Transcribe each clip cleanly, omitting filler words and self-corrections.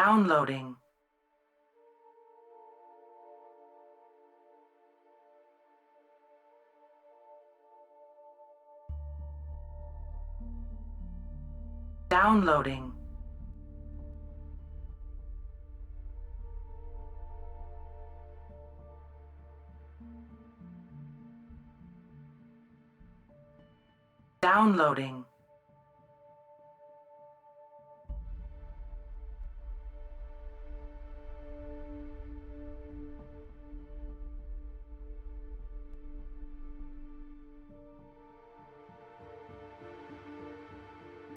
Downloading. Downloading. Downloading.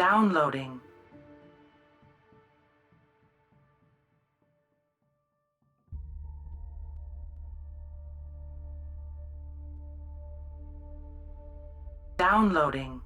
Downloading. Downloading.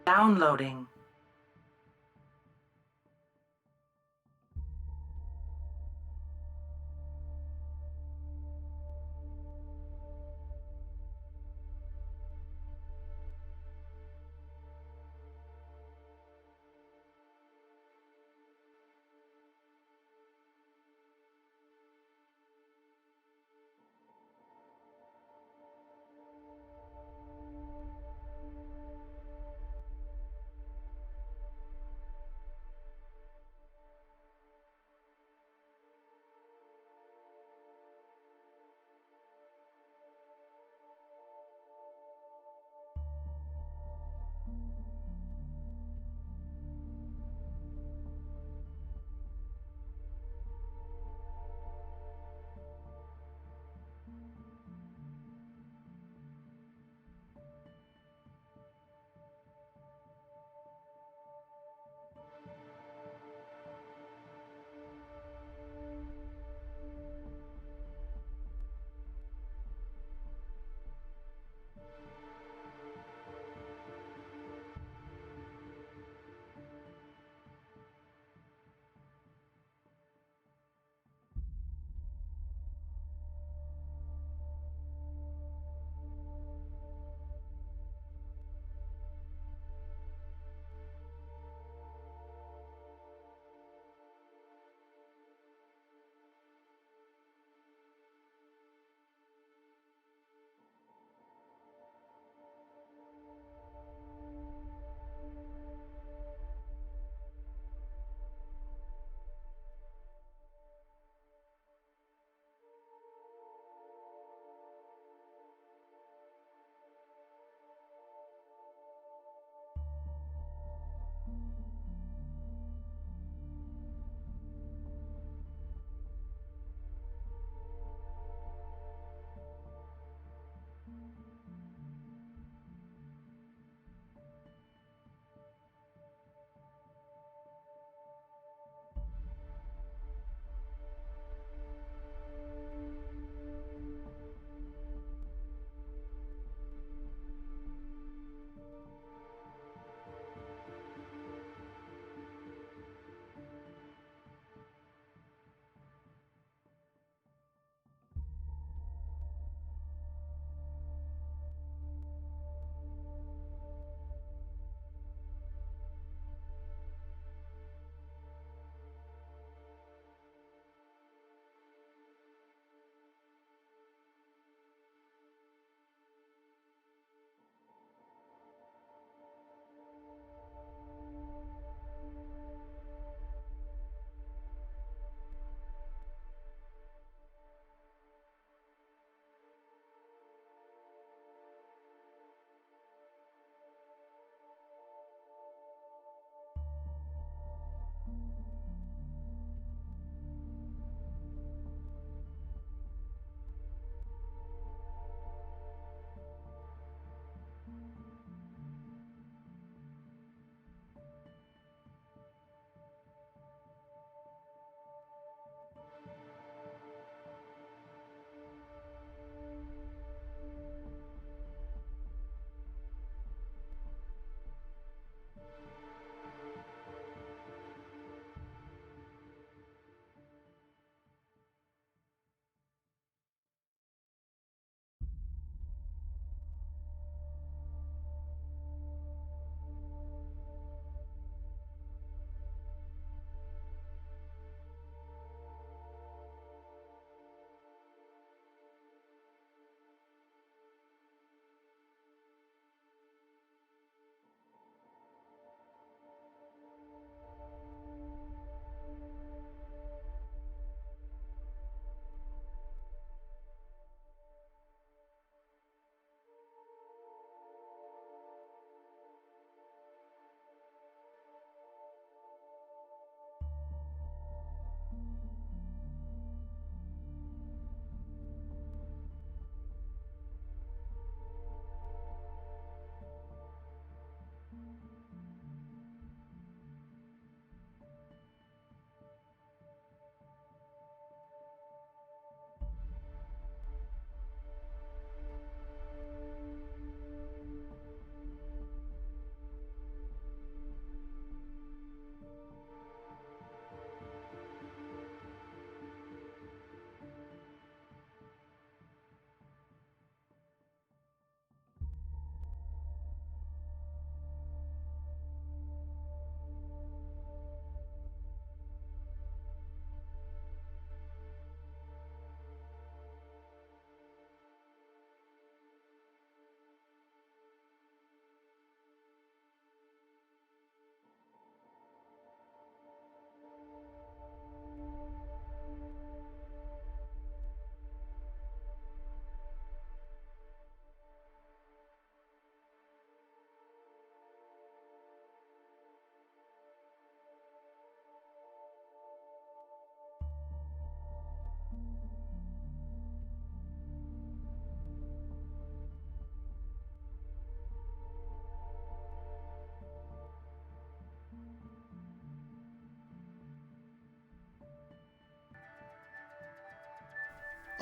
Downloading.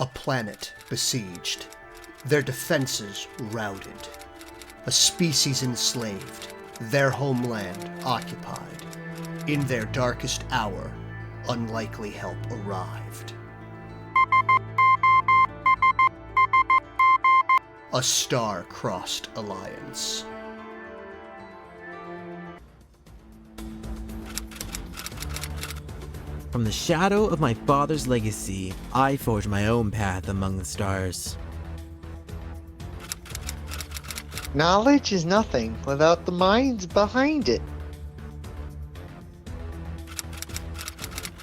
A planet besieged, their defenses routed, a species enslaved, their homeland occupied. In their darkest hour, unlikely help arrived. A star-crossed alliance. From the shadow of my father's legacy, I forge my own path among the stars. Knowledge is nothing without the minds behind it.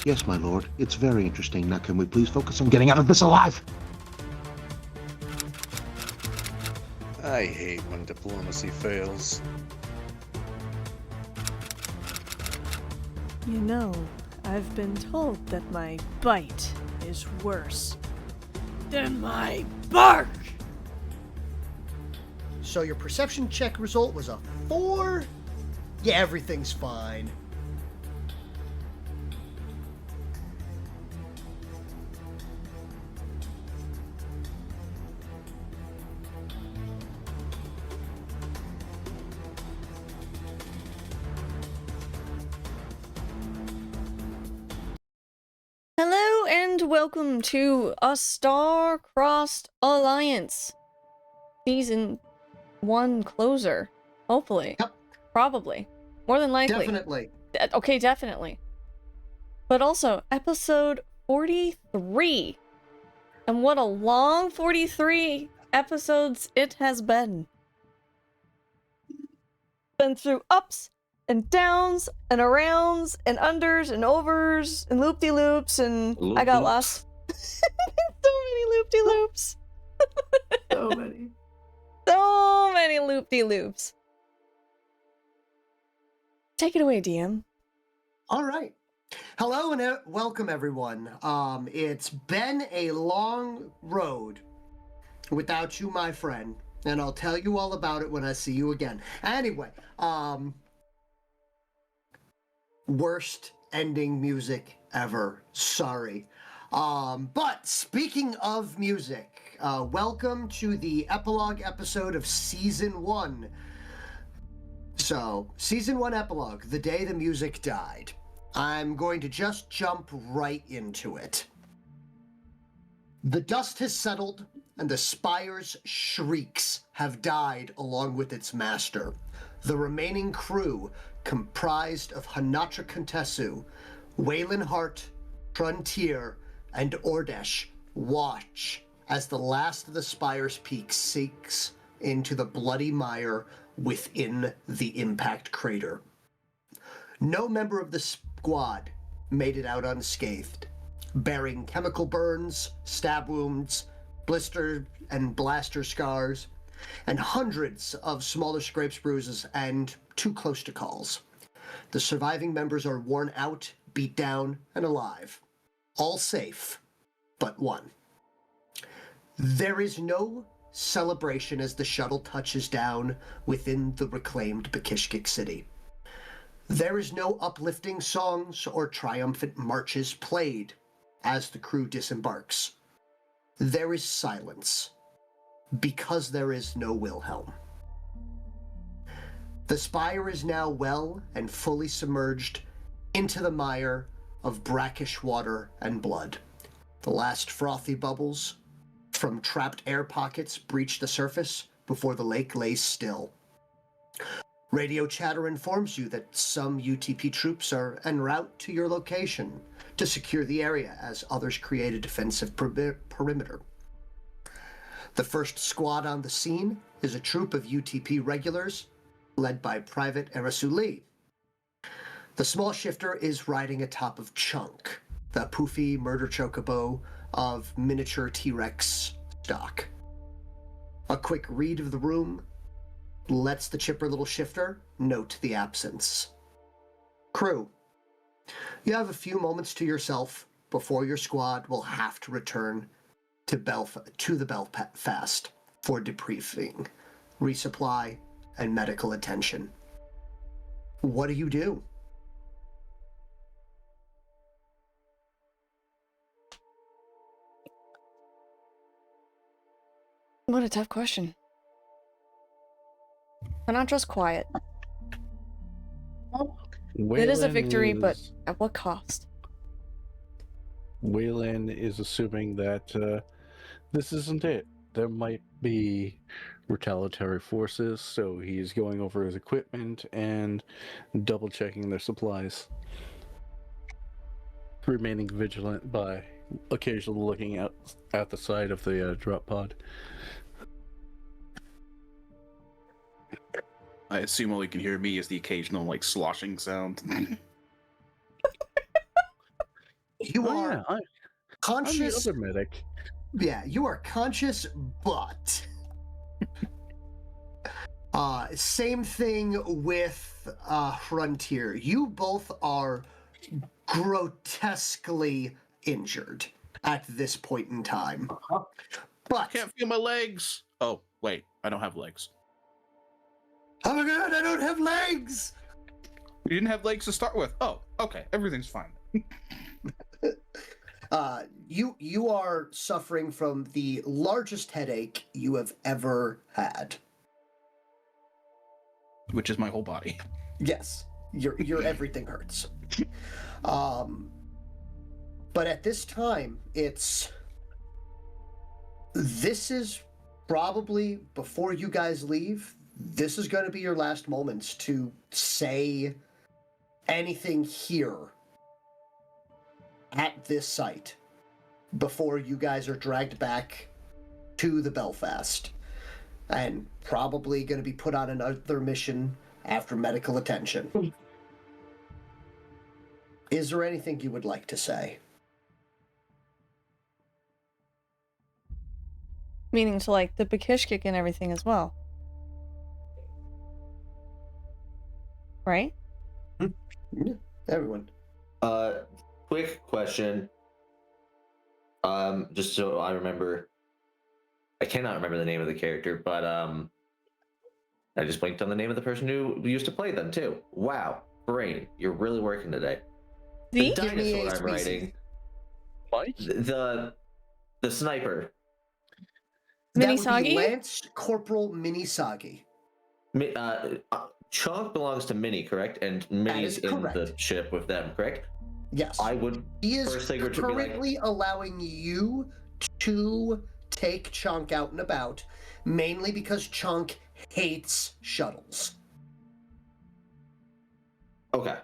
Yes, my lord. It's very interesting. Now, can we please focus on getting out of this alive? I hate when diplomacy fails. You know, I've been told that my bite is worse than my bark. So your perception check result was a 4? Yeah, everything's fine. Hello and welcome to A Star-Crossed Alliance. Season 1 closer. Hopefully. Yep. Probably. More than likely. Definitely. Okay, definitely. But also, episode 43. And what a long 43 episodes it has been. Been through ups and downs and arounds and unders and overs and loop-de-loops and I got lost. So many loop-de-loops. So many. So many loop-de-loops. Take it away, DM. All right. Hello and welcome, everyone. It's been a long road without you, my friend, and I'll tell you all about it when I see you again. Anyway, worst ending music ever. Sorry. But speaking of music, welcome to the epilogue episode of Season 1. So, Season 1 epilogue, the day the music died. I'm going to just jump right into it. The dust has settled, and the spire's shrieks have died along with its master. The remaining crew, comprised of Honatra Kontesu, Whalen Heart, Frontier, and Ordesh, watch as the last of the spire's peak sinks into the bloody mire within the impact crater. No member of the squad made it out unscathed, bearing chemical burns, stab wounds, blister and blaster scars, and hundreds of smaller scrapes, bruises, and too close to calls. The surviving members are worn out, beat down, and alive. All safe, but one. There is no celebration as the shuttle touches down within the reclaimed Bakishkik city. There is no uplifting songs or triumphant marches played as the crew disembarks. There is silence, because there is no Wilhelm. The spire is now well and fully submerged into the mire of brackish water and blood. The last frothy bubbles from trapped air pockets breach the surface before the lake lays still. Radio chatter informs you that some UTP troops are en route to your location to secure the area as others create a defensive perimeter. The first squad on the scene is a troop of UTP regulars led by Private Erasuli. The small shifter is riding atop of Chunk, the poofy murder chocobo of miniature T-Rex stock. A quick read of the room lets the chipper little shifter note the absence. Crew, you have a few moments to yourself before your squad will have to return to the Belfast for debriefing, resupply, and medical attention. What do you do? What a tough question. Honatra's quiet. It is a victory, but at what cost? Whalen is assuming that this isn't it. There might be retaliatory forces, so he's going over his equipment and double checking their supplies. Remaining vigilant by occasionally looking out at the side of the drop pod. I assume all you can hear me is the occasional like sloshing sound. You are yeah, I'm conscious. the other medic. Yeah, you are conscious, but same thing with Frontier. You both are grotesquely injured at this point in time. I But can't feel my legs. Oh, wait, I don't have legs. oh my god, I don't have legs! You didn't have legs to start with. Oh, okay, everything's fine. You are suffering from the largest headache you have ever had. Which is my whole body. Yes, your everything hurts. But at this time, this is probably, before you guys leave, this is going to be your last moments to say anything here at this site before you guys are dragged back to the Belfast and probably going to be put on another mission after medical attention. Is there anything you would like to say? Meaning to like the Bakishkik and everything as well. Right? Yeah, everyone. Quick question. Just so I remember, I cannot remember the name of the character, but I just blinked on the name of the person who used to play them too. Wow, brain, you're really working today. The dinosaur I'm writing. Mike? The sniper. That would be Minisagi? Lance Corporal Minisagi. Chunk belongs to Minnie, correct? And Minnie's is in correct. the ship with them, correct? Yes. I would. He is First thing would be like- currently allowing you to take Chunk out and about, mainly because Chunk hates shuttles. Okay.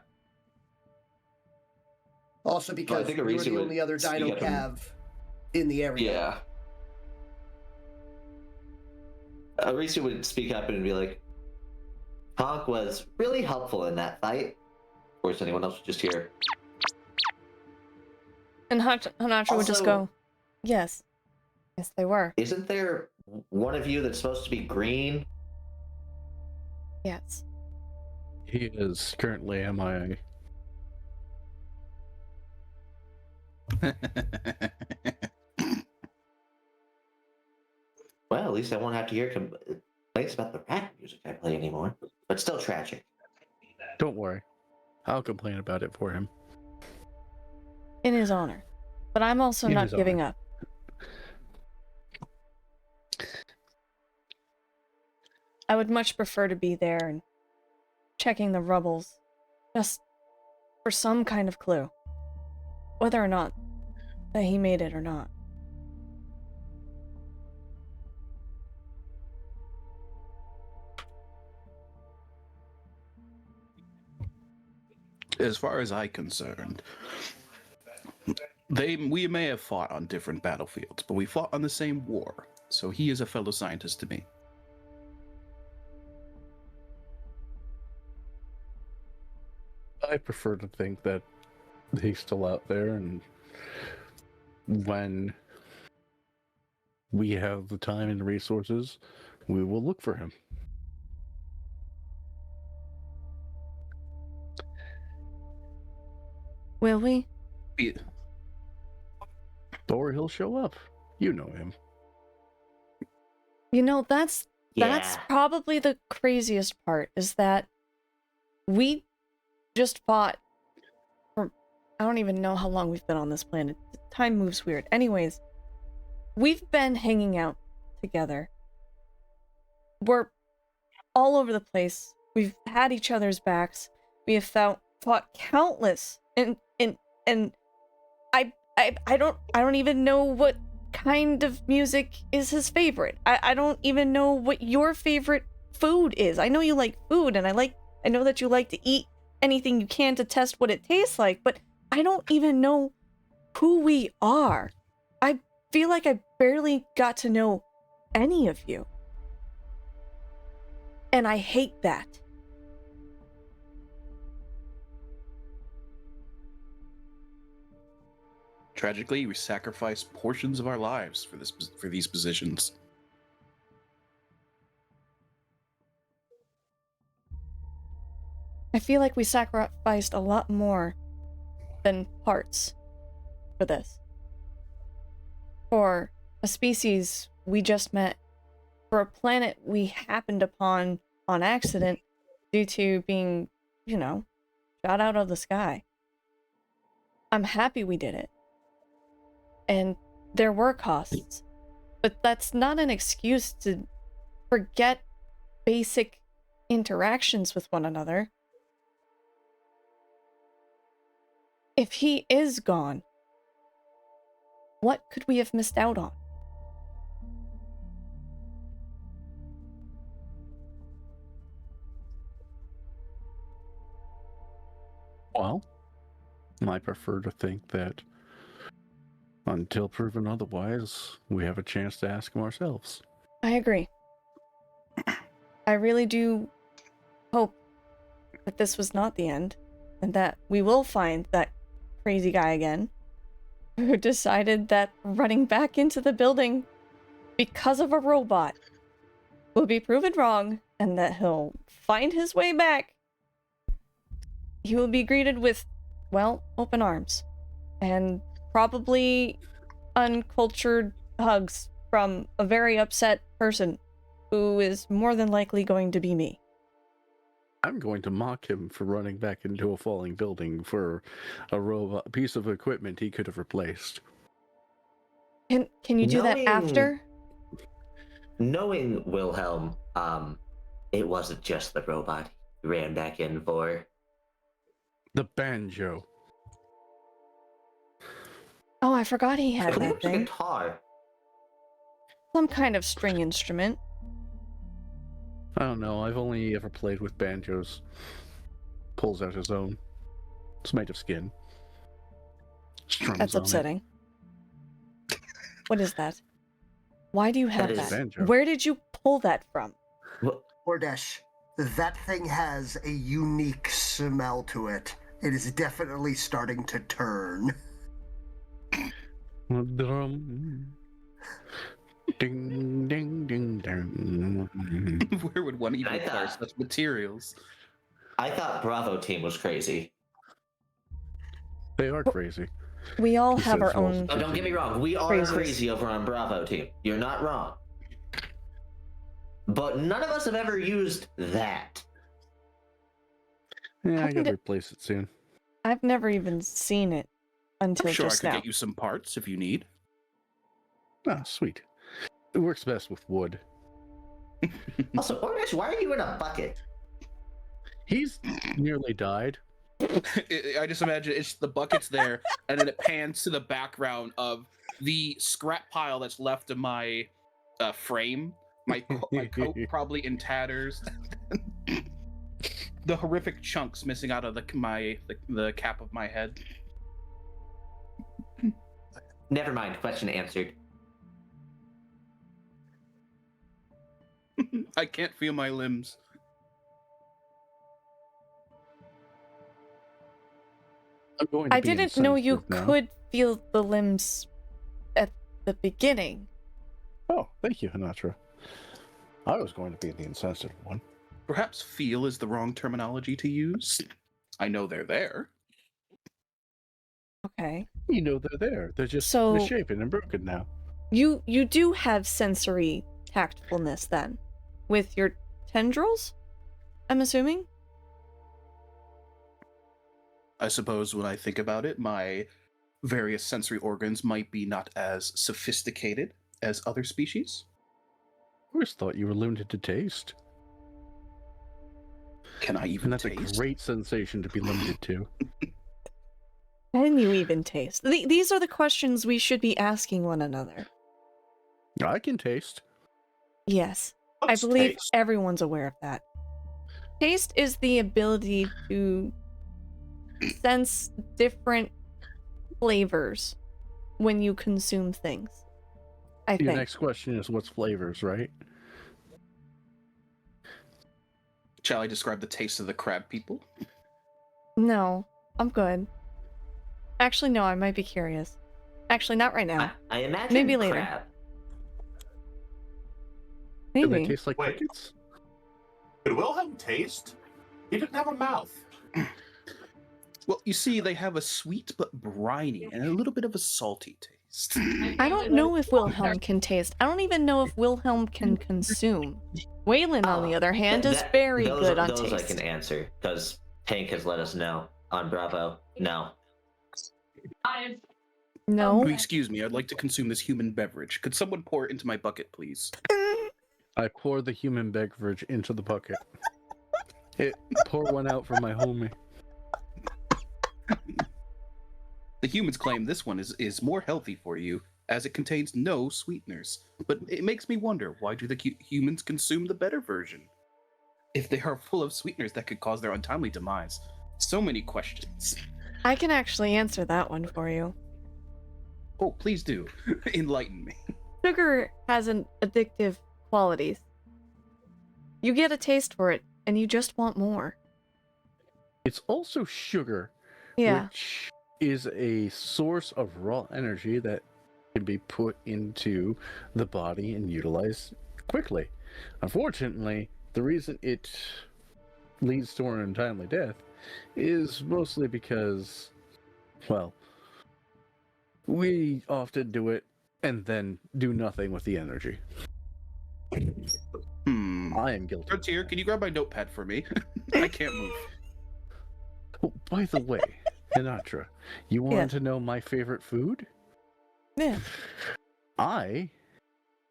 Also because think you're Arisa the would only other speak dino up and- cav in the area. Yeah. Arisa would speak up and be like, Honk was really helpful in that fight. Of course, anyone else would just hear. And Honatra would just Also- go, yes. Yes, they were. Isn't there one of you that's supposed to be green? Yes. He is currently MIA. Well, at least I won't have to hear complaints about the rap music I play anymore. But still tragic. Don't worry. I'll complain about it for him. In his honor. But I'm also In not his giving honor. up. I would much prefer to be there and checking the rubbles. Just for some kind of clue. Whether or not that he made it or not. As far as I'm concerned, we may have fought on different battlefields, but we fought on the same war. So he is a fellow scientist to me. I prefer to think that he's still out there, and when we have the time and resources, we will look for him. Will we? Yeah. Or he'll show up. You know him. You know, that's Yeah. probably the craziest part, is that we just fought for, I don't even know how long we've been on this planet. Time moves weird. Anyways, we've been hanging out together we're all over the place. We've had each other's backs. We have fought countless, and I don't even know what kind of music is his favorite. I don't even know what your favorite food is. I know you like food, and I know that you like to eat anything you can to test what it tastes like, but I don't even know who we are. I feel like I barely got to know any of you. And I hate that. Tragically, we sacrifice portions of our lives for these positions. I feel like we sacrificed a lot more than parts for this. For a species we just met, for a planet we happened upon on accident due to being, shot out of the sky. I'm happy we did it. And there were costs, but that's not an excuse to forget basic interactions with one another. If he is gone, what could we have missed out on? Well, I prefer to think that until proven otherwise, we have a chance to ask him ourselves. I agree. I really do hope that this was not the end, and that we will find that crazy guy again, who decided that running back into the building because of a robot will be proven wrong, and that he'll find his way back. He will be greeted with, well, open arms, and probably uncultured hugs from a very upset person who is more than likely going to be me. I'm going to mock him for running back into a falling building for a robot piece of equipment he could have replaced. Can you do that after? Knowing Wilhelm, it wasn't just the robot he ran back in for. The banjo. Oh, I forgot he had I believe that it was a thing. guitar. Some kind of string instrument. I don't know. I've only ever played with banjos. Pulls out his own. It's made of skin. Strums That's on it. upsetting. What is that? Why do you have That that? is banjo. Where did you pull that from? Ordesh, that thing has a unique smell to it. It is definitely starting to turn. Drum. Ding, ding, ding, ding. Where would one even I acquire thought- such materials? I thought Bravo Team was crazy. They are crazy. We all He have our says also own. Oh, don't get me wrong. We are Crazies. crazy over on Bravo Team. You're not wrong. But none of us have ever used that. Yeah, How I can gotta it- replace it soon. I've never even seen it until I'm sure I just could now. get you some parts if you need. Ah, sweet. It works best with wood. Also, Ornish, why are you in a bucket? He's nearly died. I just imagine it's the bucket's there, and then it pans to the background of the scrap pile that's left of my frame. My coat probably in tatters. The horrific chunks missing out of the cap of my head. Never mind. Question answered. I can't feel my limbs. I'm going to I be didn't know you insensitive now. could feel the limbs at the beginning. Oh, thank you, Honatra. I was going to be the insensitive one. Perhaps feel is the wrong terminology to use. I know they're there. Okay. You know they're there. They're just So- misshapen and broken now. You do have sensory tactfulness then, with your tendrils, I'm assuming? I suppose when I think about it, my various sensory organs might be not as sophisticated as other species. always thought you were limited to taste. Can I even And that's taste? a great sensation to be limited to. Can you even taste? These are the questions we should be asking one another. I can taste. Yes, What's I believe taste? everyone's aware of that. Taste is the ability to sense different flavors when you consume things. I Your think. next question is what's flavors, right? Shall I describe the taste of the crab people? No, I'm good. Actually, no, I might be curious. Actually, not right now. I imagine Maybe later. crab. Do they Maybe. taste like Wait. crickets? Could Wilhelm taste? He didn't have a mouth. Well, you see, they have a sweet but briny and a little bit of a salty taste. I don't know if Wilhelm can taste. I don't even know if Wilhelm can consume. Whalen, on the other hand, is very good on those taste. I can answer, because Tank has let us know on Bravo. No. No. Excuse me, I'd like to consume this human beverage. Could someone pour it into my bucket, please? I pour the human beverage into the bucket. Pour one out for my homie. The humans claim this one is more healthy for you, as it contains no sweeteners. But it makes me wonder, why do the humans consume the better version? If they are full of sweeteners that could cause their untimely demise. So many questions. I can actually answer that one for you. Oh, please do. Enlighten me. Sugar has an addictive qualities. You get a taste for it, and you just want more. It's also sugar, Yeah. which is a source of raw energy that can be put into the body and utilized quickly. Unfortunately, the reason it leads to an untimely death is mostly because, well, we often do it and then do nothing with the energy. I am guilty. Frontier, can you grab my notepad for me? I can't move. Oh, by the way, Honatra, you want to know my favorite food? Yeah. I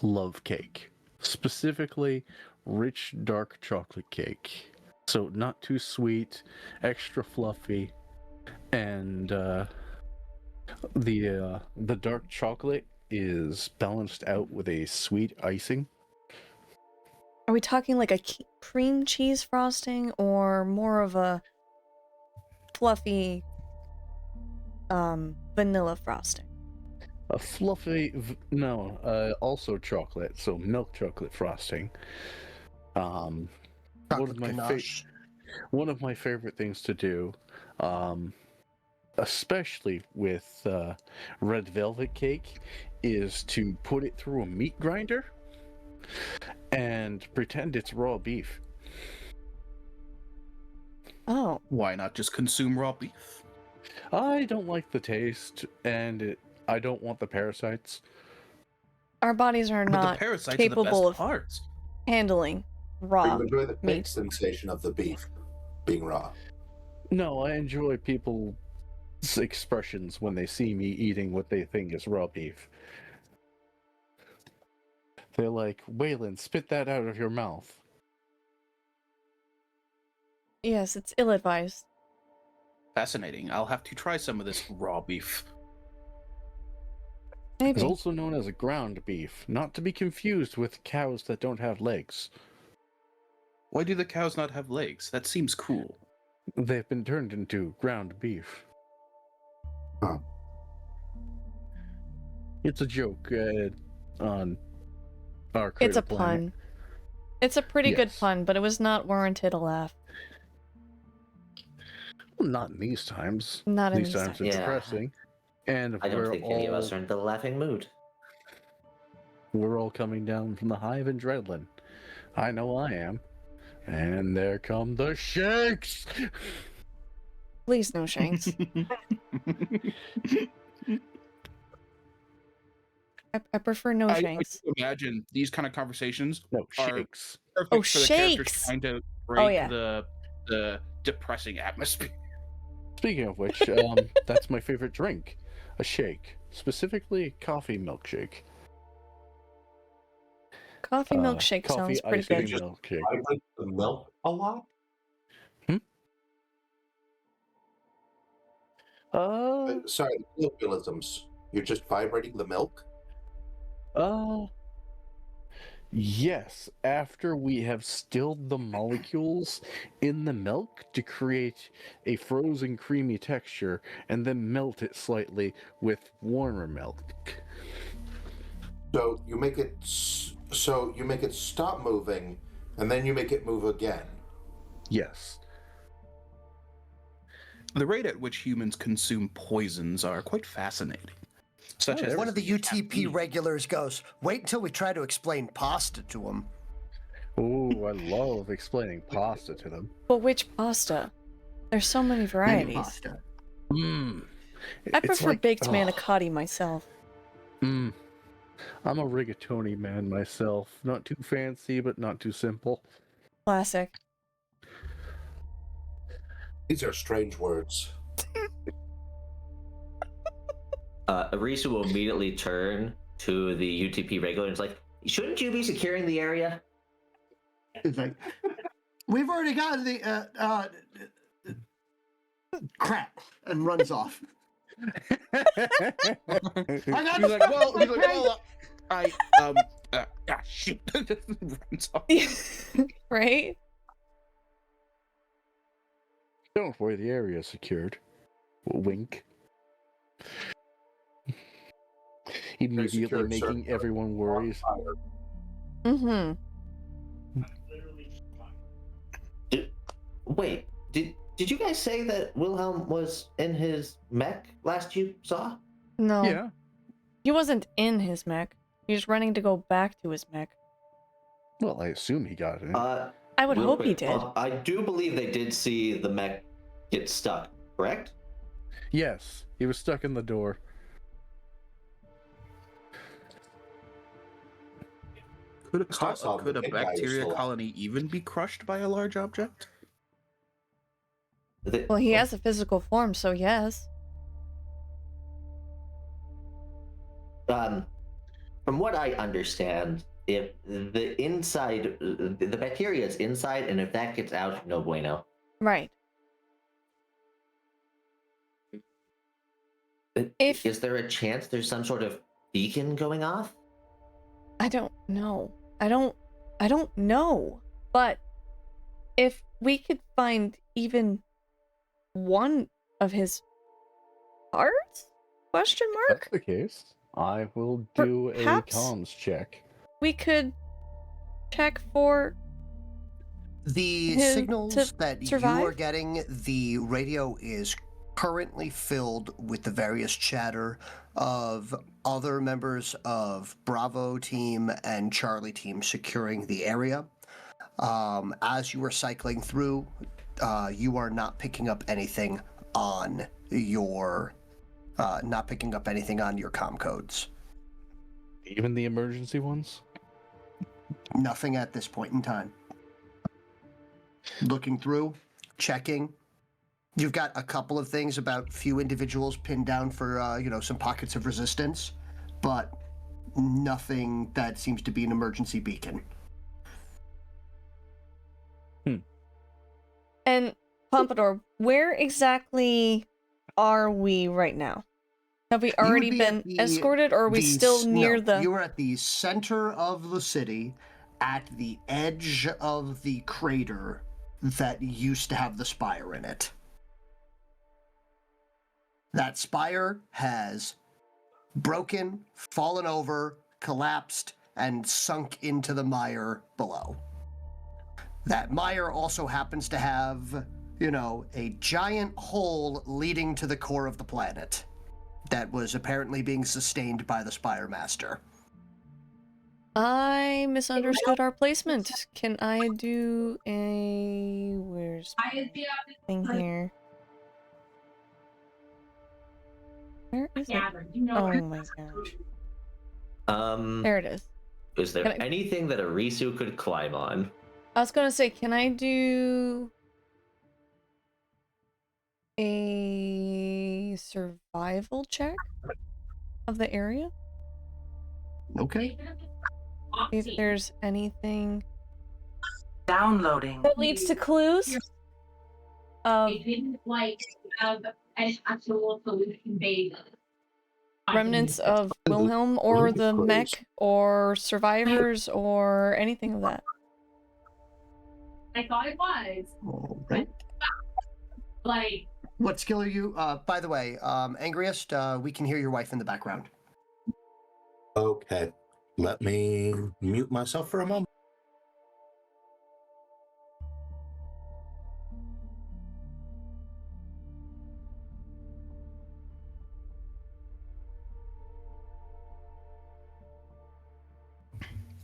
love cake. Specifically, rich dark chocolate cake. So not too sweet, extra fluffy, and the dark chocolate is balanced out with a sweet icing. Are we talking like a cream cheese frosting or more of a fluffy vanilla frosting? A fluffy, also chocolate, so milk chocolate frosting. One of my favorite things to do, especially with red velvet cake, is to put it through a meat grinder and pretend it's raw beef. Oh. Why not just consume raw beef? I don't like the taste, and I don't want the parasites. Our bodies are But not the parasites capable are the of best parts. handling raw You enjoy the meat. taste sensation of the beef being raw. No, I enjoy people's expressions when they see me eating what they think is raw beef. They're like, Whalen, spit that out of your mouth. Yes, it's ill-advised. Fascinating. I'll have to try some of this raw beef. Maybe. It's also known as a ground beef, not to be confused with cows that don't have legs. Why do the cows not have legs? That seems cruel. They've been turned into ground beef. Huh. It's a joke on our It's a creative planet. pun. It's a pretty good Yes. pun, but it was not warranted a laugh. Well, not in these times. Not in These these times times. are Yeah. depressing. And I don't think any of us are in the laughing mood. we're all coming down from the hive in Dreadland. I know I am. And there come the shakes! Please, no Shanks. I prefer no I Shanks. can imagine these kind of conversations No, are shakes. perfect Oh, for the characters shakes! trying to break yeah. the depressing atmosphere. Speaking of which, that's my favorite drink. A shake. Specifically, coffee milkshake. Coffee milkshake coffee sounds pretty ice good. cream milkshake. I like the milk a lot. Sorry, colloquialisms. You're just vibrating the milk? Yes, after we have stilled the molecules in the milk to create a frozen creamy texture and then melt it slightly with warmer milk. So you make it stop moving, and then you make it move again. Yes. The rate at which humans consume poisons are quite fascinating. Such as One of the UTP regulars goes, wait until we try to explain pasta to him. Ooh, I love explaining pasta to them. But which pasta? There's so many varieties. Pasta. I prefer baked manicotti myself. I'm a rigatoni man myself. Not too fancy, but not too simple. Classic. These are strange words. Arisu will immediately turn to the UTP regular and is like, shouldn't you be securing the area? It's like, we've already got the crap, and runs off. Shoot. Runs off. Right? Don't worry, the area is secured. Wink. Immediately making everyone worries. Mm-hmm. Wait, did you guys say that Wilhelm was in his mech last you saw? No. Yeah. He wasn't in his mech. He was running to go back to his mech. Well, I assume he got it. I would hope he did. I do believe they did see the mech get stuck, correct? Yes, he was stuck in the door. Could a The big guy is bacteria still colony even be crushed by a large object? Well, he has a physical form, so yes. From what I understand, if the inside, the bacteria is inside, and if that gets out, no bueno. Right. Is there a chance there's some sort of beacon going off? I don't know. I don't know. But if we could find even one of his parts? Question mark? That's the case. I will do Perhaps a comms check. we could check for The him signals to that survive? you are getting, the radio is currently filled with the various chatter of other members of Bravo team and Charlie team securing the area. As you are cycling through, you are not picking up anything on your comm codes. Even the emergency ones? Nothing at this point in time. Looking through, checking. You've got a couple of things about few individuals pinned down for, some pockets of resistance, but nothing that seems to be an emergency beacon. And Pompador, where exactly are we right now? Have we You would already be been at the- escorted, or are we still near the... You are at the center of the city, at the edge of the crater that used to have the spire in it. That spire has broken, fallen over, collapsed, and sunk into the mire below. That mire also happens to have, a giant hole leading to the core of the planet that was apparently being sustained by the Spire Master. I misunderstood our placement. Can I do a... Where's my thing here? Where is it? Oh my gosh. There it is. Is there Can I- anything that Arisu could climb on? I was gonna say, can I do a survival check of the area? Okay. See if there's anything Downloading. that leads to clues. They didn't like have an actual solution based. Remnants of Wilhelm or the mech or survivors or anything of that. I thought it was. All right. Like, What skill are you? By the way, Angriest, we can hear your wife in the background. Okay. Let me mute myself for a moment.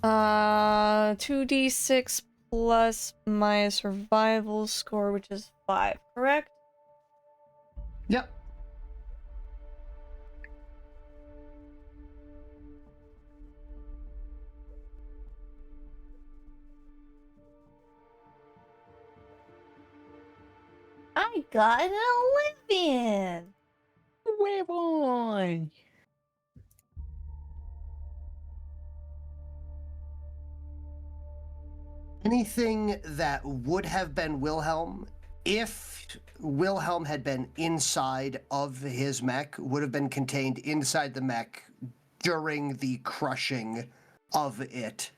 Uh, 2d6 plus my survival score, which is 5, correct? Yep. I got an 11! Where on? Anything that would have been Wilhelm, if Wilhelm had been inside of his mech, would have been contained inside the mech during the crushing of it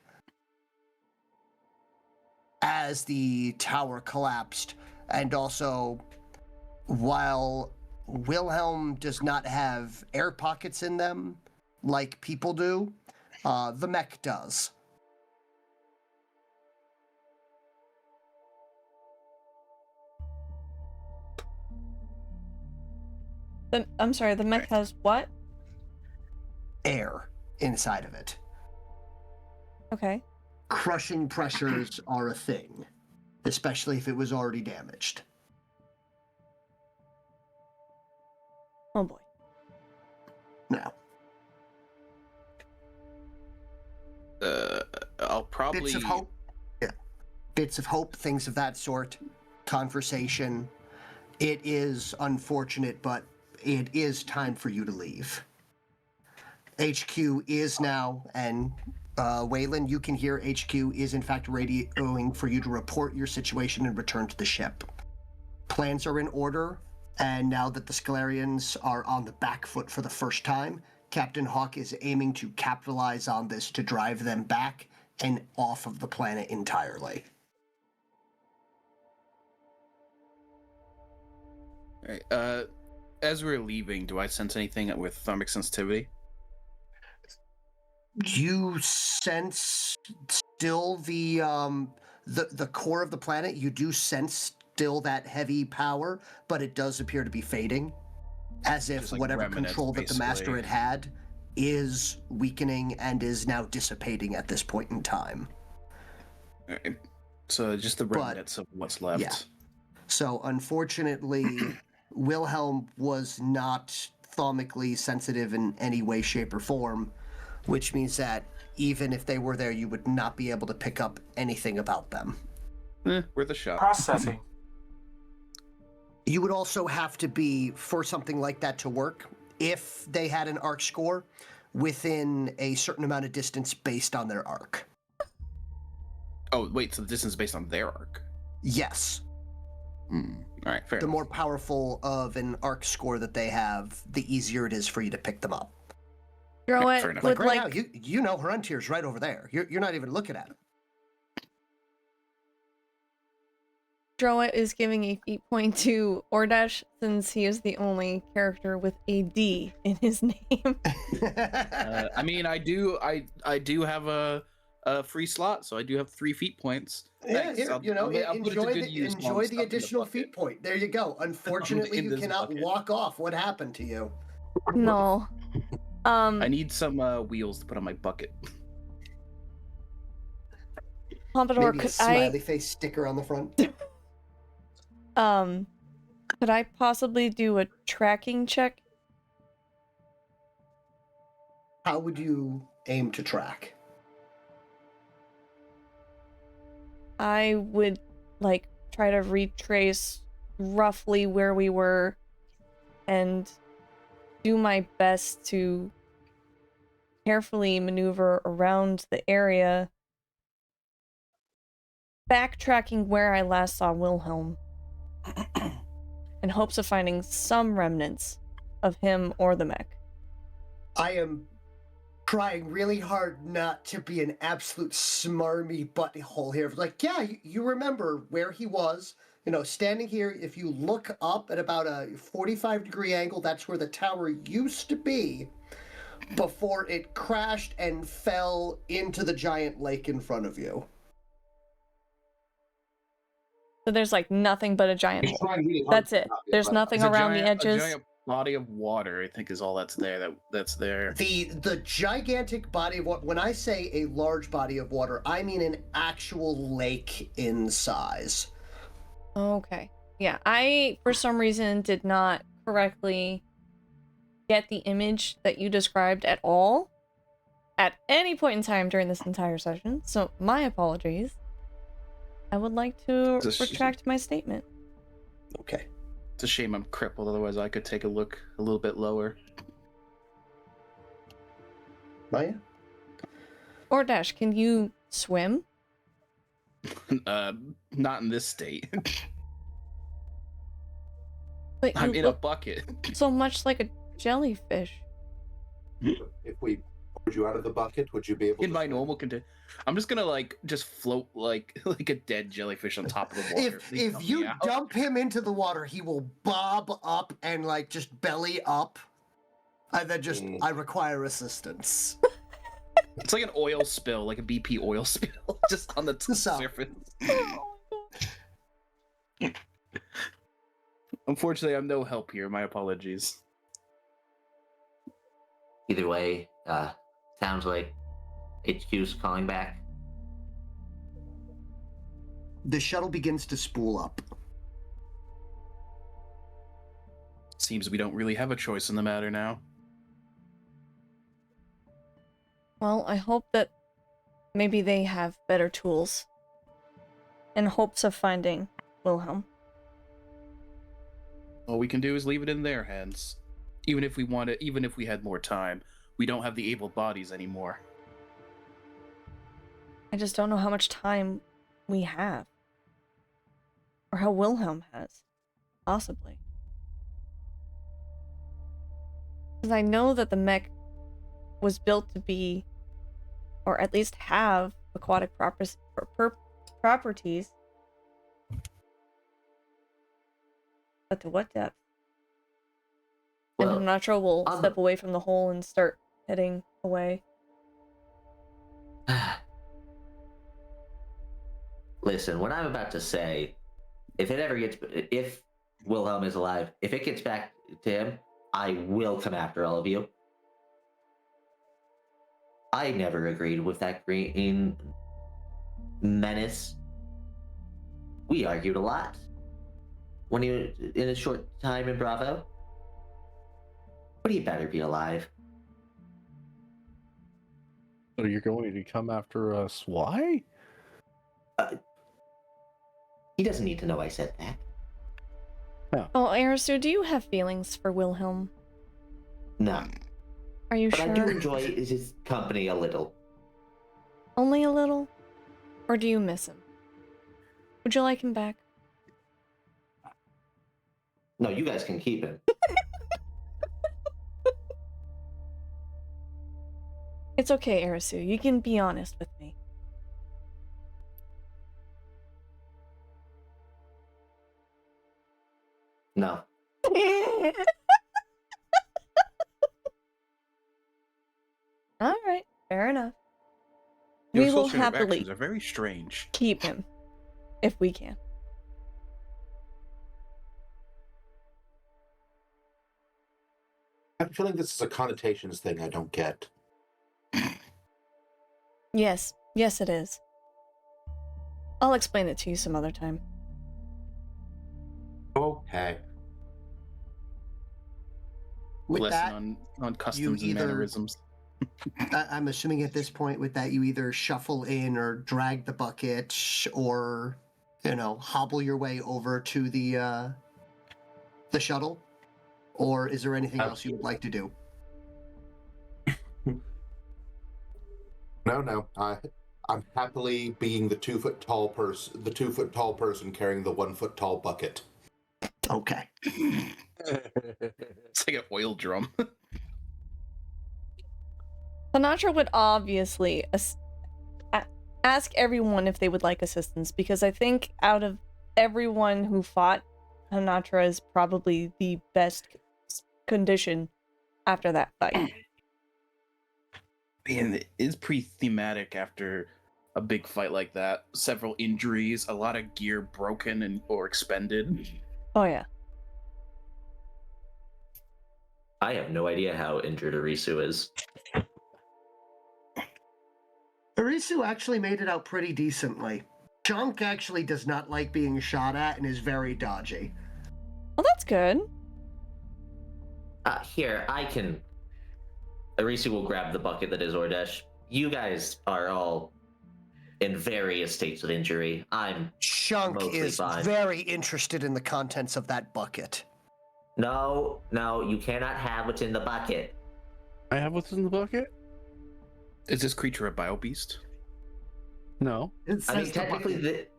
as the tower collapsed. And also, while Wilhelm does not have air pockets in them like people do, the mech does. I'm sorry, the mech has what? Air inside of it. Okay. Crushing pressures are a thing, especially if it was already damaged. Oh boy. Now. I'll probably... Bits of hope. Yeah. Bits of hope, things of that sort. Conversation. It is unfortunate, but it is time for you to leave. HQ is now, and Whalen, you can hear HQ is in fact radioing for you to report your situation and return to the ship. Plans are in order, and now that the Scalarians are on the back foot for the first time, Captain Hawk is aiming to capitalize on this to drive them back and off of the planet entirely. All right, as we're leaving, do I sense anything with thermic sensitivity? You sense still the core of the planet. You do sense still that heavy power, but it does appear to be fading, as if like whatever remnants, control that the master basically. had is weakening and is now dissipating at this point in time. All right, so just the remnants of what's left. Yeah. So unfortunately, Wilhelm was not thomically sensitive in any way, shape, or form, which means that even if they were there, you would not be able to pick up anything about them. Worth a shot. Processing. You would also have to be, for something like that to work, if they had an arc score, within a certain amount of distance based on their arc. Oh, wait, so the distance is based on their arc? Yes. All right, fair The enough. more powerful of an arc score that they have, the easier it is for you to pick them up. Throw Yeah, it fair enough. with Like right now, you know Hruntir's right over there. You're not even looking at him. Droit is giving a feat point to Ordash since he is the only character with a D in his name. I mean, I do have a free slot, so I do have 3 feat points. Yeah, Thanks. here, I'll put it to enjoy good use while I'm the stuck in the additional bucket. feat point. There you go. Unfortunately, In you this cannot bucket. walk off. What happened to you? No. I need some wheels to put on my bucket. Pompador, Maybe a could smiley face sticker on the front. could I possibly do a tracking check? How would you aim to track? I would, like, try to retrace roughly where we were and do my best to carefully maneuver around the area, backtracking where I last saw Wilhelm, in hopes of finding some remnants of him or the mech. I am trying really hard not to be an absolute smarmy butthole here. Like, yeah, you remember where he was. Standing here, if you look up at about a 45-degree angle, that's where the tower used to be before it crashed and fell into the giant lake in front of you. So there's like nothing but a giant He's hole. trying really hard That's to it. not be a There's butt. nothing It's around the A edges. giant body of water, I think, is all that's there. That's there. The gigantic body of water, when I say a large body of water, I mean an actual lake in size. Okay. Yeah, I, for some reason, did not correctly get the image that you described at all at any point in time during this entire session, so my apologies. I would like to retract my statement. Okay. It's a shame I'm crippled, otherwise I could take a look a little bit lower. Maya? Or Dash, can you swim? Not in this state. But I'm you in a look bucket. so much like a jellyfish. If we poured you out of the bucket, would you be able In to my swim? normal condition, I'm just gonna just float like a dead jellyfish on top of the water. If you dump him into the water, he will bob up and just belly up. And then I require assistance. It's like an oil spill, like a BP oil spill, just on the surface. Unfortunately, I'm no help here. My apologies. Either way, sounds like HQ's calling back. The shuttle begins to spool up. Seems we don't really have a choice in the matter now. Well, I hope that maybe they have better tools in hopes of finding Wilhelm. All we can do is leave it in their hands. Even if we had more time, we don't have the able bodies anymore. I just don't know how much time we have. Or how Wilhelm has. Possibly. Because I know that the mech was built to be, or at least have, aquatic properties. But to what depth? Well, and Honatra will on step away from the hole and start heading away. Listen, what I'm about to say, if Wilhelm is alive, if it gets back to him, I will come after all of you. I never agreed with that green menace. We argued a lot when he was in a short time in Bravo. But he better be alive. So you're going to come after us? Why? He doesn't need to know I said that. No. Oh, Arisu, do you have feelings for Wilhelm? No. Are you But sure? I do enjoy his company a little. Only a little? Or do you miss him? Would you like him back? No, you guys can keep him. It's okay, Arisu. You can be honest with me. No. All right, fair enough. Your We will social happily interactions are very strange. keep him, if we can. I'm feeling this is a connotations thing I don't get. Yes, yes it is. I'll explain it to you some other time. Okay. With that, Lesson on customs and either- mannerisms. I'm assuming at this point with that you either shuffle in or drag the bucket or, hobble your way over to the shuttle. Or is there anything else you would like to do? No. I'm happily being the 2 foot tall person, carrying the 1 foot tall bucket. Okay. It's like an oil drum. Honatra would obviously ask everyone if they would like assistance, because I think out of everyone who fought, Honatra is probably the best condition after that fight. And it is pretty thematic after a big fight like that. Several injuries, a lot of gear broken or expended. Oh yeah. I have no idea how injured Arisu is. Arisu actually made it out pretty decently. Chunk actually does not like being shot at and is very dodgy. Well, that's good. Here, I can... Arisu will grab the bucket that is Ordesh. You guys are all in various states of injury. I'm Chunk mostly is fine. very interested in the contents of that bucket. No, you cannot have what's in the bucket. I have what's in the bucket? Is this creature a bio beast? No. It I mean, says the technically, bucket.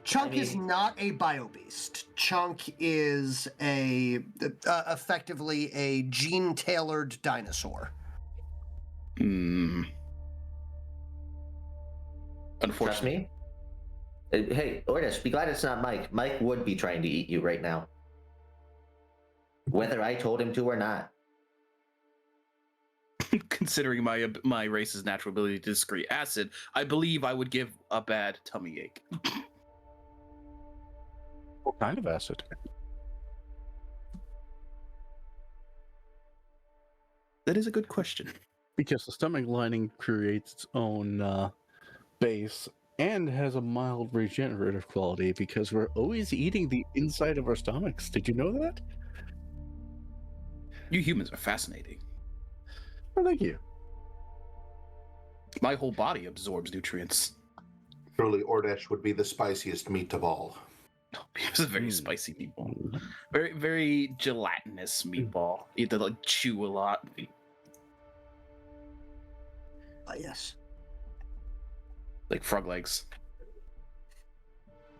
Chunk is not a bio beast. Chunk is effectively a gene-tailored dinosaur. Trust me. Hey, Ordesh, be glad it's not Mike. Mike would be trying to eat you right now. Whether I told him to or not. Considering my race's natural ability to discrete acid, I believe I would give a bad tummy ache. What kind of acid? That is a good question. Because the stomach lining creates its own base and has a mild regenerative quality because we're always eating the inside of our stomachs. Did you know that? You humans are fascinating. Oh, thank you. My whole body absorbs nutrients. Surely Ordesh would be the spiciest meat of all. It's a very spicy meatball. Very, very gelatinous meatball. You have to like chew a lot. Yes. Like frog legs.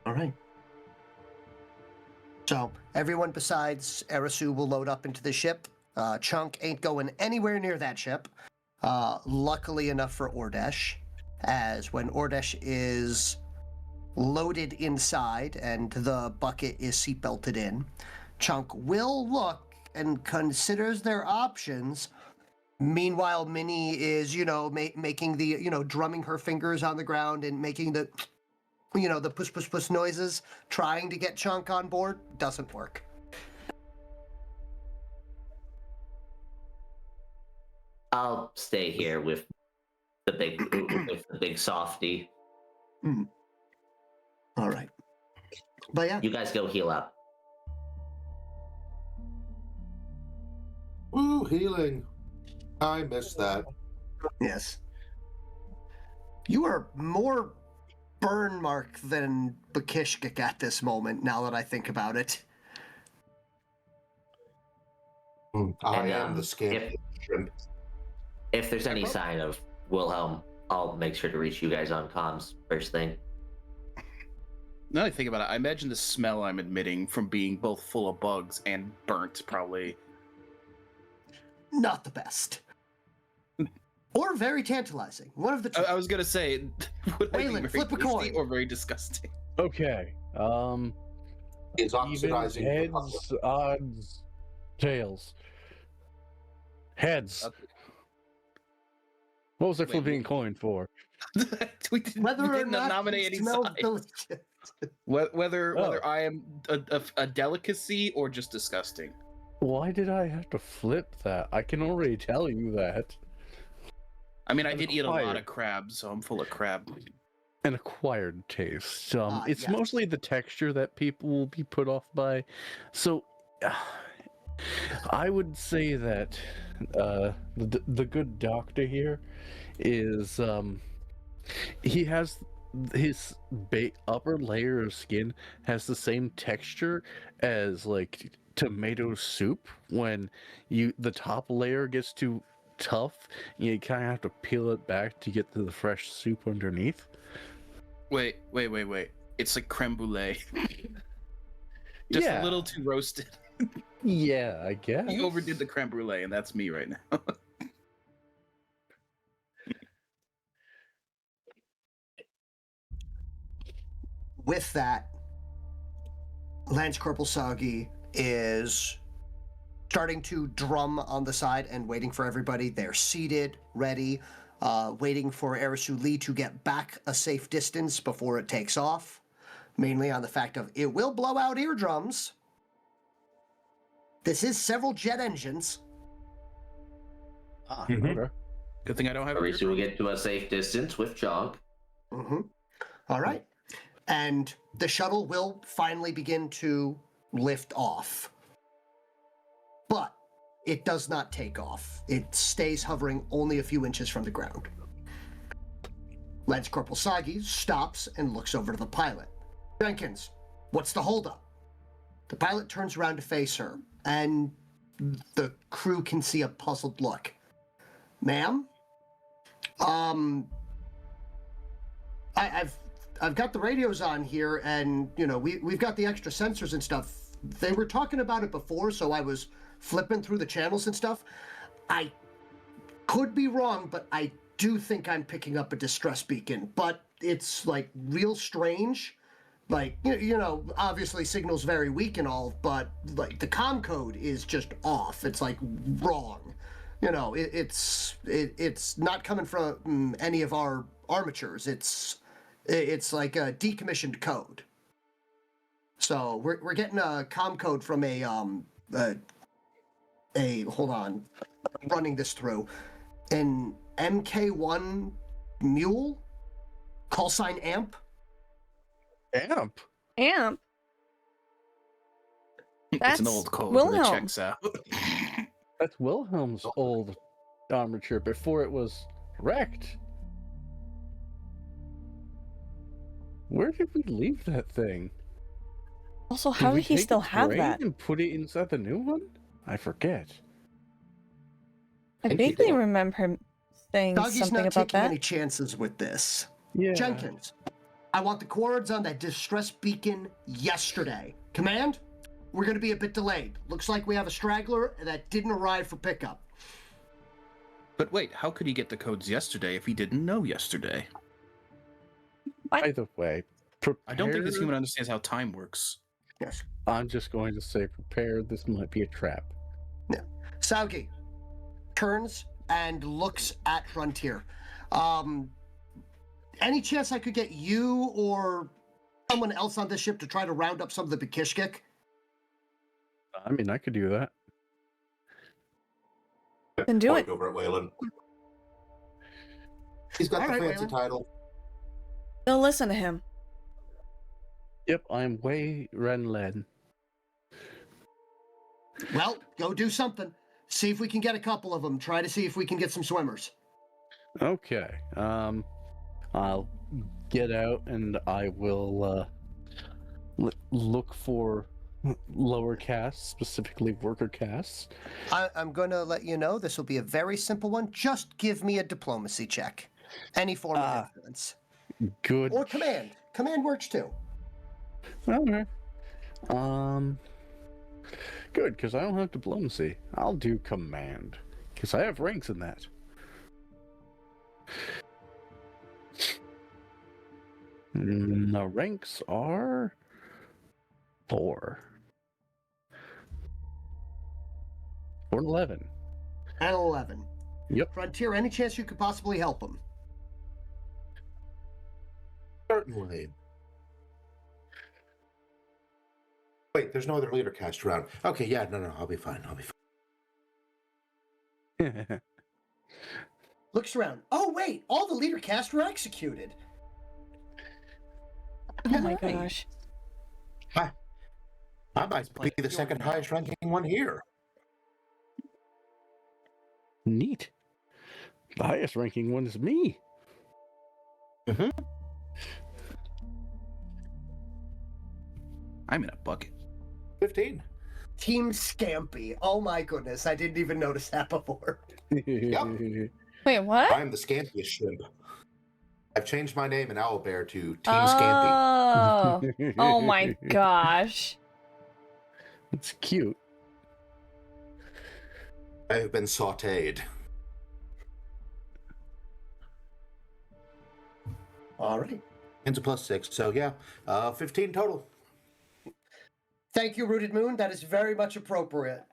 All right. So everyone besides Arisu will load up into the ship. Chunk ain't going anywhere near that ship. Luckily enough for Ordesh, as when Ordesh is loaded inside and the bucket is seatbelted in, Chunk will look and considers their options. Meanwhile, Minnie is, making the, drumming her fingers on the ground and making the, the push, push, push noises, trying to get Chunk on board. Doesn't work. I'll stay here with the big softy. All right. But yeah. You guys go heal up. Ooh, healing. I miss that. Yes. You are more burn mark than Bakishkik at this moment, now that I think about it. I am the skin. If there's any sign of Wilhelm, I'll make sure to reach you guys on comms first thing. Now that I think about it, I imagine the smell I'm emitting from being both full of bugs and burnt probably not the best. Or very tantalizing. One of the two. I was gonna say, Whalen, flip a coin. Or very disgusting. Okay. It's oxidizing. Heads, odds, tails. Heads. What was I flipping a coin for? we didn't nominate any sides. Whether I am a delicacy or just disgusting. Why did I have to flip that? I can already tell you that. I mean, I did eat a lot of crab, so I'm full of crab. An acquired taste. It's yes. mostly the texture that people will be put off by. So, I would say that the good doctor here is he has his upper layer of skin has the same texture as like tomato soup when the top layer gets to tough. You kind of have to peel it back to get to the fresh soup underneath. Wait. It's like creme brulee. Just a little too roasted. Yeah, I guess. You overdid the creme brulee, and that's me right now. With that, Lance Corporal Sagi is starting to drum on the side and waiting for everybody. They're seated, ready, waiting for Arisu Lee to get back a safe distance before it takes off, mainly on the fact of it will blow out eardrums. This is several jet engines. Okay. Good thing I don't have Arisu will get to a safe distance with Jog. All right. And the shuttle will finally begin to lift off. But it does not take off. It stays hovering only a few inches from the ground. Lance Corporal Sagi stops and looks over to the pilot. Jenkins, what's the holdup? The pilot turns around to face her, and the crew can see a puzzled look. Ma'am? I've got the radios on here, and, you know, we've got the extra sensors and stuff. They were talking about it before, so I was flipping through the channels and stuff. I could be wrong, but I do think I'm picking up a distress beacon, but it's, like, real strange. Like, you know, obviously signal's very weak and all, but, like, the comm code is just off. It's, like, wrong. You know, it's not coming from any of our armatures. It's like a decommissioned code. So we're getting a comm code from a hold on, I'm running this through, an MK1 mule, call sign AMP. AMP. It's an old code, Wilhelm. but it checks out. That's Wilhelm's old armature before it was wrecked. Where did we leave that thing? Also, how we did he take still its have brain that? and put it inside the new one? I forget. I vaguely remember him saying Doggy's something not about taking that. any chances with this. Yeah. Jenkins, I want the coords on that distress beacon yesterday. Command, we're going to be a bit delayed. Looks like we have a straggler that didn't arrive for pickup. But wait, how could he get the codes yesterday if he didn't know yesterday? Either way, I don't think this prepare- human understands how time works. Yes. I'm just going to say prepare. This might be a trap. Yeah. Saugi turns and looks at Frontier. Any chance I could get you or someone else on this ship to try to round up some of the Bekishkik? I mean, I could do that. Then do it. Over at Whalen. He's got All the right, fancy Whalen. title. They'll listen to him. Yep, I'm way Renlen. Well, go do something. See if we can get a couple of them. Try to see if we can get some swimmers. Okay. I'll get out and I will look for lower castes, specifically worker castes. I'm going to let you know this will be a very simple one. Just give me a diplomacy check. Any form of influence. Good. Or command. Command works too. Okay. Good, because I don't have diplomacy. I'll do command, because I have ranks in that. The ranks are 4. 4 and 11. And 11. Yep. Frontier, any chance you could possibly help them? Certainly. Wait, there's no other leader cast around. Okay, yeah, no, I'll be fine. Looks around. Oh, wait, all the leader cast were executed. Oh my Hey. gosh. I might be the second highest ranking one here. Neat. The highest ranking one is me. Mm-hmm. I'm in a bucket. 15. Team Scampy. Oh my goodness, I didn't even notice that before. Wait, what? I'm the scampiest shrimp. I've changed my name in Owlbear to Team Scampy. Oh. Oh my gosh. It's cute. I have been sautéed. All right. It's a +6, so yeah, 15 total. Thank you, Rooted Moon. That is very much appropriate.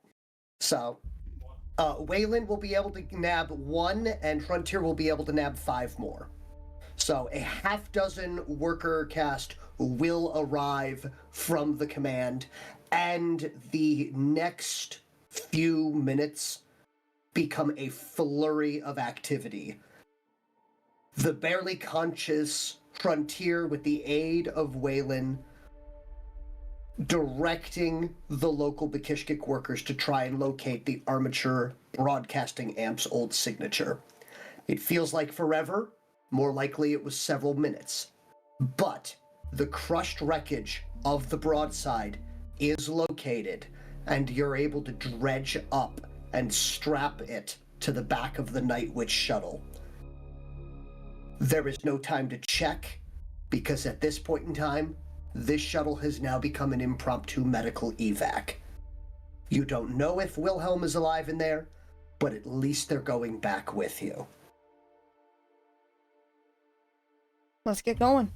So, Whalen will be able to nab 1, and Frontier will be able to nab 5 more. So, a half dozen worker cast will arrive from the command, and the next few minutes become a flurry of activity. The barely conscious Frontier, with the aid of Whalen, directing the local Bakishkik workers to try and locate the armature broadcasting amp's old signature. It feels like forever. More likely it was several minutes. But the crushed wreckage of the broadside is located, and you're able to dredge up and strap it to the back of the Night Witch shuttle. There is no time to check, because at this point in time, this shuttle has now become an impromptu medical evac. You don't know if Wilhelm is alive in there, but at least they're going back with you. Let's get going.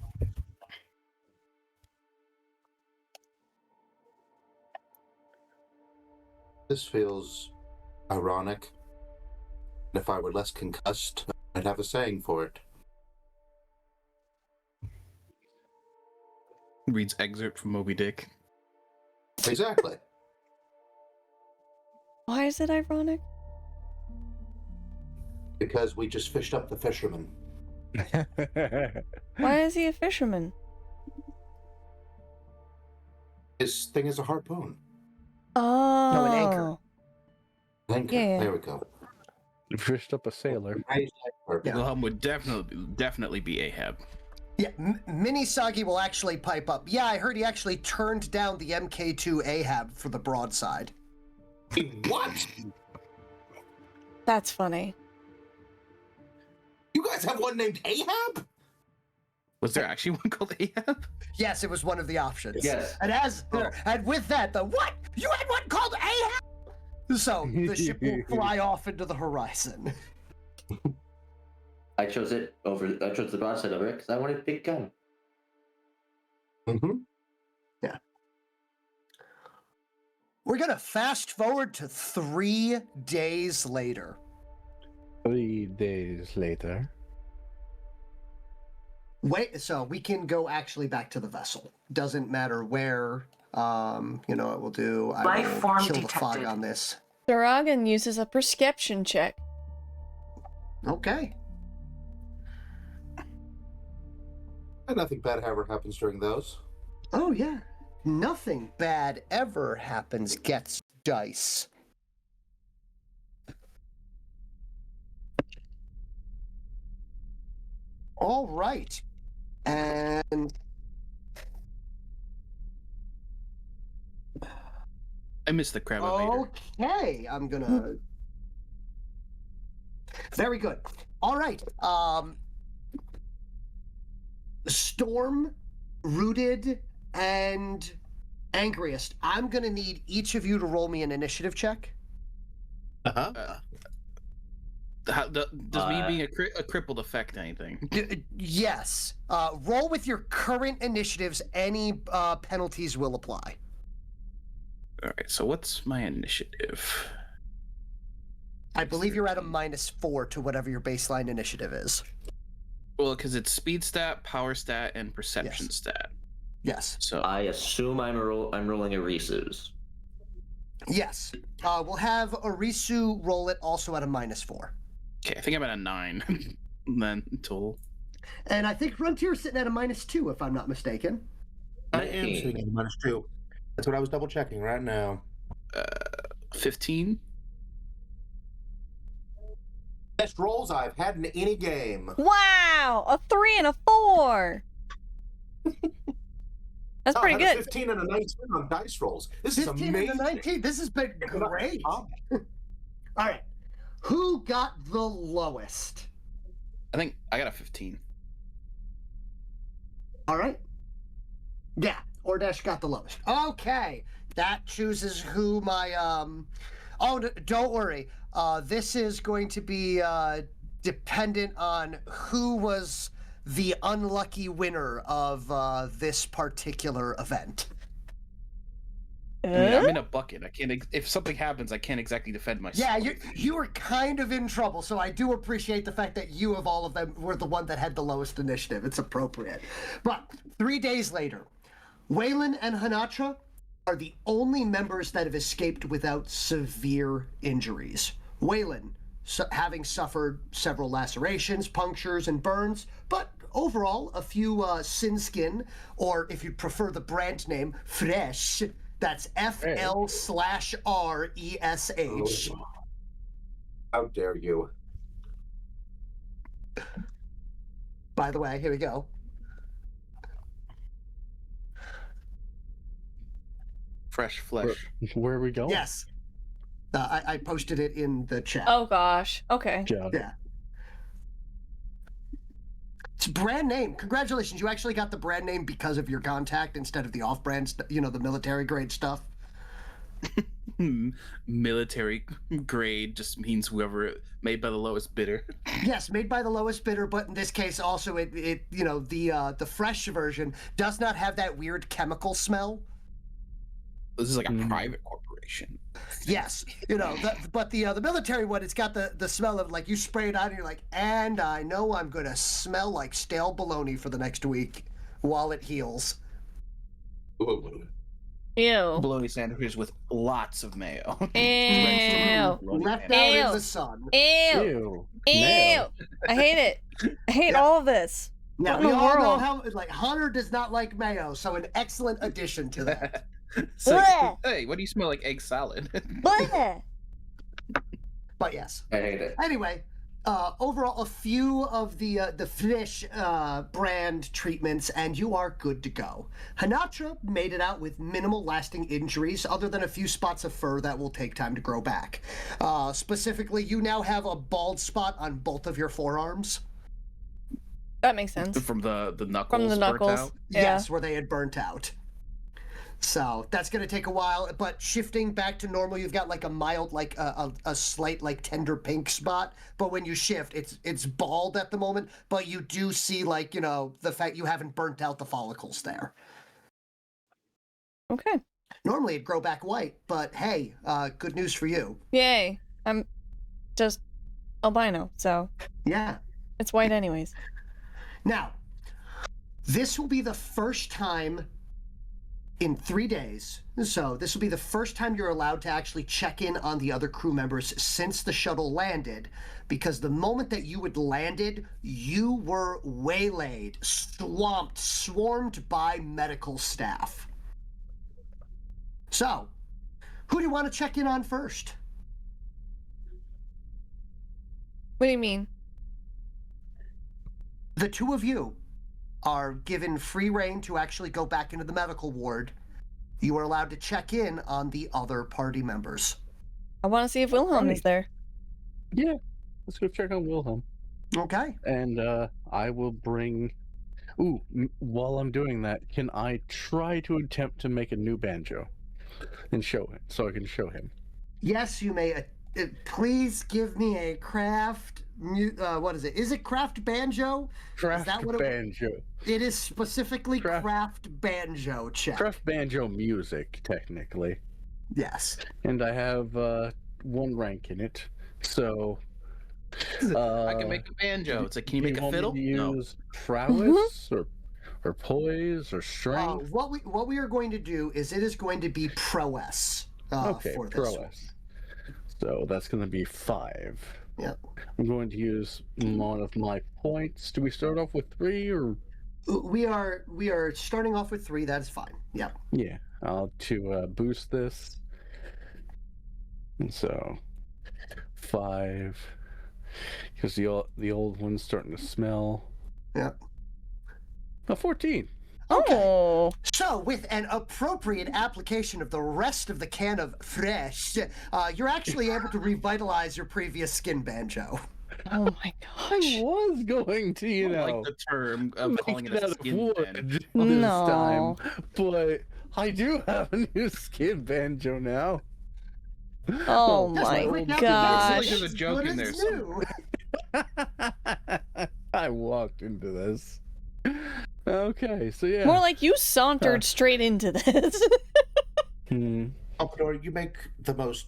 This feels ironic. If I were less concussed, I'd have a saying for it. Reads excerpt from Moby Dick. Exactly. Why is it ironic? Because we just fished up the fisherman. Why is he a fisherman? His thing is a harpoon. Oh. No, an anchor. Anchor. Yeah. There we go. You fished up a sailor. Yeah. Wilhelm would definitely be Ahab. Yeah, Minisagi will actually pipe up. Yeah, I heard he actually turned down the MK2 Ahab for the broadside. What? That's funny. You guys have one named Ahab? Was there actually one called Ahab? Yes, it was one of the options. Yes. And with that, the what? You had one called Ahab? So the ship will fly off into the horizon. I chose the broadside over it because I wanted big gun. Mm-hmm. Yeah. We're gonna fast forward to 3 days later. 3 days later. Wait, so we can go actually back to the vessel. Doesn't matter where. You know what we'll do? I Life will form kill the fog detected. on this. Duragan uses a perception check. Okay. Nothing bad ever happens during those. Oh yeah. Nothing bad ever happens gets dice. All right. And I missed the crab later. okay, I'm gonna. Very good. All right. Storm, Rooted, and Angriest. I'm gonna need each of you to roll me an initiative check. Uh-huh. Does me being a crippled affect anything? Yes. Roll with your current initiatives. Any penalties will apply. All right. So what's my initiative? I believe you're at a -4 to whatever your baseline initiative is. Well, because it's speed stat, power stat, and perception Yes. stat. Yes. So I assume I'm rolling a Risu's. Yes. We'll have Arisu roll it also at a -4. okay, I think I'm at a 9 then total. And I think Frontier's sitting at a -2, if I'm not mistaken. I am sitting at a -2. That's what I was double checking right now. 15. Best rolls I've had in any game. Wow! A 3 and a 4! That's Oh, pretty I had a good. 15 and a 19 on dice rolls. This is 15 amazing. and a 19. This has been great. All right. Who got the lowest? I think I got a 15. All right. Yeah, Ordesh got the lowest. Okay. That chooses who my Oh, don't worry. This is going to be dependent on who was the unlucky winner of this particular event. I mean, I'm in a bucket. I can't. If something happens, I can't exactly defend myself. Yeah, you were kind of in trouble, so I do appreciate the fact that you, of all of them, were the one that had the lowest initiative. It's appropriate. But 3 days later, Whalen and Honatra are the only members that have escaped without severe injuries. Whalen, having suffered several lacerations, punctures, and burns, but overall, a few sin skin, or if you prefer the brand name, Fresh. That's FL/RESH. How dare you? By the way, here we go. Fresh flesh. Where are we going? Yes. I posted it in the chat. Oh gosh. Okay. Yeah. It's a brand name. Congratulations. You actually got the brand name because of your contact instead of the off-brand, the military grade stuff. Military grade just means whoever made by the lowest bidder. Yes, made by the lowest bidder, but in this case also the fresh version does not have that weird chemical smell. This is like a private corporation. Yes, but the military one, it's got the smell of, like, you spray it on and you're like, and I know I'm gonna smell like stale bologna for the next week while it heals. Ew. Bologna sandwiches with lots of mayo. Ew. Left out in the sun. Ew. Ew. I hate it. I hate all of this. Yeah, what we in the all know world? how, like, Hunter does not like mayo, so an excellent addition to that. So, hey, what do you smell like? Egg salad. Bleh. But yes. I hate it. Anyway, overall, a few of the fish brand treatments, and you are good to go. Honatra made it out with minimal lasting injuries, other than a few spots of fur that will take time to grow back. Specifically, you now have a bald spot on both of your forearms. That makes sense. From the knuckles. From the burnt knuckles. out? Yeah. Yes, where they had burnt out. So that's going to take a while, but shifting back to normal, you've got like a mild, like a slight, like tender pink spot. But when you shift, it's bald at the moment, but you do see, like, the fact you haven't burnt out the follicles there. Okay. Normally it'd grow back white, but hey, good news for you. Yay. I'm just albino, so Yeah. it's white anyways. Now, this will be the first time in 3 days. So this will be the first time you're allowed to actually check in on the other crew members since the shuttle landed, because the moment that you had landed, you were waylaid, swarmed by medical staff. So, who do you want to check in on first? What do you mean? The two of you are given free reign to actually go back into the medical ward. You are allowed to check in on the other party members. I want to see if Wilhelm is there. Yeah, let's go check on Wilhelm. Okay. And I will bring. Ooh, while I'm doing that, can I try to attempt to make a new banjo and show it, so I can show him? Yes, you may. Please give me a craft. What is it? Is it craft banjo? Craft is that what banjo. It is specifically craft banjo check. Craft banjo music, technically. Yes. And I have 1 rank in it, so. I can make a banjo. It's like, can you make a fiddle? Do you want me to use prowess or poise or strength? What we are going to do is it is going to be prowess. Okay, for this prowess. one. So that's going to be 5. Yeah. I'm going to use one of my points. Do we start off with 3 or? We are starting off with 3. That's fine. Yeah. Yeah. I'll to boost this. And so 5, because the old one's starting to smell. Yeah. A 14. Okay. Oh. So, with an appropriate application of the rest of the can of fresh, you're actually able to revitalize your previous skin banjo. Oh my I gosh. was going to, I don't like the term of make calling it it a out of skin band. wood this No. time, but I do have a new skin banjo now. Oh Yes, my quick gosh. There's a joke in there new. I walked into this. Okay, so yeah. More like you sauntered straight into this. Pompador, you make the most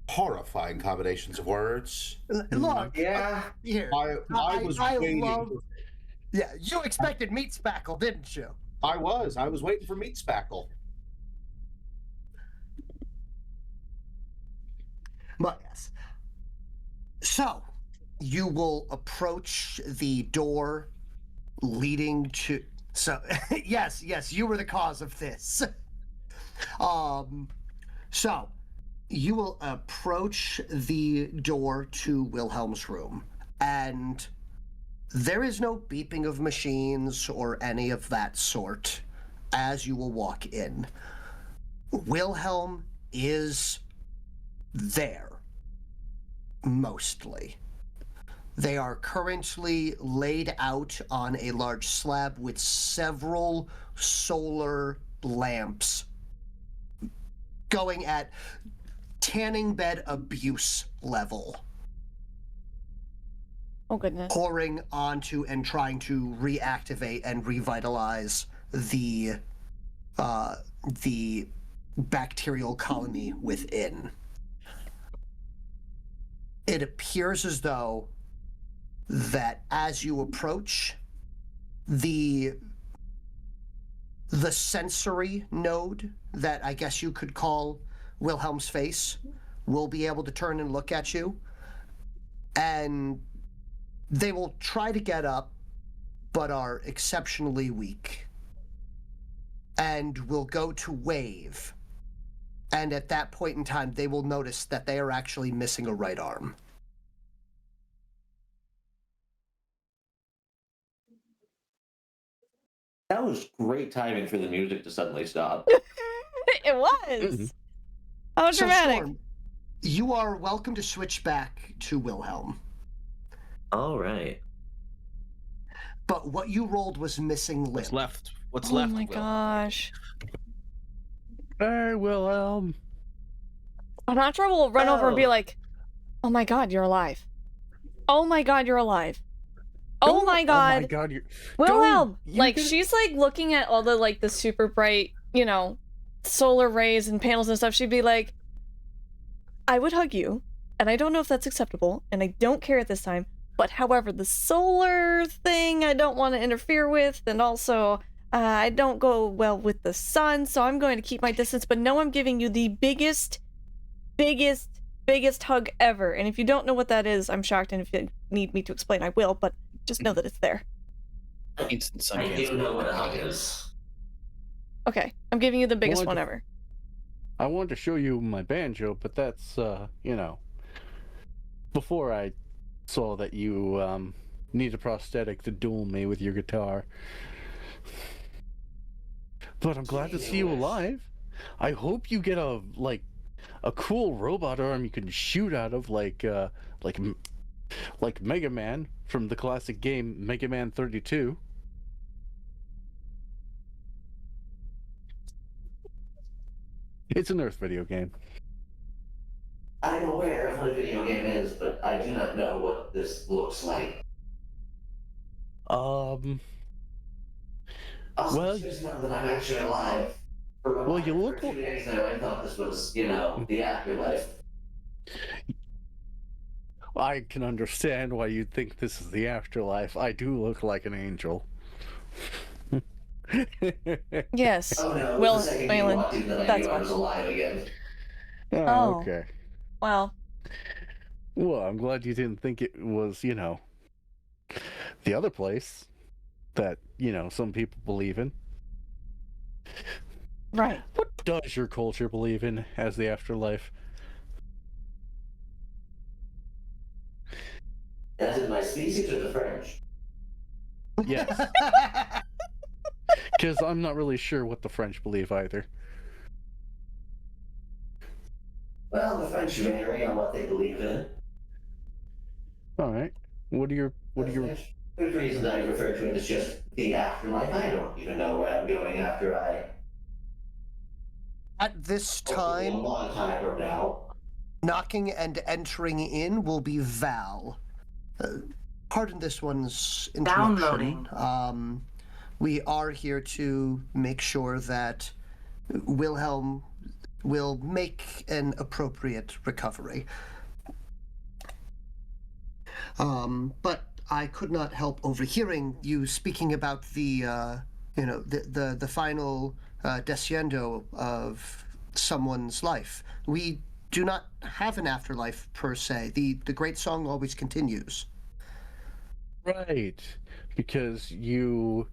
horrifying combinations of words. Look, Yeah. here. I was waiting. Yeah, you expected meat spackle, didn't you? I was waiting for meat spackle. But yes. So, you will approach the door leading to. So, yes, you were the cause of this. So, you will approach the door to Wilhelm's room, and there is no beeping of machines or any of that sort as you will walk in. Wilhelm is there, mostly. They are currently laid out on a large slab with several solar lamps going at tanning bed abuse level, Oh goodness. pouring onto and trying to reactivate and revitalize the bacterial colony within. It appears as though that as you approach, the sensory node that I guess you could call Wilhelm's face will be able to turn and look at you, and they will try to get up but are exceptionally weak and will go to wave, and at that point in time they will notice that they are actually missing a right arm. That was great timing for the music to suddenly stop. It was. How So, dramatic. Storm, you are welcome to switch back to Wilhelm. All right. But what you rolled was missing limb. What's left? What's Oh left? my Will? gosh. Hey, Wilhelm. Honatra will run over and be like, "Oh my god, you're alive. Oh my god, you're alive. Oh my god. Oh my god, you're... Wilhelm!" Don't- Like, you're she's like looking at all the like the super bright, you know, solar rays and panels and stuff. She'd be like, "I would hug you, and I don't know if that's acceptable, and I don't care at this time, but however, the solar thing I don't want to interfere with, and also I don't go well with the sun, so I'm going to keep my distance, but no, I'm giving you the biggest hug ever. And if you don't know what that is, I'm shocked, and if you need me to explain, I will, but just know that it's there." Instant sun I do cancer. know what a hug is. Okay, I'm giving you the biggest What? one ever. I wanted to show you my banjo, but that's, you know, before I saw that you, need a prosthetic to duel me with your guitar. But I'm glad to see you alive. I hope you get a cool robot arm you can shoot out of, like Mega Man from the classic game Mega Man 32. It's an Earth video game. I'm aware of what a video game is, but I do not know what this looks like. Also, Well, just know that I'm actually alive. well, you look For 2 days now, I thought this was, the afterlife. I can understand why you'd think this is the afterlife. I do look like an angel. Yes. Oh no, Well, the second Whalen, you walked in that I that's knew I why. was alive again. Oh. Okay. Wow. Well, I'm glad you didn't think it was, the other place that, some people believe in. Right. What does your culture believe in as the afterlife? As in my species or the French? Yes. Because I'm not really sure what the French believe either. Well, the French vary on what they believe in. All right. What are your There's reasons I refer to it as just the afterlife. I don't even know where I'm going after I. At this Hopefully a time, long time from now. knocking and entering in will be Val. Pardon this one's interruption. Downloading. We are here to make sure that Wilhelm will make an appropriate recovery. But I could not help overhearing you speaking about the final desciendo of someone's life. We do not have an afterlife per se. The great song always continues. right? Because you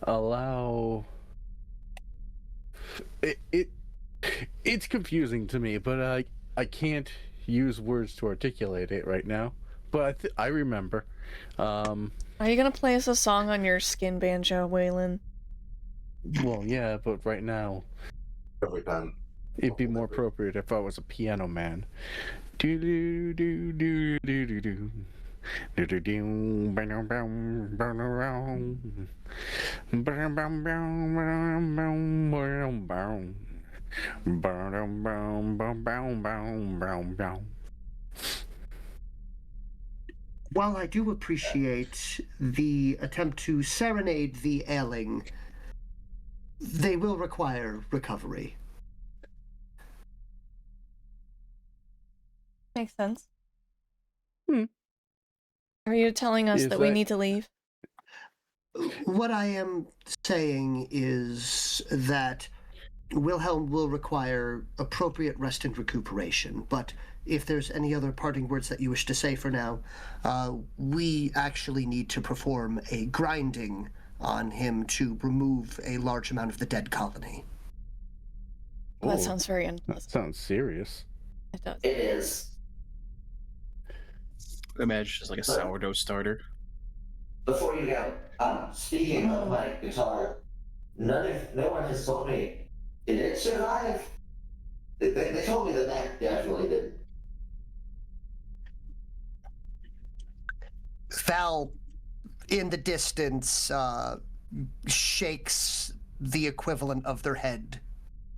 allow it's confusing to me, but I can't use words to articulate it right now. But I remember. Are you gonna play us a song on your skin banjo, Whalen? Well, yeah, but right now Every time. it'd be more appropriate if I was a piano man. Do do do do do do do. Do do do. Bam bam bam around. Bam bam bam bam bam bam bam. Bam bam bam bam bam bam bam. While I do appreciate the attempt to serenade the ailing, they will require recovery. Makes sense. Are you telling us that we need to leave? What I am saying is that Wilhelm will require appropriate rest and recuperation, but if there's any other parting words that you wish to say for now, we actually need to perform a grinding on him to remove a large amount of the dead colony. That sounds very unpleasant. That sounds serious. It does. It is. Imagine just like a sourdough starter. Before you go, speaking of my guitar, no one has told me, did it survive? They told me that definitely didn't. Val, in the distance, shakes the equivalent of their head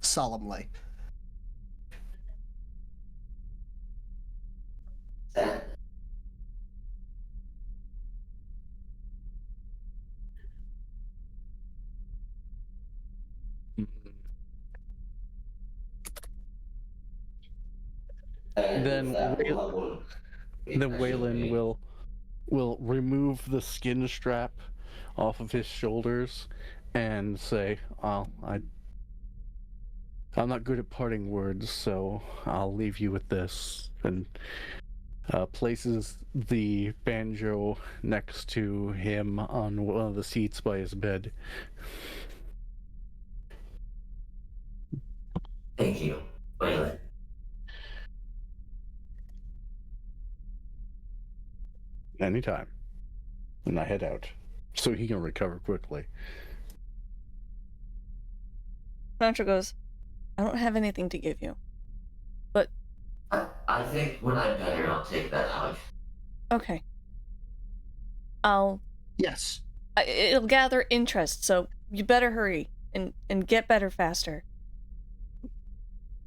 solemnly. Then Whalen will remove the skin strap off of his shoulders and say, I'm not good at parting words, so I'll leave you with this. And places the banjo next to him on one of the seats by his bed. Thank you, Whalen. Anytime. And I head out so he can recover quickly. Honatra goes, I don't have anything to give you. But I think when I'm better, I'll take that hug. okay. Yes. It'll gather interest, so you better hurry and get better faster.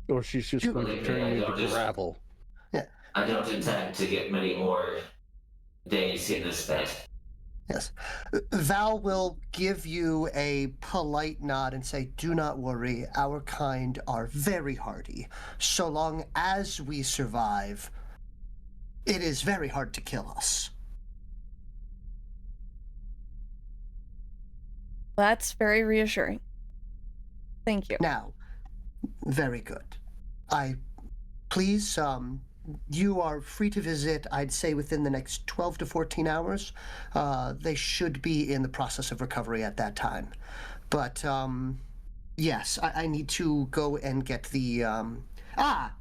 Or she's just going to turn you to gravel. Yeah. I don't intend to get many more days in this bed. Yes. Val will give you a polite nod and say, do not worry, our kind are very hardy. So long as we survive, it is very hard to kill us. That's very reassuring. Thank you. Now, very good. Please, you are free to visit, I'd say, within the next 12 to 14 hours. They should be in the process of recovery at that time. But, yes, I need to go and get the,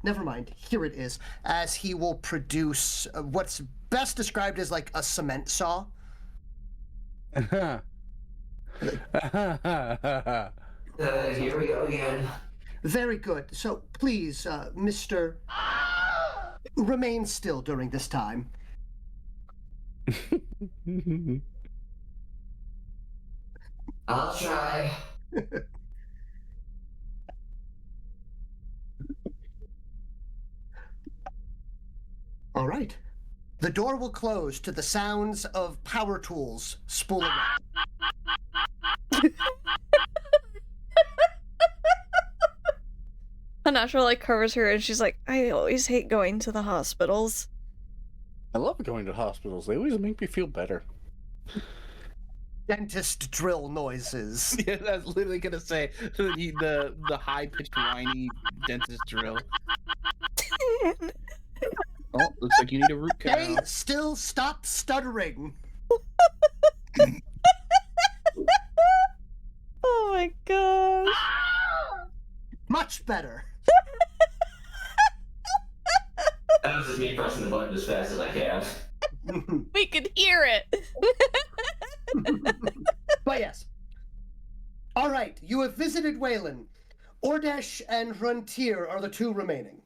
never mind. Here it is. As he will produce what's best described as like a cement saw. Here we go again. Very good. So please, Mr. Remain still during this time. I'll try. All right. The door will close to the sounds of power tools spooling up. Honatra like covers her and she's like, I always hate going to the hospitals. I love going to hospitals. They always make me feel better. Dentist drill noises. Yeah, I was literally gonna say the high pitched whiny dentist drill. Oh, looks like you need a root They canal. still stop stuttering. Oh my gosh. Much better. That was just me pressing the button as fast as I can. We could hear it. But yes. All right, you have visited Whalen. Ordesh and Frontier are the two remaining.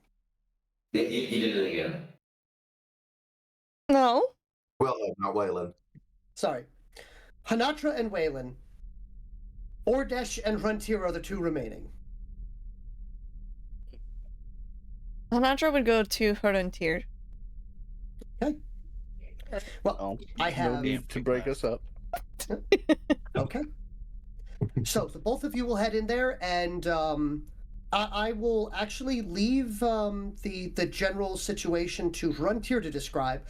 You did it again. No. Wilhelm, not Whalen. Sorry. Honatra and Whalen. Ordesh and Frontier are the two remaining. Honatra would go to Frontier. Okay. Well, I have... No need to break us up. Okay. So the both of you will head in there, and I will actually leave the general situation to Frontier to describe,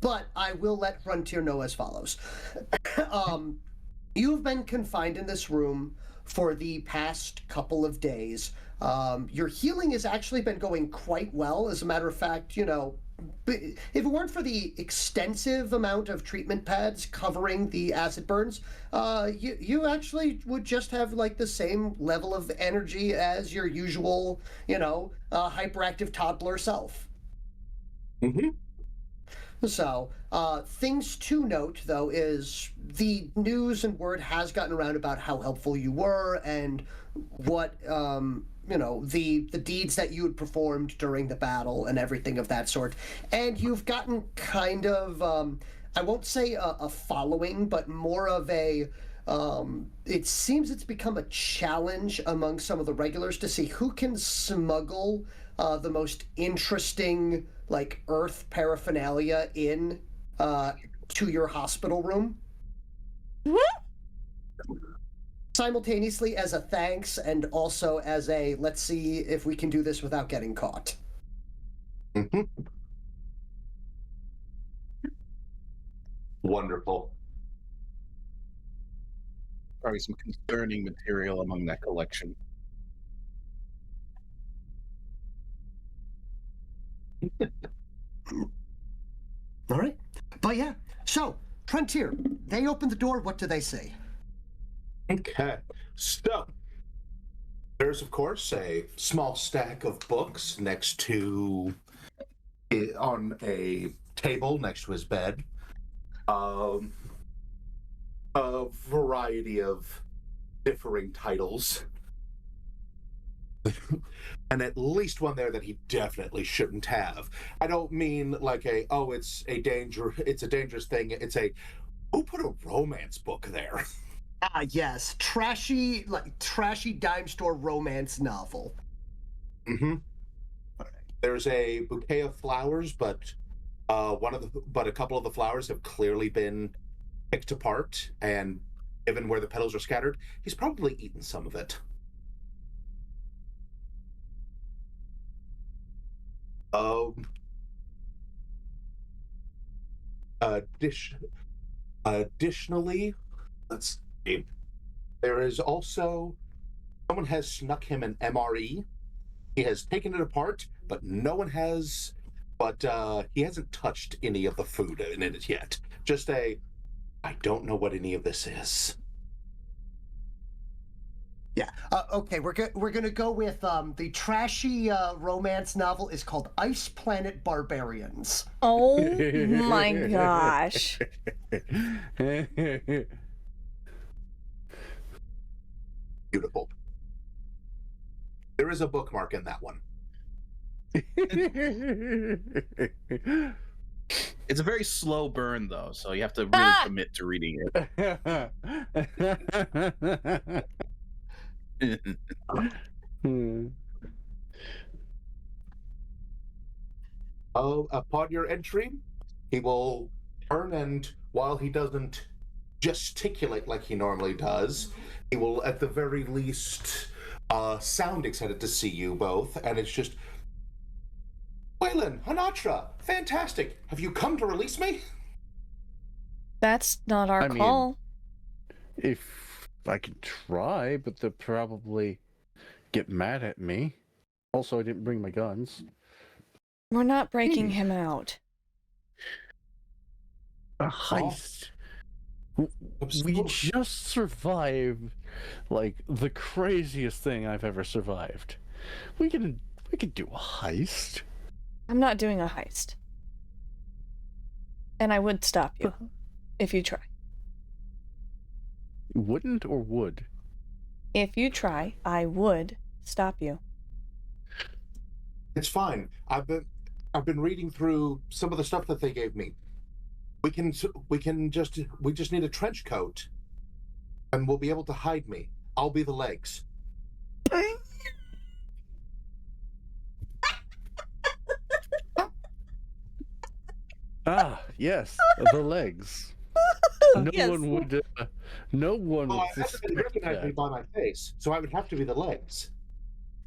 but I will let Frontier know as follows. You've been confined in this room for the past couple of days. Your healing has actually been going quite well. As a matter of fact, you know, if it weren't for the extensive amount of treatment pads covering the acid burns, you actually would just have like the same level of energy as your usual, you know, hyperactive toddler self. Mm-hmm. So, things to note, though, is the news and word has gotten around about how helpful you were and what, you know, the deeds that you had performed during the battle and everything of that sort. And you've gotten kind of, I won't say a following, but more of a, it seems it's become a challenge among some of the regulars to see who can smuggle the most interesting, like, Earth paraphernalia in to your hospital room. Simultaneously as a thanks and also as a, let's see if we can do this without getting caught. Mm-hmm. Wonderful. Probably some concerning material among that collection. All right. But yeah, so, Frontier, they open the door, what do they say? Okay, so there's of course a small stack of books next to on a table next to his bed. A variety of differing titles. And at least one there that he definitely shouldn't have. I don't mean like it's a dangerous thing. It's a, who put a romance book there? Ah, yes, trashy dime store romance novel. Mm-hmm. There's a bouquet of flowers, but a couple of the flowers have clearly been picked apart, and given where the petals are scattered, he's probably eaten some of it. Additionally, let's see. There is also someone has snuck him an MRE. He has taken it apart, but he hasn't touched any of the food in it yet. Just I don't know what any of this is. Yeah. Okay, we're gonna go with the trashy romance novel is called Ice Planet Barbarians. Oh my gosh. Beautiful. There is a bookmark in that one. It's a very slow burn, though, so you have to really commit to reading it. Upon your entry, he will turn, and while he doesn't gesticulate like he normally does, he will at the very least sound excited to see you both, and it's just, Whalen, Honatra, fantastic. Have you come to release me? That's not our call. If I could try, but they'll probably get mad at me. Also, I didn't bring my guns. We're not breaking him out. A heist. We just survived, like, the craziest thing I've ever survived. We could do a heist. I'm not doing a heist. And I would stop you if you try. Wouldn't or would? If you try, I would stop you. It's fine. I've been reading through some of the stuff that they gave me. We just need a trench coat, and we'll be able to hide me. I'll be the legs. Ah, yes, the legs. No Yes. one would. No one Well, would I have to suspect recognize me that. by my face, so I would have to be the legs.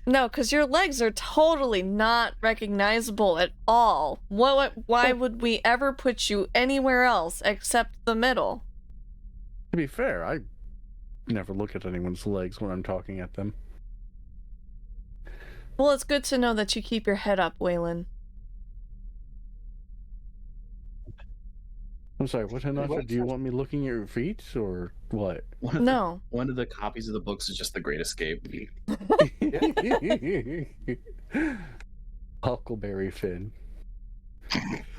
No, because your legs are totally not recognizable at all. Why would we ever put you anywhere else except the middle? To be fair, I never look at anyone's legs when I'm talking at them. Well, it's good to know that you keep your head up, Whalen. I'm sorry, what, Honatra? Do you want me looking at your feet, or what? No. One of the copies of the books is just The Great Escape. Huckleberry Finn.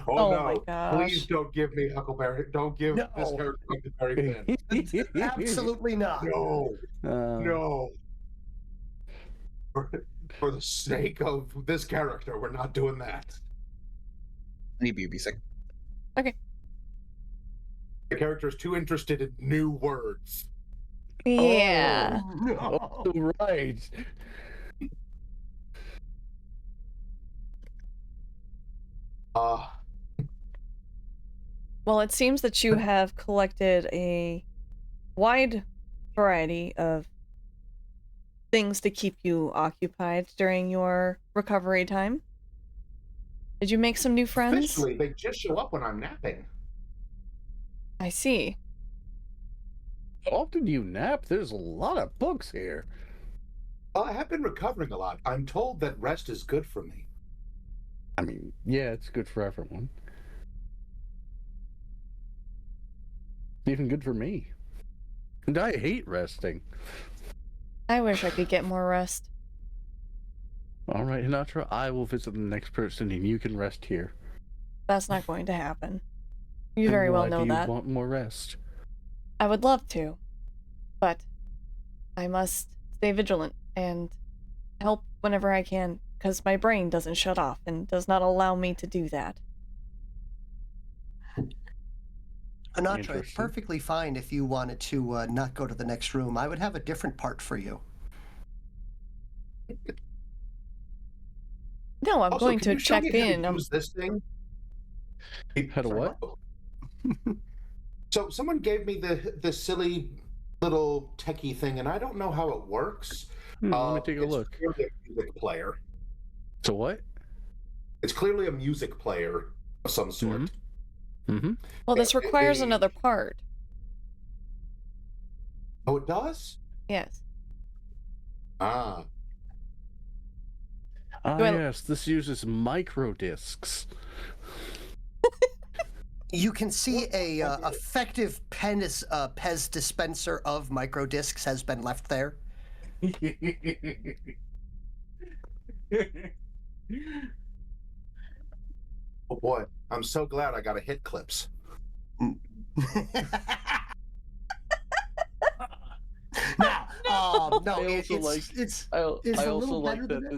Oh, no. my gosh. Please don't give me Huckleberry. Don't give this character Huckleberry Finn. Absolutely not. No. No. For the sake of this character, we're not doing that. Maybe you'd be sick. Okay. The character is too interested in new words. Yeah. Oh, right. Well, it seems that you have collected a wide variety of things to keep you occupied during your recovery time. Did you make some new friends? Officially, they just show up when I'm napping. I see. How often do you nap? There's a lot of books here. Well, I have been recovering a lot. I'm told that rest is good for me. I mean, yeah, it's good for everyone. Even good for me. And I hate resting. I wish I could get more rest. All right, Honatra, I will visit the next person and you can rest here. That's not going to happen. You very well know that. Why do you want more rest? I would love to, but I must stay vigilant and help whenever I can, because my brain doesn't shut off and does not allow me to do that. Honatra, it's perfectly fine if you wanted to not go to the next room. I would have a different part for you. No, I'm Also, going can to you show check me how to in. use this thing? How to what? So someone gave me the silly little techie thing, and I don't know how it works. Let me take a it's look. Clearly a music player. So what? It's clearly a music player of some sort. Mm-hmm. Well, this requires another part. Oh, it does? Yes. Ah. Yes, this uses micro discs. You can see a effective Pez dispenser of micro discs has been left there. Oh boy, I'm so glad I got a hit clips. Now, No, I also like. it's I a also little like better that than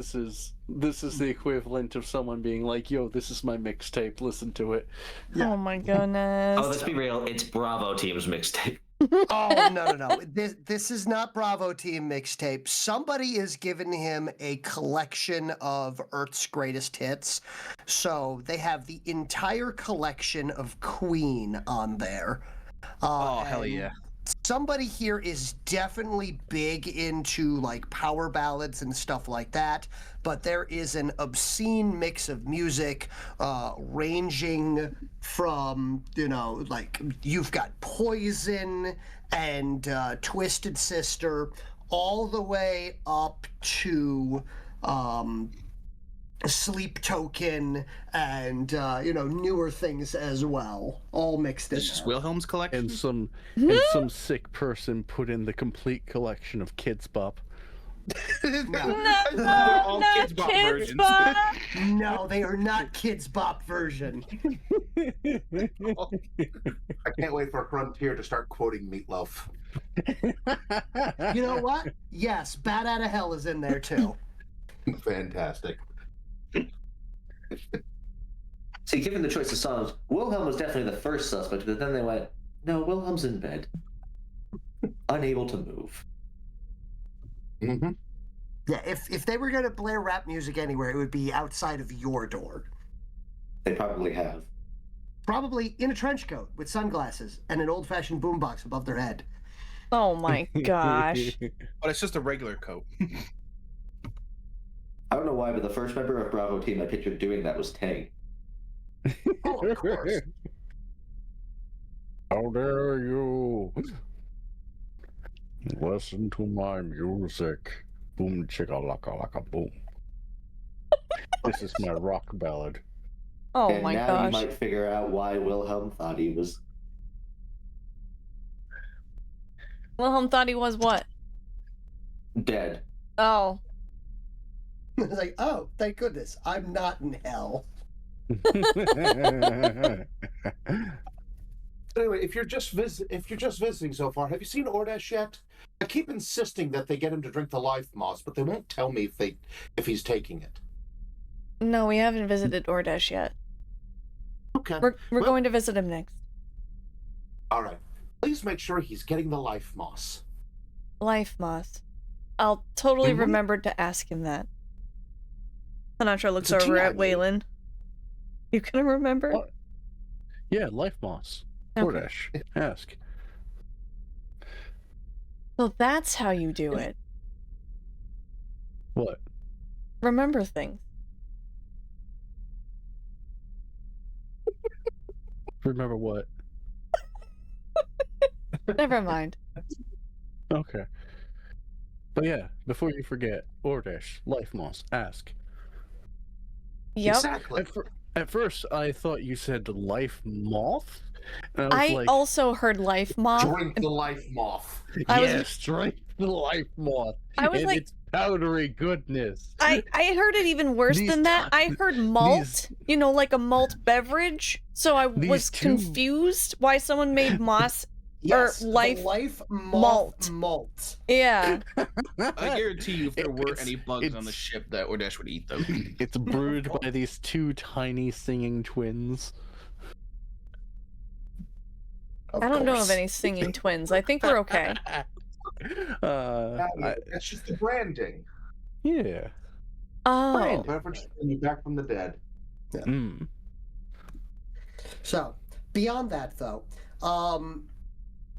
this is the equivalent of someone being like, "Yo, this is my mixtape. Listen to it." Yeah. Oh my goodness. Oh, let's be real. It's Bravo Team's mixtape. Oh no! This is not Bravo Team mixtape. Somebody is giving him a collection of Earth's greatest hits, so they have the entire collection of Queen on there. Oh, hell and yeah. Somebody here is definitely big into like power ballads and stuff like that, but there is an obscene mix of music, ranging from, like you've got Poison and Twisted Sister, all the way up to Sleep Token and newer things as well, all mixed in This is there. Wilhelm's collection. And some sick person put in the complete collection of Kids Bop. They're all not Kids Bop Kids versions. Bop. No, they are not Kids Bop version. I can't wait for Frontier to start quoting Meatloaf. You know what? Yes, Bat Out of Hell is in there too. Fantastic. See, given the choice of songs, Wilhelm was definitely the first suspect, but then they went, no, Wilhelm's in bed. Unable to move. Mm-hmm. Yeah, if they were gonna blare rap music anywhere, it would be outside of your door. They probably have. Probably in a trench coat with sunglasses and an old-fashioned boombox above their head. Oh my gosh. But it's just a regular coat. I don't know why, but the first member of Bravo Team I pictured doing that was Tang. Oh, of course. How dare you listen to my music? Boom chicka laka laka boom. This is my rock ballad. Oh and my now gosh. you might figure out why Wilhelm thought he was Wilhelm thought he was what? dead. Oh. It's like, oh, thank goodness, I'm not in hell. Anyway, if you're just visiting so far, have you seen Ordesh yet? I keep insisting that they get him to drink the life moss, but they won't tell me if he's taking it. No, we haven't visited Ordesh yet. Okay. We're Well- going to visit him next. All right. Please make sure he's getting the life moss. Life moss. I'll totally Mhm. remember to ask him that. Honatra looks It's a over tea I at made. Whalen. You gonna remember? What? Yeah, life moss. Okay. Ordesh, ask. So that's how you do it. What? Remember things. Remember what? Never mind. Okay. But yeah, before you forget, Ordesh, life moss, ask. Yep. Exactly. At first, I thought you said life moth. And I I was like, also heard life moth. Drink the life moth. I was- yes, drink the life moth. I was and like- its powdery goodness. I heard it even worse These than that. I heard malt, these- like a malt beverage. So I These was two- confused why someone made moss. Yes, the life life moth malt. Yeah. I guarantee you, if there were It's- any bugs on the it's- ship, that Ordesh would eat them. It's brewed by these two tiny singing twins. I don't know of any singing twins. I think we're okay. That's just the branding. Yeah. Oh. Beverage bring you back from the dead. Mm. So, beyond that, though,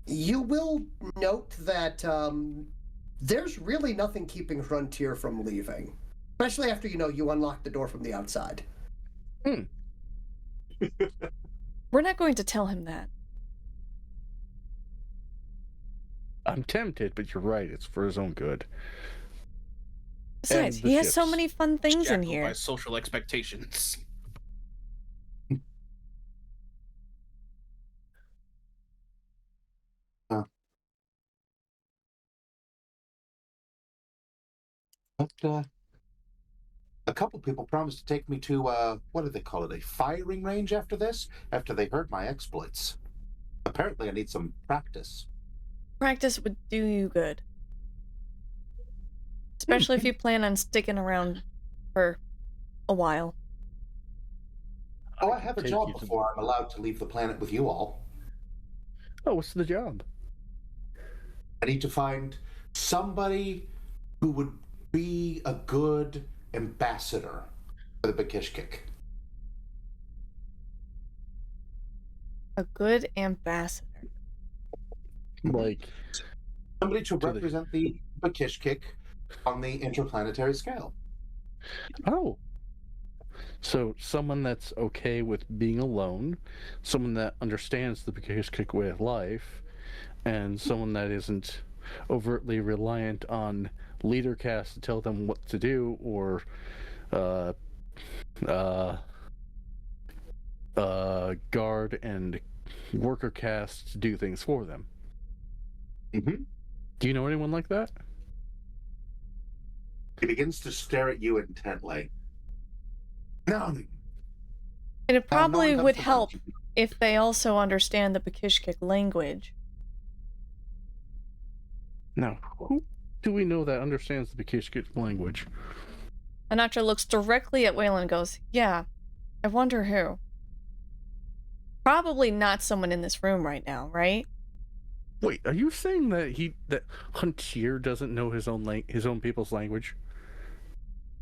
you will note that there's really nothing keeping Frontier from leaving. Especially after, you unlock the door from the outside. We're not going to tell him that. I'm tempted, but you're right. It's for his own good. Besides, And the he has so ships. many fun things in Shackled here. by social expectations. But a couple people promised to take me to what do they call it? A firing range after this? After they heard my exploits. Apparently, I need some practice. Practice would do you good. Especially if you plan on sticking around for a while. Oh, I have a Take job you to- before I'm allowed to leave the planet with you all. Oh, what's the job? I need to find somebody who would be a good ambassador for the Bakishkik. A good ambassador. Like Somebody to To the- represent the Bakishkik on the interplanetary scale. Oh. So someone that's okay with being alone, someone that understands the Bakishkik way of life, and someone that isn't overtly reliant on leader casts to tell them what to do, or guard and worker casts to do things for them. Mm-hmm. Do you know anyone like that? He begins to stare at you intently. No. And it no one probably comes would to help mind. if they also understand the Bakishkik language. Now, who do we know that understands the Bakishkik language? Honatra looks directly at Whalen and goes, yeah, I wonder who. Probably not someone in this room right now, right? Wait, are you saying that Huntier doesn't know his own people's language?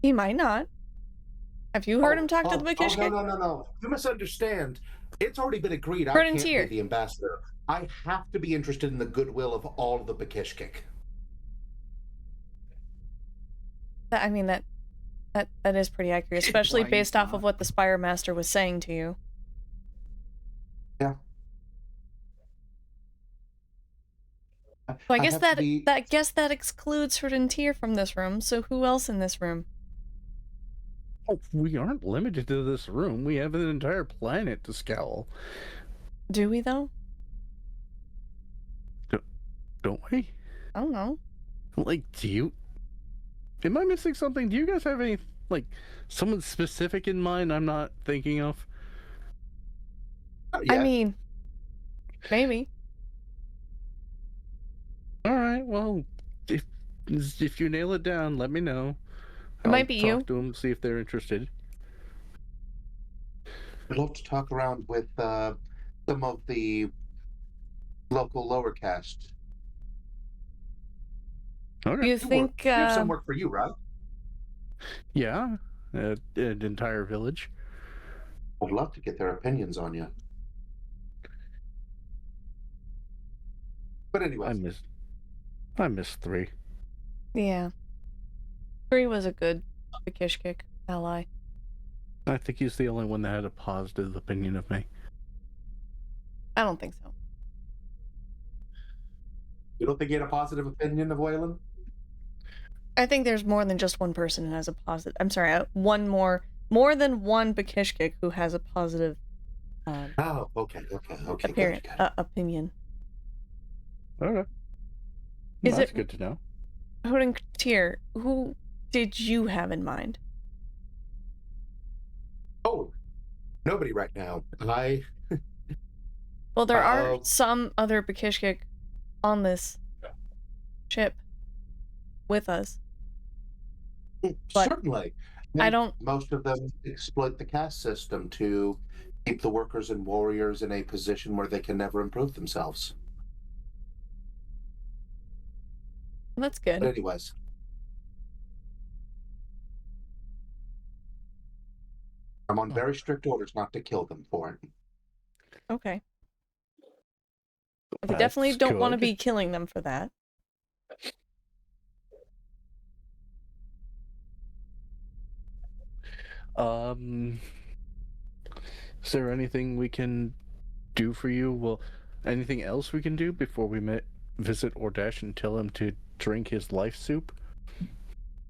He might not. Have you heard him talk to the Bakishkik? No. You misunderstand. It's already been agreed I can't Frontier. be the ambassador. I have to be interested in the goodwill of all of the Bakishkik. I mean, that is pretty accurate, especially Why based off not? of what the Spire Master was saying to you. Yeah. So I guess have that to be- that excludes Frontier from this room. So who else in this room? Oh, we aren't limited to this room. We have an entire planet to scowl. Do we though? Don't we? I don't know. Like, do you... Am I missing something? Do you guys have any, like, someone specific in mind I'm not thinking of? I mean, maybe. Alright, well, if you nail it down, let me know. It might be you. Talk to them, see if they're interested. I'd love to talk around with some of the local lower caste. Okay. You think? We have some work for you, right? Yeah, an entire village. I'd love to get their opinions on you. But anyway, I miss 3. Yeah. 3 was a good Bakishkik ally. I think he's the only one that had a positive opinion of me. I don't think so. you don't think he had a positive opinion of Whalen? I think there's more than just one person who has a positive. I'm sorry, more than one Bakishkik who has a positive. Oh, okay. Apparent Good. opinion. Okay. Is That's it good to know. Tier? Who did you have in mind? Oh, nobody right now. Well, there are some other Bakishkik on this ship with us. But certainly. I don't. Most of them exploit the caste system to keep the workers and warriors in a position where they can never improve themselves. That's good. But anyways. I'm on very strict orders not to kill them for it. Okay. We definitely That's don't want to good. be killing them for that. Is there anything we can do for you? Well, anything else we can do before we visit Ordash and tell him to drink his life soup?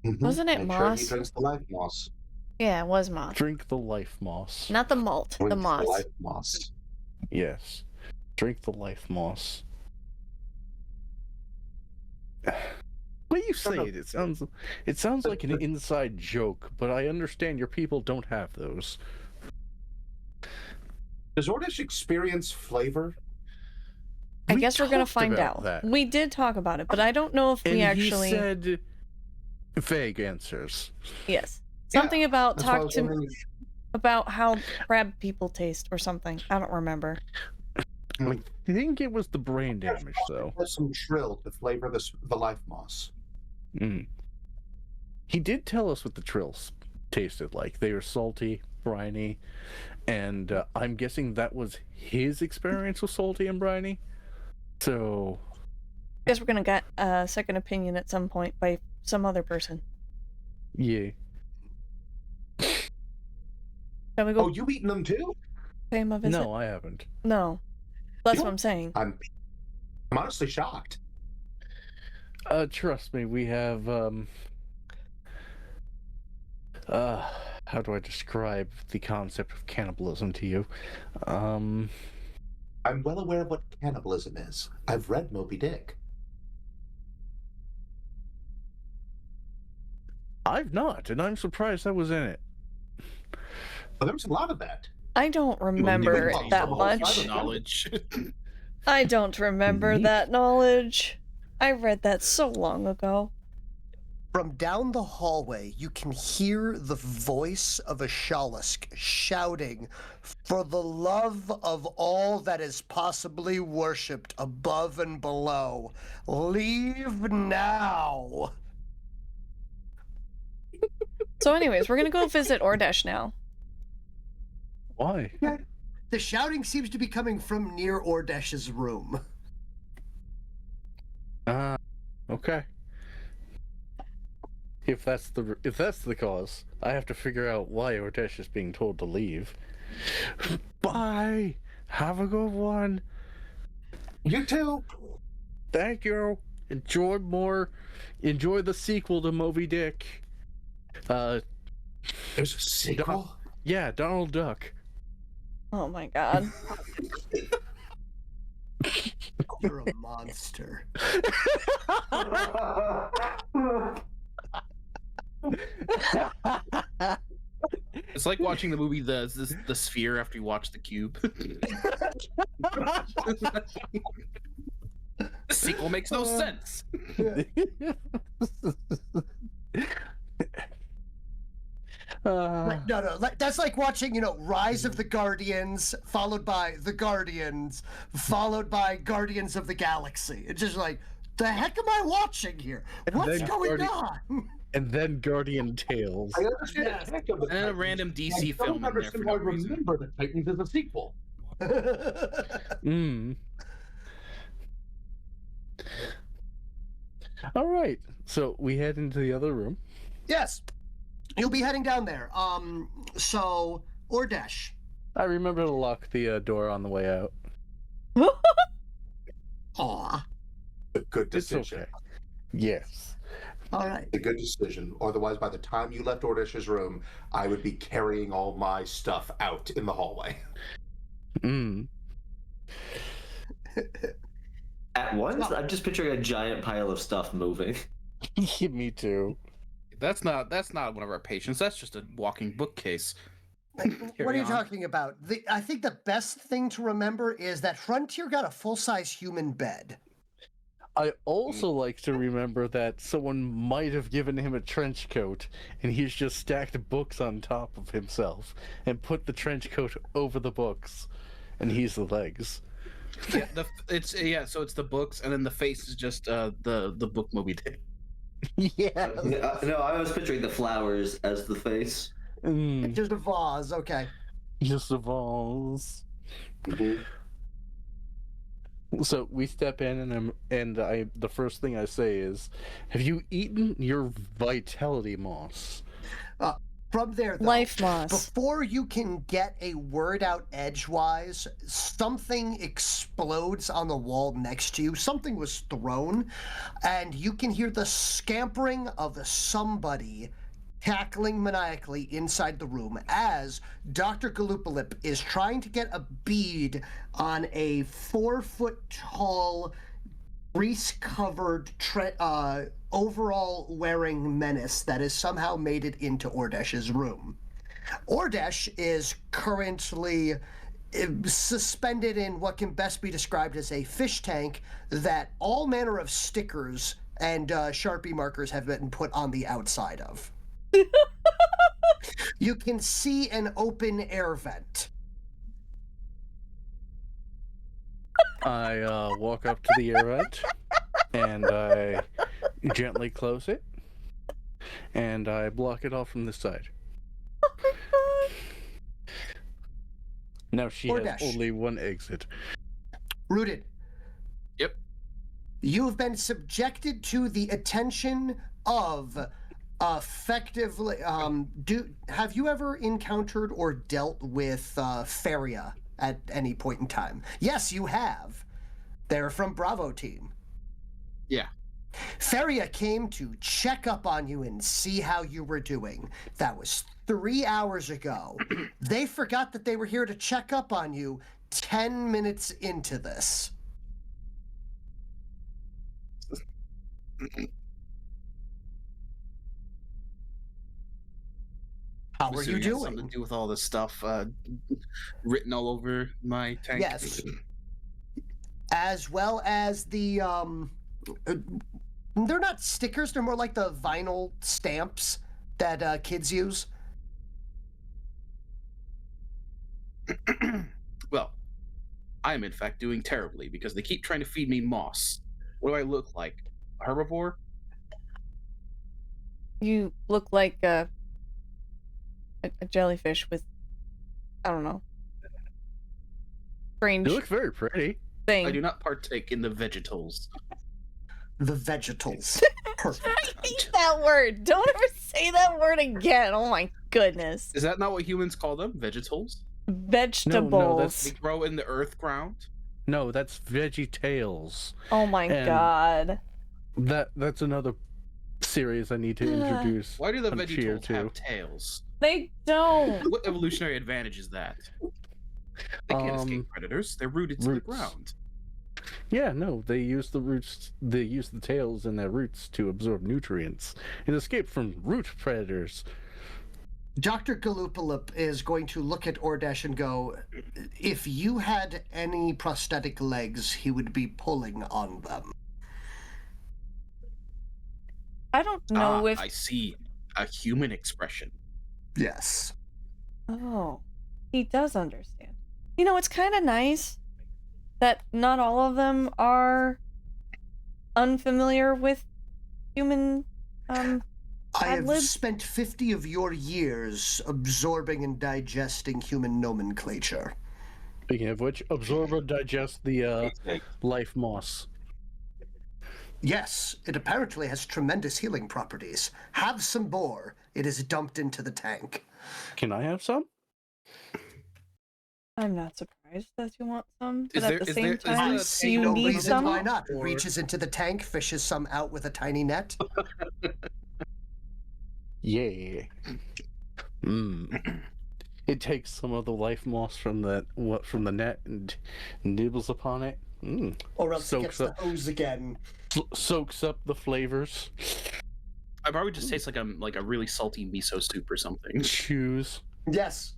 Wasn't it Make moss? Sure he drinks the life moss. Yeah, it was moss. Drink the life moss. Not the malt, the Drinks moss. life moss. Yes. Drink the life moss. When you say it, it sounds like an inside joke, but I understand your people don't have those. Does Ordish experience flavor? I We guess we're gonna talked find about out. that. We did talk about it, but I don't know if we And actually. he said vague answers. Yes. Something about That's why I talk was to wondering- about how crab people taste or something. I don't remember. I think it was the brain damage, though. There's some trill to flavor the life moss. He did tell us what the trills tasted like. They were salty, briny, and I'm guessing that was his experience with salty and briny. So, Guess we're gonna get a second opinion at some point by some other person. yeah. Shall we go Oh, you eaten them too? pay him a visit? No, I haven't. No. That's what I'm saying. I'm honestly shocked. Trust me, we have how do I describe the concept of cannibalism to you? I'm well aware of what cannibalism is. I've read Moby Dick. I've not, and I'm surprised I was in it. Well, there was a lot of that. I don't remember Well, that the whole much. side of Knowledge. I don't remember that knowledge. I read that so long ago. From down the hallway, you can hear the voice of a Shalisk shouting, "For the love of all that is possibly worshipped above and below, leave now." So anyways, we're gonna go visit Ordesh now. Why? The shouting seems to be coming from near Ordesh's room. Okay. If that's the cause, I have to figure out why Ordesh is being told to leave. Bye. Have a good one. You too. Thank you. Enjoy the sequel to Moby Dick. There's a sequel? Yeah, Donald Duck. Oh my god. You're a monster. It's like watching the movie The Sphere after you watch The Cube. The sequel makes no sense. No, that's like watching, Rise of the Guardians, followed by The Guardians, followed by Guardians of the Galaxy. It's just like, the heck am I watching here? What's going on? And then Guardian Tales. I understand Yes. the heck of the And a Titans. random DC I film don't in there for understand no why I reason. remember the Titans as a sequel. All right. So we head into the other room. Yes. You'll be heading down there. So, Ordesh. I remember to lock the door on the way out. Aw. A good It's decision. okay. Yes. All right. A good decision. Otherwise, by the time you left Ordesh's room, I would be carrying all my stuff out in the hallway. At once, I'm just picturing a giant pile of stuff moving. Me too. That's not one of our patients. That's just a walking bookcase. What are Carry you on. talking about? I think the best thing to remember is that Frontier got a full-size human bed. I also like to remember that someone might have given him a trench coat, and he's just stacked books on top of himself and put the trench coat over the books, and he's the legs. Yeah, so it's the books, and then the face is just the book Moby Dick. Yeah. No, I was picturing the flowers as the face. Just a vase, okay. Just a vase. So we step in, and the first thing I say is, "Have you eaten your vitality moss?" From there, though, Life moss. before you can get a word out edgewise, something explodes on the wall next to you. Something was thrown, and you can hear the scampering of somebody cackling maniacally inside the room as Dr. Galupalip is trying to get a bead on a 4-foot-tall, grease-covered, overall-wearing menace that has somehow made it into Ordesh's room. Ordesh is currently suspended in what can best be described as a fish tank that all manner of stickers and Sharpie markers have been put on the outside of. You can see an open air vent. I walk up to the air vent, and I gently close it, and I block it off from this side. Oh my god. Now she Ordesh. has only one exit. Rooted. Yep. You've been subjected to the attention of effectively. Have you ever encountered or dealt with Feria at any point in time? Yes, you have. They're from Bravo team. Yeah. Feria came to check up on you and see how you were doing. That was 3 hours ago. They forgot that they were here to check up on you 10 minutes into this. How are you doing? Something to do with all this stuff written all over my tank. Yes. As well as the they're not stickers, they're more like the vinyl stamps that kids use. Well, I am in fact doing terribly because they keep trying to feed me moss. What do I look like? A herbivore? You look like a jellyfish with, I don't know, strange You look very pretty. thing. I do not partake in the vegetals. The vegetals. Perfect. I hate that word. Don't ever say that word again. Oh my goodness. Is that not what humans call them? Vegetals? Vegetables. They grow in the earth ground? No, that's Veggie Tales. Oh my And god. That's another series I need to introduce. Why do the on Cheer vegetals too. have tails? They don't. What evolutionary advantage is that? They can't escape predators. They're rooted to the ground. Yeah, no, they use the roots. They use the tails and their roots to absorb nutrients and escape from root predators. Dr. Galupalip is going to look at Ordesh and go, if you had any prosthetic legs, he would be pulling on them. I don't know if. I see a human expression. Yes. Oh, he does understand. You know, it's kind of nice that not all of them are unfamiliar with human I have ad-libs. spent 50 of your years absorbing and digesting human nomenclature. Speaking of which, absorb or digest the life moss. Yes, it apparently has tremendous healing properties. Have some more. It is dumped into the tank. Can I have some? I'm not surprised that you want some, but Is at there- the is same there- is time, there a do you No need reason some? why not. Or- Reaches into the tank, fishes some out with a tiny net. Yeah. It takes some of the life moss from the net and nibbles upon it. Or else it Soaks gets the up. hose again. Soaks up the flavors. I probably just tastes like a really salty miso soup or something. Chews. Yes,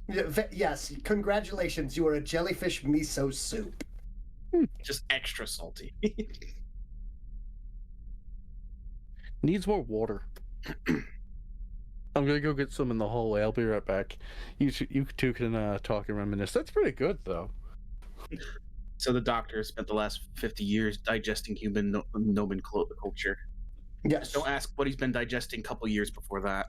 yes. Congratulations, you are a jellyfish miso soup. Just extra salty. Needs more water. I'm gonna go get some in the hallway. I'll be right back. You two can talk and reminisce. That's pretty good, though. So the doctor spent the last 50 years digesting human nomenclature. Yes. Don't ask what he's been digesting a couple years before that.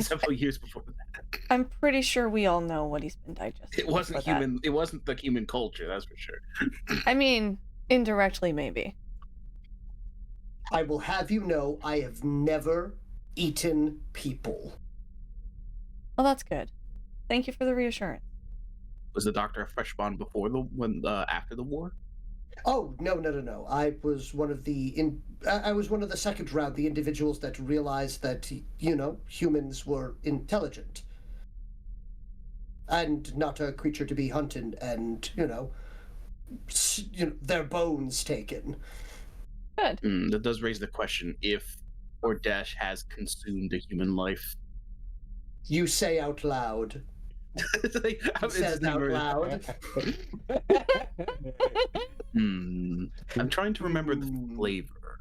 Several years before that. I'm pretty sure we all know what he's been digesting. It wasn't before that. human. It wasn't the human culture. That's for sure. I mean, indirectly, maybe. I will have you know I have never eaten people. Well, that's good. Thank you for the reassurance. Was the doctor a fresh bond before after the war? Oh, no. I was one of the second round, the individuals that realized that, humans were intelligent. And not a creature to be hunted and, their bones taken. Good. That does raise the question if Ordesh has consumed a human life. You say out loud. He says out loud. I'm trying to remember the flavor.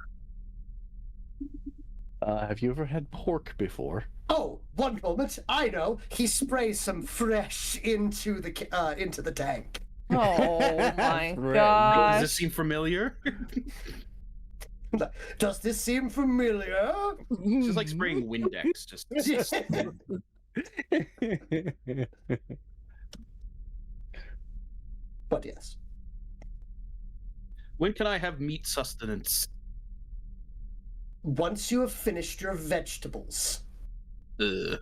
Have you ever had pork before? Oh, one moment. I know. He sprays some fresh into the tank. Oh my Right. gosh. Does this seem familiar? Does this seem familiar? It's just like spraying Windex. Just But yes. when can I have meat sustenance? Once you have finished your vegetables. Ugh.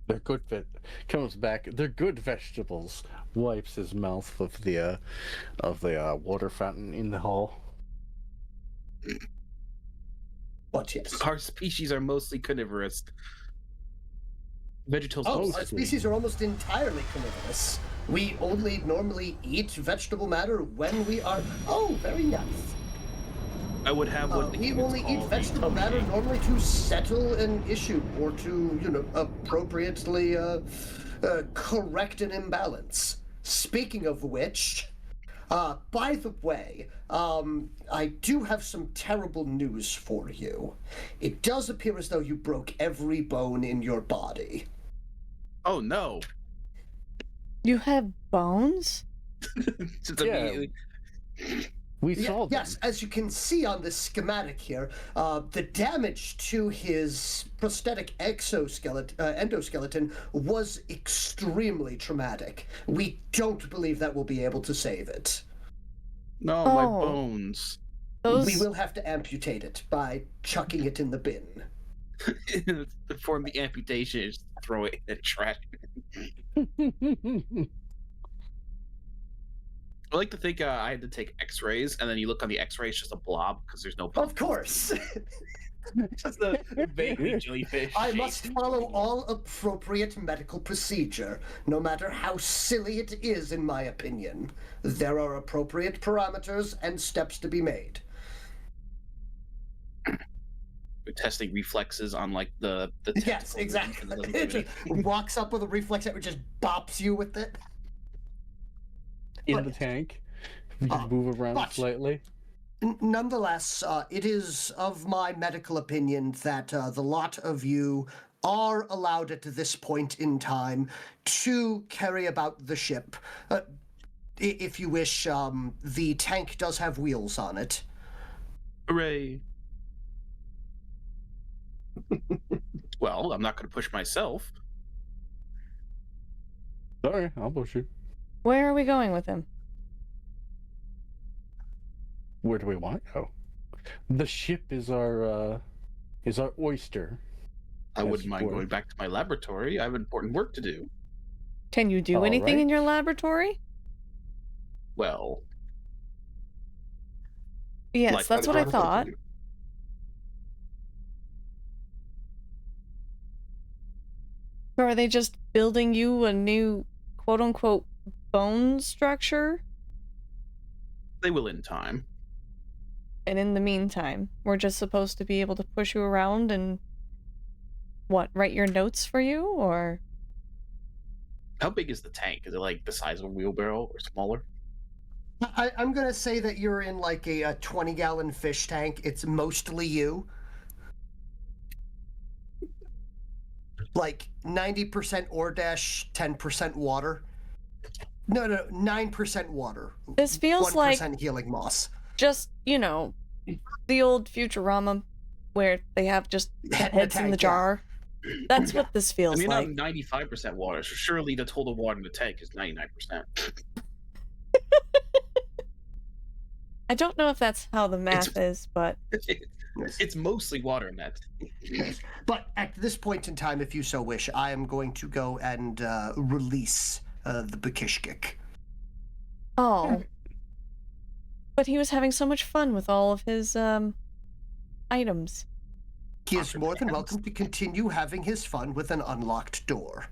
They're good. Comes back. They're good vegetables. Wipes his mouth with the water fountain in the hall. But yes. Our species are mostly carnivorous. Vegetables. Oh, our species are almost entirely carnivorous. We only normally eat vegetable matter when we are. Oh, very nice. I would have what we only eat vegetable matter normally to settle an issue or to, appropriately correct an imbalance. Speaking of which, by the way, I do have some terrible news for you. It does appear as though you broke every bone in your body. Oh no! You have bones? Just immediately. We saw them. Yes, as you can see on this schematic here, the damage to his prosthetic endoskeleton was extremely traumatic. We don't believe that we'll be able to save it. No, my bones. We will have to amputate it by chucking it in the bin. Perform the amputation, just throw it in the trash. I like to think I had to take X-rays, and then you look on the X-ray, it's just a blob because there's no. Of course. Just a vaguely jellyfish. I must follow all appropriate medical procedure, no matter how silly it is, in my opinion. There are appropriate parameters and steps to be made. We're testing reflexes on like the yes, exactly. It just walks up with a reflex that just bops you with it. In the tank. We just move around slightly. Nonetheless, it is of my medical opinion that the lot of you are allowed at this point in time to carry about the ship. If you wish, the tank does have wheels on it. Hooray. Well, I'm not going to push myself. Sorry, I'll push you. Where are we going with him? Where do we want to go? The ship is our oyster. I wouldn't mind going back to my laboratory. I have important work to do. Can you do anything in your laboratory? Well. Yes, like that's what I thought. So are they just building you a new quote-unquote bone structure? They will in time. And in the meantime, we're just supposed to be able to push you around and write your notes for you, or? How big is the tank? Is it like the size of a wheelbarrow or smaller? I'm gonna say that you're in like a 20-gallon fish tank. It's mostly you. Like 90% ore dash, 10% water. No, 9% water. This feels 1% like healing moss. Just, the old Futurama where they have just heads in the jar. That's what this feels like. I mean, I'm 95% water, so surely the total water in the tank is 99%. I don't know if that's how the math is, but... It's mostly water in that. But at this point in time, if you so wish, I am going to go and release the Bakishkik. Oh. But he was having so much fun with all of his, items. He is more than welcome to continue having his fun with an unlocked door.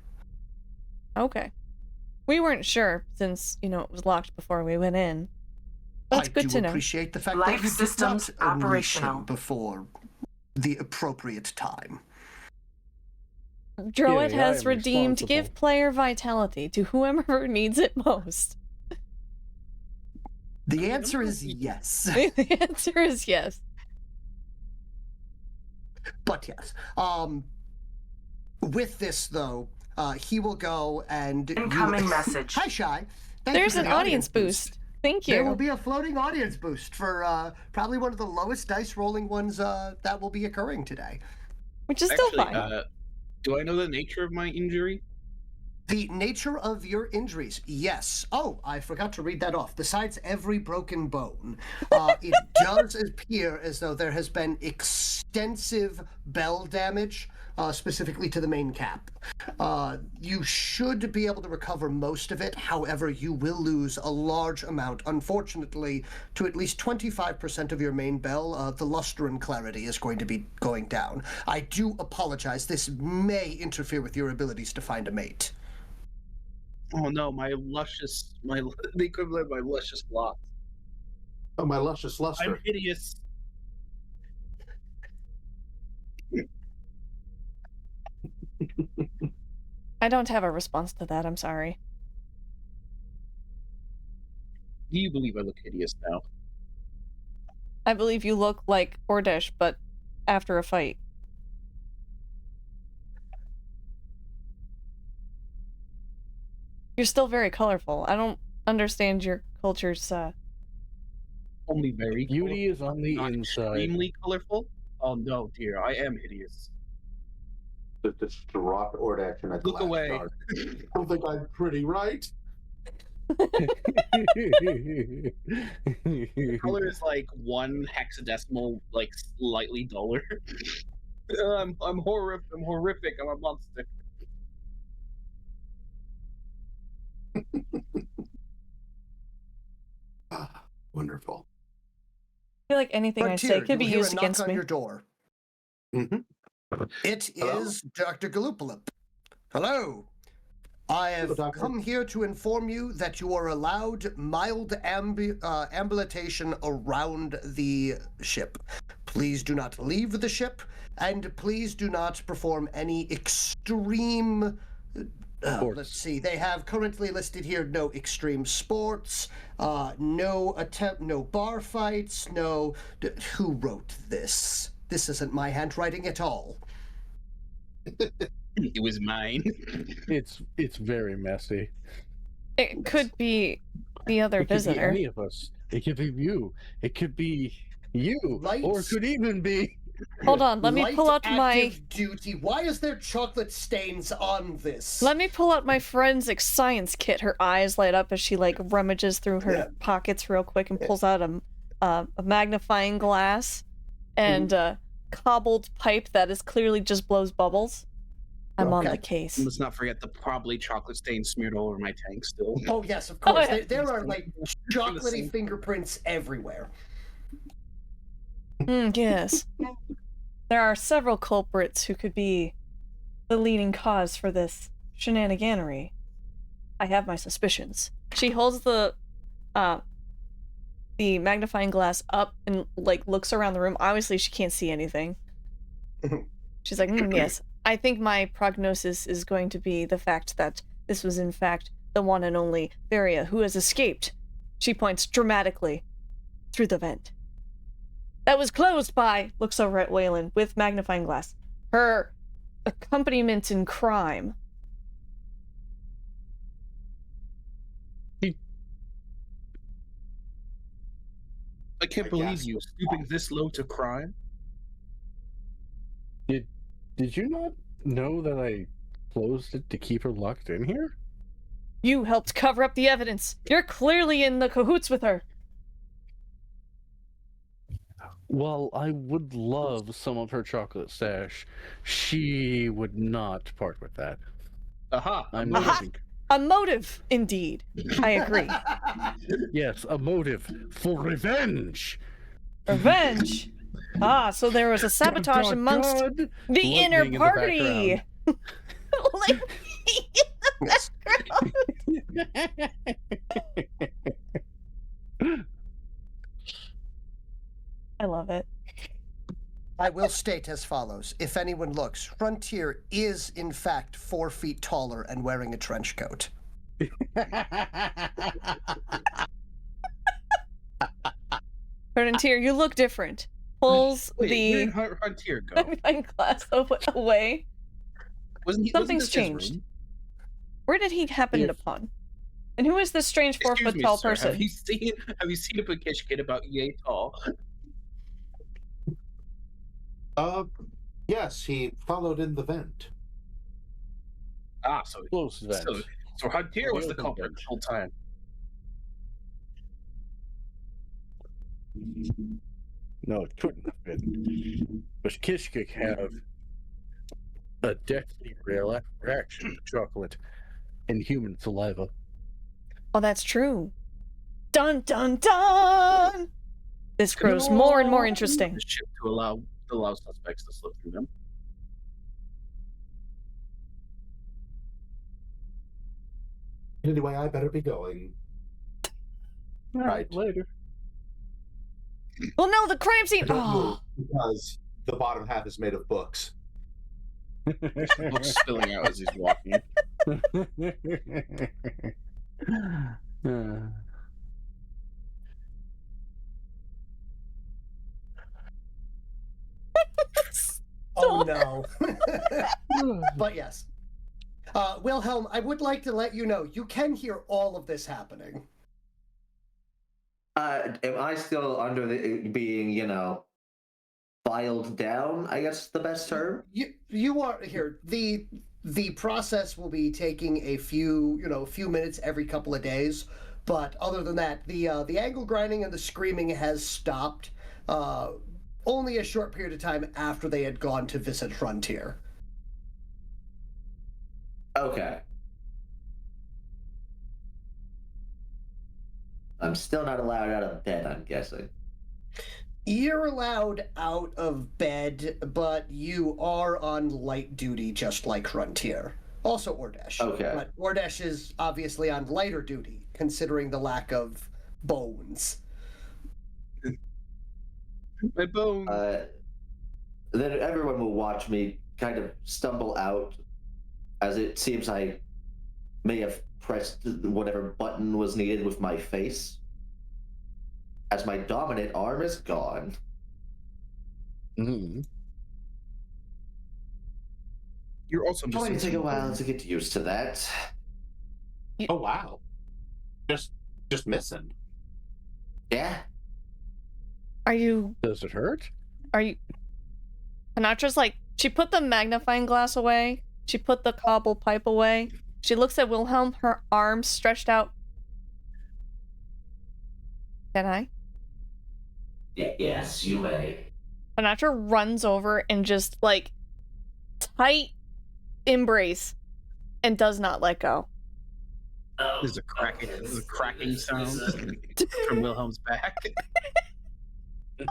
Okay. We weren't sure, since, it was locked before we went in. That's good to know. I do appreciate the fact Life that you systems did not unleash him operational. before the appropriate time. Droid Yeah, I has am redeemed responsible. give player vitality to whoever needs it most. The answer is yes. The answer is yes. But yes. With this, though, he will go and... Incoming message. Hi, Shy. Thank you There's for an the audience boost. Thank There will you. be a floating audience boost for probably one of the lowest dice rolling ones that will be occurring today. Which is still Actually, fine. do I know the nature of my injury? The nature of your injuries, yes. Oh, I forgot to read that off. Besides every broken bone, it does appear as though there has been extensive bell damage, specifically to the main cap. You should be able to recover most of it. However, you will lose a large amount, unfortunately, to at least 25% of your main bell. The luster and clarity is going to be going down. I do apologize. This may interfere with your abilities to find a mate. Oh no, the equivalent of my luscious locks. Oh, my luscious luster. I'm hideous. I don't have a response to that, I'm sorry. Do you believe I look hideous now? I believe you look like Ordesh, but after a fight. You're still very colorful. I don't understand your culture's, Only very Beauty is on the not inside. extremely colorful. Oh no, dear, I am hideous. Just to rock Ordak in a Look glass away. jar. I don't think I'm pretty, right? Color is like one hexadecimal, like slightly duller. I'm horrific. I'm a monster. Wonderful. I feel like anything I say could be you'll hear used a knock against on me. your door. Mm-hmm. It Hello? is Dr. Galupalip. Hello. I have Doctor. come here to inform you that you are allowed mild ambulation around the ship. Please do not leave the ship, and please do not perform any extreme... let's see, they have currently listed here no extreme sports, no bar fights, who wrote this? This isn't my handwriting at all. It was mine. It's very messy. It could be the other It could be visitor. any of us. It could be you. It could be you. Lights. Or it could even be... Hold on, let me Light pull out my... active duty. Why is there chocolate stains on this? Let me pull out my forensic science kit. Her eyes light up as she, like, rummages through her pockets real quick and pulls out a magnifying glass and a cobbled pipe that is clearly just blows bubbles. I'm on the case. Let's not forget the probably chocolate stain smeared all over my tank still. Oh, yes, of course. yeah. There are, like, chocolatey fingerprints everywhere. Yes. There are several culprits who could be the leading cause for this shenaniganery. I have my suspicions. She holds the magnifying glass up and, like, looks around the room. Obviously, she can't see anything. She's like, yes. I think my prognosis is going to be the fact that this was, in fact, the one and only Varia who has escaped. She points dramatically through the vent. That was closed by, looks over at Whalen with magnifying glass, her accompaniment in crime. I can't believe you stooping this low to crime. Did you not know that I closed it to keep her locked in here? You helped cover up the evidence. You're clearly in the cahoots with her. Well, I would love some of her chocolate stash. She would not part with that. Aha! I'm Aha! noticing. A motive, indeed. I agree. Yes, a motive for revenge. Revenge. Ah, so there was a sabotage Dun, dun, amongst dun. the Lightning inner in the party. Lightning in the background. I love it. I will state as follows. If anyone looks, Frontier is, in fact, 4 feet taller and wearing a trench coat. Frontier, you look different. pulls Wait, where the did Frontier go? magnifying glass away. Something's Wasn't this his changed. room? Where did he happen upon? And who is this strange 4 Excuse foot me, tall sir, person? Have you seen a bookish kid about yay tall? Yes, he followed in the vent. Ah, so Close vent. So Frontier was the Open culprit vent. the whole time. No, it couldn't have been. But Kish could have a deathly reaction to chocolate and human saliva. Oh, that's true. Dun dun dun! This grows more and more interesting. The ship to allow suspects to slip through them. Anyway, I better be going. Right. Later. Well, no, the crime scene. Don't Oh, move, because the bottom half is made of books. Books spilling out as he's walking. Oh no. But yes. Wilhelm, I would like to let you know you can hear all of this happening. Am I still under the being, filed down? I guess the best term. You are here. The process will be taking a few minutes every couple of days, but other than that, the angle grinding and the screaming has stopped. Only a short period of time after they had gone to visit Frontier. Okay. I'm still not allowed out of bed, I'm guessing. You're allowed out of bed, but you are on light duty just like Frontier. Also Ordesh. Okay. But Ordesh is obviously on lighter duty, considering the lack of bones. My bones. Then everyone will watch me kind of stumble out, as it seems I may have pressed whatever button was needed with my face, as my dominant arm is gone. Mm-hmm. You're also It's going to missing take a some while bones. to get used to that. Oh wow. Just missing. Yeah. are you? Does it hurt? Are you? Honatra's like, she put the magnifying glass away. She put the cobble pipe away. She looks at Wilhelm, her arms stretched out. Can I? Yes, you may. Honatra runs over and just like tight embrace and does not let go. There's a cracking sound from Wilhelm's back.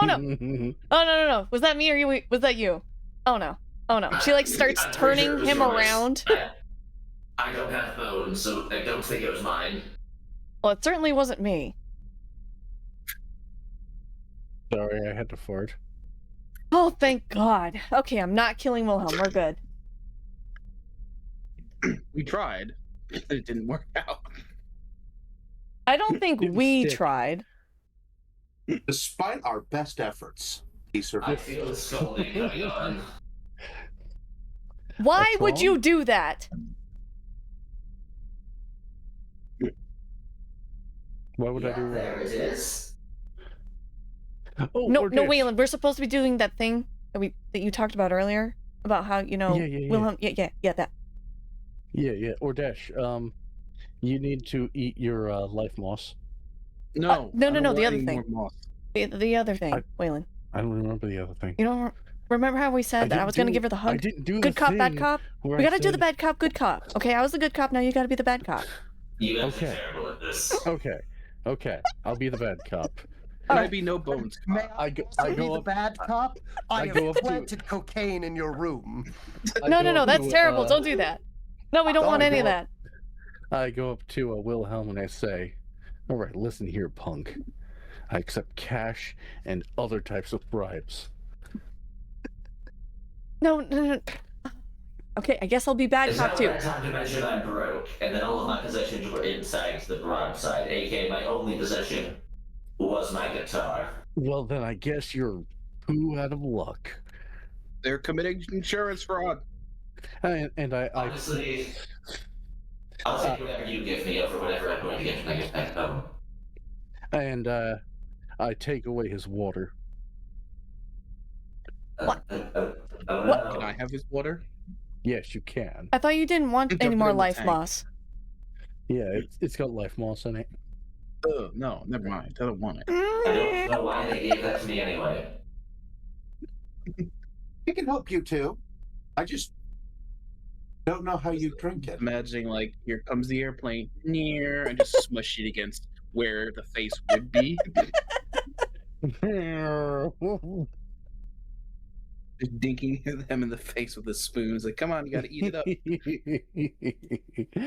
Oh no! Oh no! Was that me or you? Was that you? Oh no! Oh no! She like starts turning him around. I don't have bones, so I don't think it was mine. Well, it certainly wasn't me. Sorry, I had to fart. Oh, thank God. Okay, I'm not killing Wilhelm. We're good. We tried. It didn't work out. I don't think Didn't we stick. tried. Despite our best efforts, he I survived. feel the scolding coming on. Why What's would wrong? you do that? Why would I do There that? it is. Oh, No, Ordesh. Whalen. We're supposed to be doing that thing that you talked about earlier about how Yeah. Wilhelm. Yeah, that. Yeah. Ordesh, you need to eat your life moss. No. No, I don't the want other any thing. more moss. The other thing, Whalen. I don't remember the other thing. You don't remember how we said that I didn't was going to do- give her the hug? I didn't do Good the cop, bad thing cop. where We I got to do the said- bad cop, good cop. Okay, I was the good cop. Now you got to be the bad cop. You guys Okay. are terrible at this. Okay. I'll be the bad cop. Can I be no bones? May I go be the up. bad cop? I I have go up to- planted cocaine in your room. No, that's terrible. Don't do that. No, we don't want any of that. I go up to Wilhelm and I say, "All right, listen here, punk. I accept cash and other types of bribes." No. Okay, I guess I'll be bad It's cop not too. that time to mention I'm broke, and then all of my possessions were inside the garage side, aka my only possession was my guitar. Well, then I guess you're Who out of luck? They're committing insurance fraud. And I Honestly, I'll take whatever you give me over whatever I'm going to get when I get back home. and I take away his water. What? Oh, What? no. Can I have his water? Yes, you can. I thought you didn't want Dump any it more in the life tank. moss. Yeah, it's got life moss in it. Oh, no, never mind. I don't want it. I don't know why they gave that to me anyway. It can help you too. I just don't know how you drink it. Imagining, like, here comes the airplane, near, and just smush it against where the face would be. Just dinking them in the face with a spoon. It's like, come on, you gotta eat it up.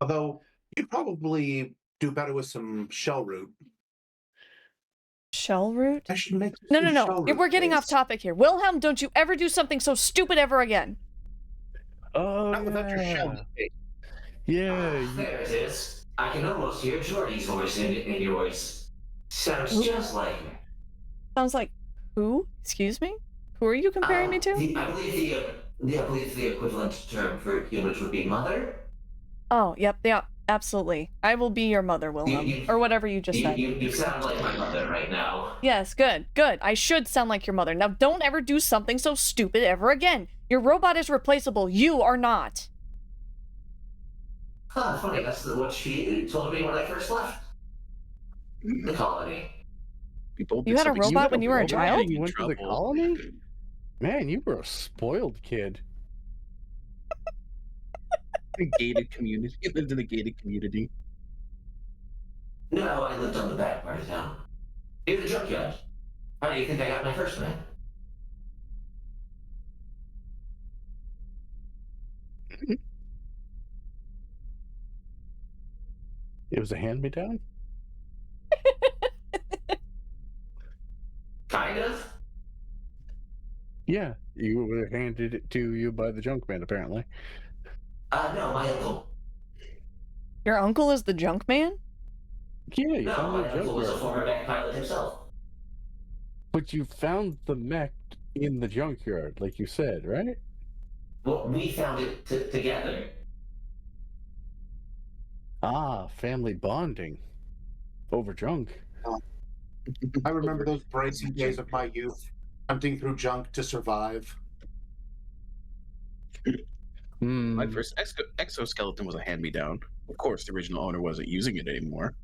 Although you'd probably do better with some shell root. Shell root? I should make No, some no, no. shell root We're getting off paste. topic here. Wilhelm, don't you ever do something so stupid ever again. Oh, Not without your shell paste. Yeah. There it is. I can almost hear Jordy's voice in your voice. Sounds just like me. Sounds like who? Excuse me? Who are you comparing me to? I believe the equivalent term for humans would be mother. Oh, yep, absolutely. I will be your mother, Wilhelm. Or whatever you just said. You sound like my mother right now. Yes, good, good. I should sound like your mother. Now, don't ever do something so stupid ever again. Your robot is replaceable. You are not. Huh, funny, that's what she told me when I first left the colony. You had a robot when you were a child? You went to the colony? Man, you were a spoiled kid. A gated community. He lived in a gated community. No, I lived on the back part of town. In the junkyard. How do you think I got my first man? It was a hand-me-down? Kind of. Yeah, you were handed it to you by the junk man, apparently. No, my uncle. Your uncle is the junk man? Yeah, you No, found my the uncle was a junkyard. former mech pilot himself. But you found the mech in the junkyard, like you said, right? Well, we found it together. Ah, family bonding. Over junk. I remember those bracing days of my youth, hunting through junk to survive. My first exoskeleton was a hand-me-down. Of course, the original owner wasn't using it anymore.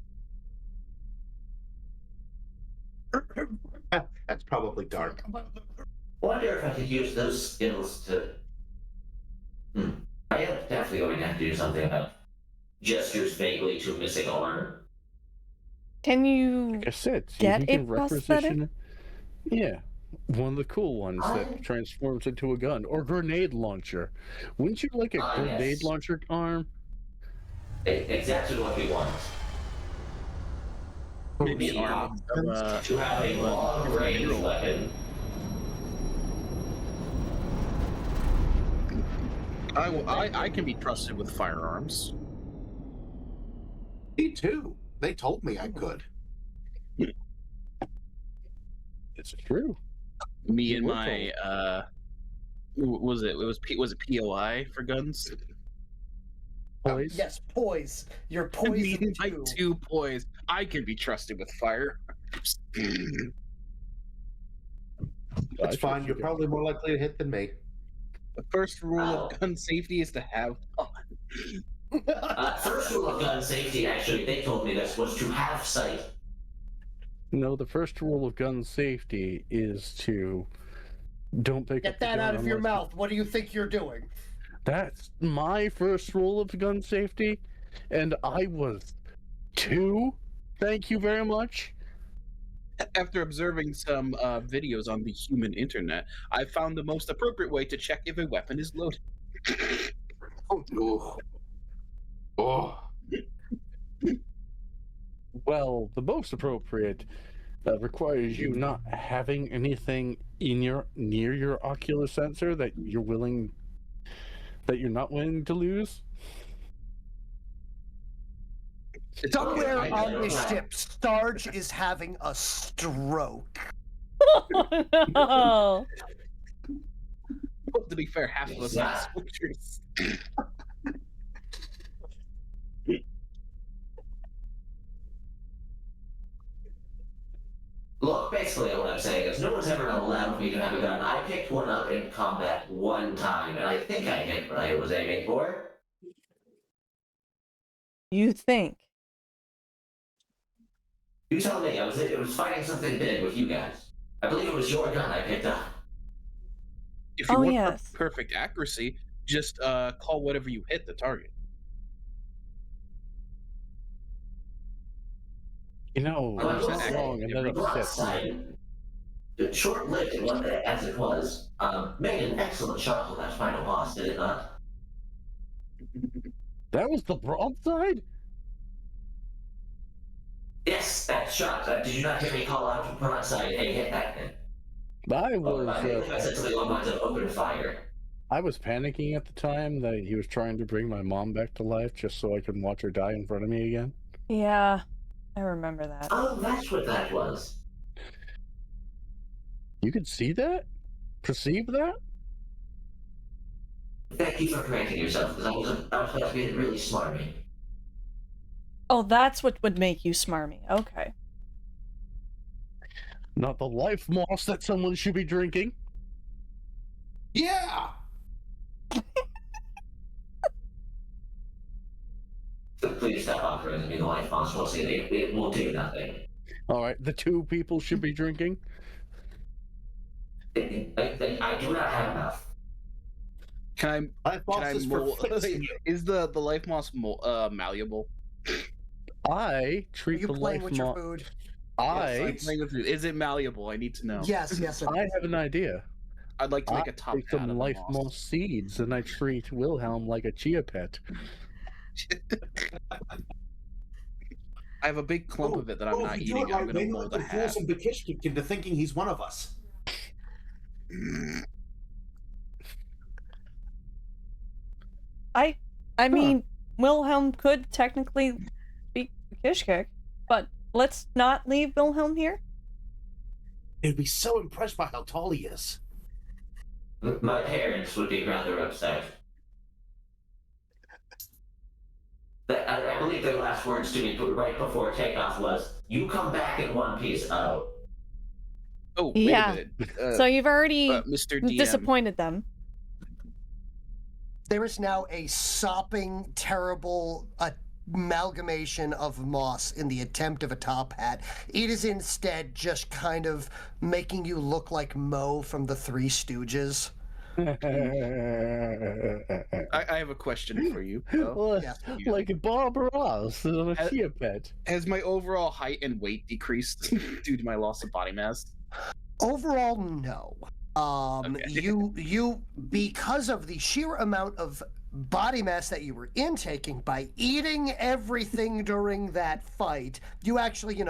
That's probably dark. Wonder if I could use those skills to... I am definitely going to have to do something about gestures vaguely to missing arm. Can you Like I said, see get if you a can prosthetic? requisition. Yeah, one of the cool ones that transforms into a gun or grenade launcher. Wouldn't you like a grenade yes. launcher arm? Exactly what we want. Maybe an arm of, To have a long-range weapon. I can be trusted with firearms. Me too. They told me I could. It's true. Me and my was it POI for guns? Poise? Yes, poise. You're poison Me and my too. two poise. I can be trusted with firearms. That's fine. You're probably more likely to hit than me. The first rule of gun safety is to have fun. First rule of gun safety, actually, they told me this, was to have sight. No, the first rule of gun safety is to don't pick up Get the that gun out of your unless- mouth. What do you think you're doing? That's my first rule of gun safety, and I was 2. Thank you very much. After observing some videos on the human internet, I found the most appropriate way to check if a weapon is loaded. Oh. Well, the most appropriate requires you not having anything in near your ocular sensor that you're not willing to lose. Somewhere on this ship, Starge is having a stroke. Oh no! Well, to be fair, half of us are Yeah. soldiers. Look, basically what I'm saying is no one's ever allowed me to have a gun. I picked one up in combat one time, and I think I hit what I was aiming for. You think? You tell me, it was fighting something big with you guys. I believe it was your gun I picked up. If you Oh, want yes. perfect accuracy, just call whatever you hit the target. You know, Well, I will that's say, wrong, and that upsets me. Short-lived as it was, made an excellent shot with that final boss, did it not? That was the broadside? Yes, that shot. Did you not hear me call out from broadside? Hey, hit that thing. I I said something along the lines of open fire. I was panicking at the time that he was trying to bring my mom back to life just so I could watch her die in front of me again. Yeah, I remember that. Oh, that's what that was. You could see that? Perceive that? Thank you for correcting yourself, because I was about to be really smarmy. Oh, that's what would make you smarmy. Okay. Not the life moss that someone should be drinking. Yeah. Please stop offering me the life moss. We'll see. It will do nothing. All right, the two people should be drinking. I do not have enough. Can I is the life moss malleable? I treat you the playing life with your moss. food? Is it malleable? I need to know. Yes, yes. I have an idea. I'd like to make a top take hat some of life moss. moss seeds, and I treat Wilhelm like a chia pet. I have a big clump of it that I'm not eating. I'm going to mold a hat. Fool some Bakishnik into thinking he's one of us. I mean, Wilhelm could technically be Kishkik, but let's not leave Wilhelm here. They'd be so impressed by how tall he is. My parents would be rather upset. I believe their last words to me right before takeoff was, "You come back in one piece." Oh. Oh, Yeah. wait a minute. So you've already Mr. DM. disappointed them. There is now a sopping, terrible amalgamation of moss in the attempt of a top hat. It is instead just kind of making you look like Mo from the Three Stooges. I have a question for you. Like Bob Ross on a chia pet. Has my overall height and weight decreased due to my loss of body mass? Overall, no. Okay. You because of the sheer amount of body mass that you were intaking by eating everything during that fight, you actually,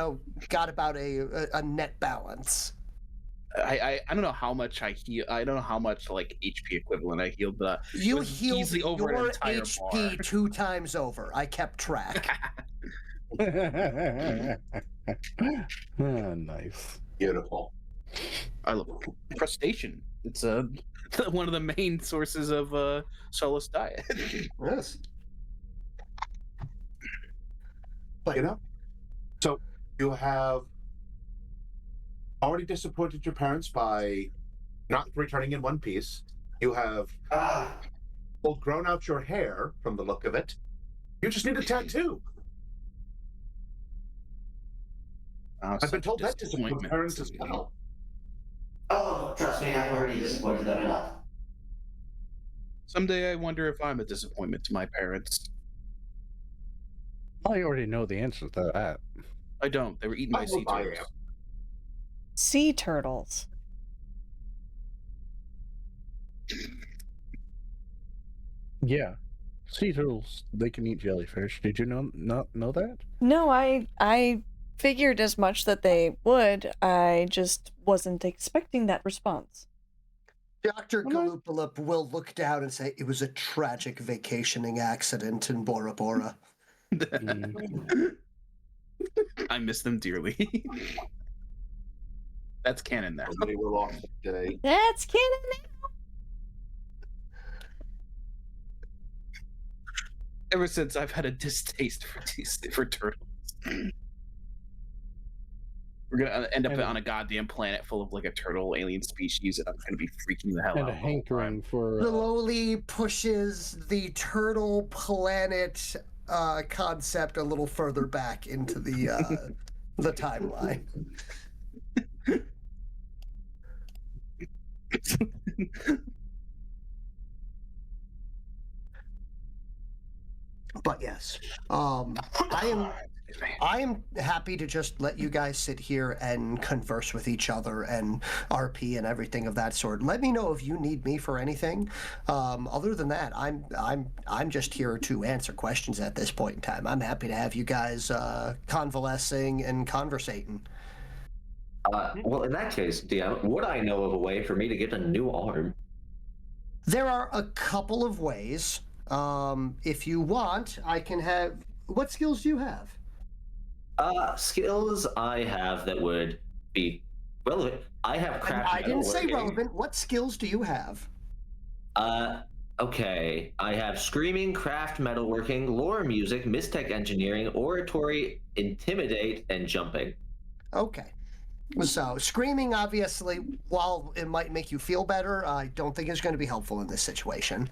got about a net balance. I don't know how much I heal. I don't know how much like HP equivalent I healed, but You it was healed easily over your an entire HP bar. 2 times over. I kept track. Nice. Beautiful. I love crustacean. It's one of the main sources of Solus diet. Yes. But so you have already disappointed your parents by not returning in one piece. You have grown out your hair from the look of it. You just need a tattoo. I've been told that disappoints parents as well. Oh, trust me, I've already disappointed them enough. Someday I wonder if I'm a disappointment to my parents. I already know the answer to that. I don't. They were eaten by sea turtles. Sea turtles. Yeah. Sea turtles, they can eat jellyfish. Did you not know that? No, I figured as much that they would. I just wasn't expecting that response. Dr. Galupalip will look down and say, it was a tragic vacationing accident in Bora Bora. I miss them dearly. That's canon now. Somebody will off today. That's canon now. Ever since I've had a distaste for turtles. We're gonna end up on a goddamn planet full of like a turtle alien species, and I'm gonna be freaking the hell And out. a hankering for The lowly pushes the turtle planet concept a little further back into the timeline. But yes, I am happy to just let you guys sit here and converse with each other and RP and everything of that sort. Let me know if you need me for anything. Other than that, I'm just here to answer questions at this point in time. I'm happy to have you guys convalescing and conversating. Well, in that case, DM, would I know of a way for me to get a new arm? There are a couple of ways. If you want, I can have. What skills do you have? Skills I have that would be relevant. I have craft. I didn't say metalworking. relevant. What skills do you have? Okay. I have screaming, craft, metalworking, lore, music, mistech engineering, oratory, intimidate, and jumping. Okay. So, screaming, obviously, while it might make you feel better, I don't think it's going to be helpful in this situation.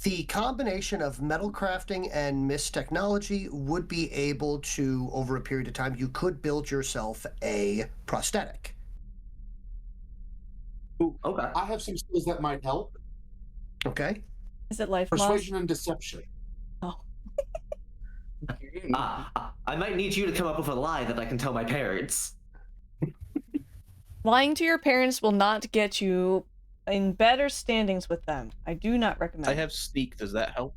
The combination of metal crafting and mist technology would be able to, over a period of time, you could build yourself a prosthetic. Ooh, okay. I have some skills that might help. Okay. Is it life Persuasion and deception. Oh. I might need you to come up with a lie that I can tell my parents. Lying to your parents will not get you in better standings with them. I do not recommend. I have sneak. Does that help?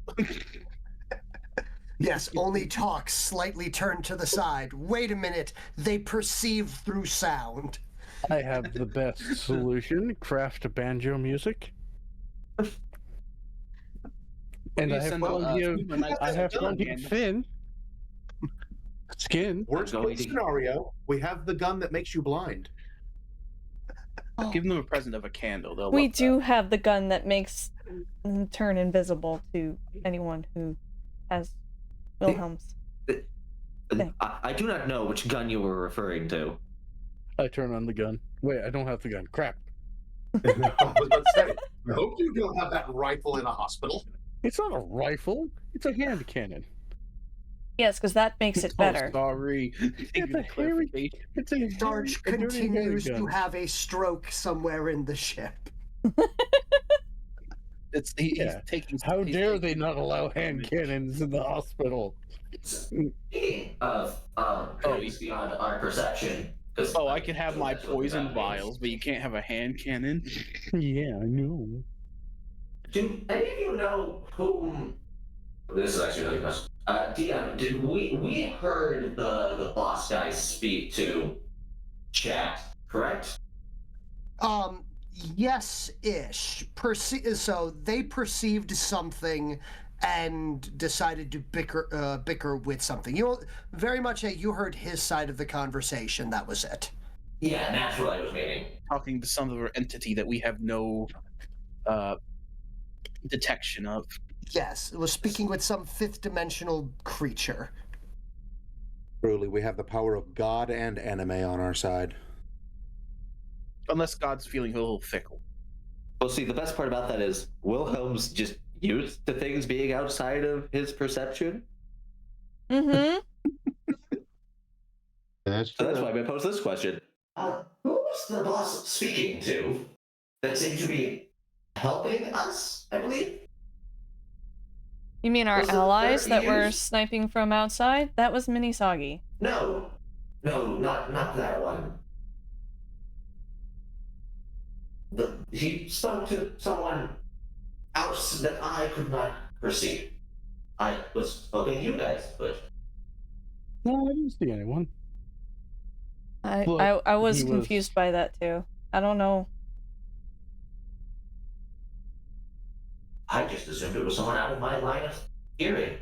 Yes, only talk slightly turned to the side. Wait a minute. They perceive through sound. I have the best solution: craft banjo music. And I have plenty of fin. Skin. Worst case scenario, we have the gun that makes you blind. Give them a present of a candle. They'll We love do have the gun that makes them turn invisible to anyone who has Wilhelm's. I do not know which gun you were referring to. I turn on the gun. Wait, I don't have the gun. Crap. I was about to say, I hope you don't have that rifle in a hospital. It's not a rifle. It's a hand cannon. Yes, because that makes it better. Oh, sorry. It's a hairy. It's a Sarge a dirty continues hairy to gun. have a stroke somewhere in the ship. He's taking. How dare they not allow hand cannons in the hospital? Speaking of things beyond our perception. Oh, I can have my poison vials, but you can't have a hand cannon. Yeah, I know. Do any of you know whom? This is actually really question. DM, did we heard the boss guy speak to chat, correct? Yes-ish. So they perceived something and decided to bicker with something. You know, very much you heard his side of the conversation. That was it. Yeah, that's what I was meaning. Talking to some other entity that we have no detection of. Yes, it was speaking with some fifth-dimensional creature. Truly, we have the power of God and anime on our side. Unless God's feeling a little fickle. Well, see, the best part about that is Wilhelm's just used to things being outside of his perception. Mm-hmm. That's So that's why I posed this question. Who was the boss speaking to that seemed to be helping us, I believe? You mean our Was it allies 30 that were years? sniping from outside? That was Minisagi. No, not that one. He spoke to someone else that I could not perceive. I was hoping you guys would. No, I didn't see anyone. I But was he was- confused by that too. I don't know. I just assumed it was someone out of my line of hearing.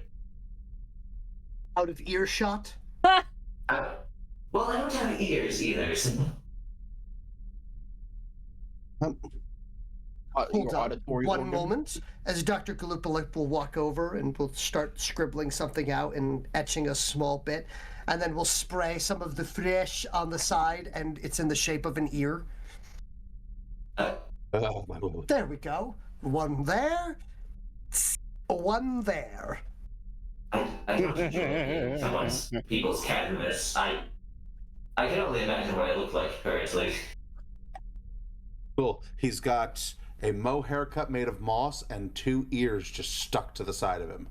Out of earshot? Out Well, I don't have ears either. So... Hold your on auditory one organ? moment, as Dr. Galupalip will walk over and will start scribbling something out and etching a small bit, and then we'll spray some of the fresh on the side, and it's in the shape of an ear. Oh, my lord. There we go. One there, one there. I don't enjoy someone's people's canvas. I can only imagine what I look like currently. Cool. He's got a mo haircut made of moss and 2 ears just stuck to the side of him.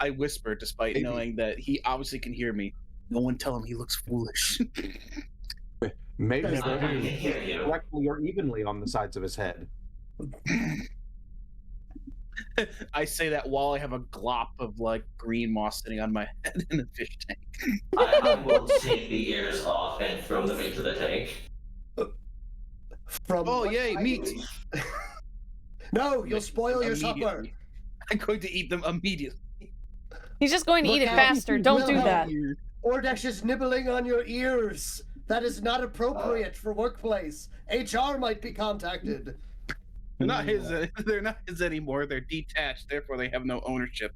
I whisper, despite knowing that he obviously can hear me. No one tell him he looks foolish. Maybe That's they're I can hear you. directly or evenly on the sides of his head. I say that while I have a glop of like green moss sitting on my head in a fish tank. I will take the ears off and throw them into the tank. From Oh what yay, I- meat! No, you'll spoil your supper. Immediately. I'm going to eat them immediately. He's just going to Look eat it out. faster. Don't do Wilhelm. that. Ordesh is nibbling on your ears. That is not appropriate for workplace. HR might be contacted. They're not his. They're not his anymore. They're detached. Therefore, they have no ownership.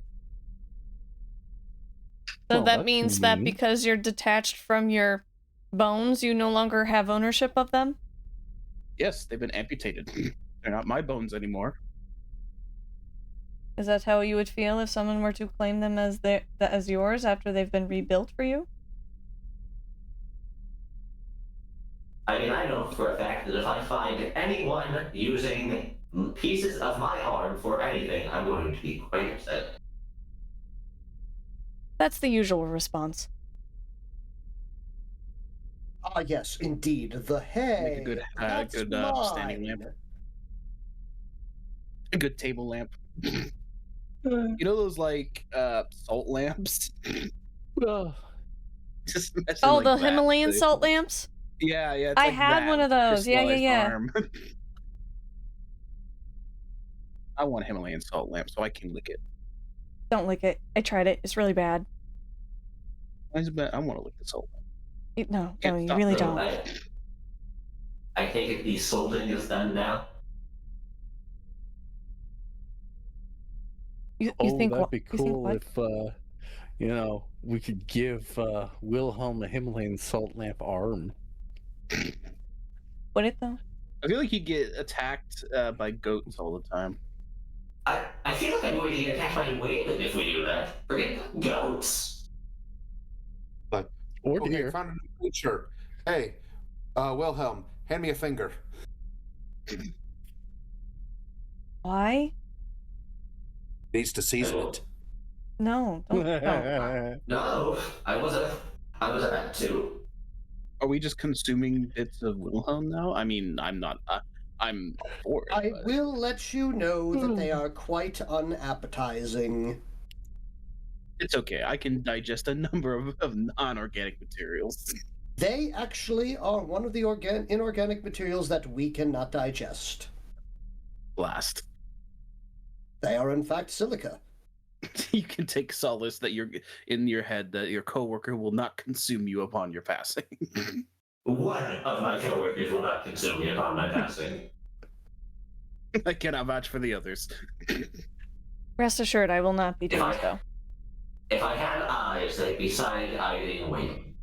So Well, that that's means that mean. because you're detached from your bones, you no longer have ownership of them? Yes, they've been amputated. They're not my bones anymore. Is that how you would feel if someone were to claim them as as yours after they've been rebuilt for you? I mean, I know for a fact that if I find anyone using pieces of my arm for anything, I'm going to be quite upset. That's the usual response. Ah, yes, indeed. The hay. Make a good, That's standing lamp. mine. A good table lamp. You know those like salt lamps? Just imagine, Oh, like, the that, Himalayan but- salt lamps? Yeah, yeah. It's I like had that one of with a those. Yeah, yeah, crystallized yeah. arm. I want a Himalayan salt lamp so I can lick it. Don't lick it. I tried it. It's really bad. I want to lick the salt lamp. No, Can't you stop really though. don't. I take it the soldering is done now. You Oh, think that'd what? be You think cool what? if, we could give Wilhelm a Himalayan salt lamp arm. Would it though? I feel like you get attacked by goats all the time. I feel like I'm going to get attacked by Whalen if we do that. Forget goats. But Or okay, deer. found a new creature. Hey, Wilhelm, hand me a finger. Why? Needs to season it. No, don't. No. No, I was about to. Are we just consuming bits of Wilhelm now? I mean, I'm not. I'm for it. I but- will let you know that they are quite unappetizing. It's okay. I can digest a number of non-organic materials. They actually are one of the inorganic materials that we cannot digest. Blast. They are in fact silica. You can take solace that you're in your head that your coworker will not consume you upon your passing. One of my coworkers will not consume me upon my passing. I cannot vouch for the others. Rest assured, I will not be doing so. If I had eyes, they'd be side-eyeing waiting.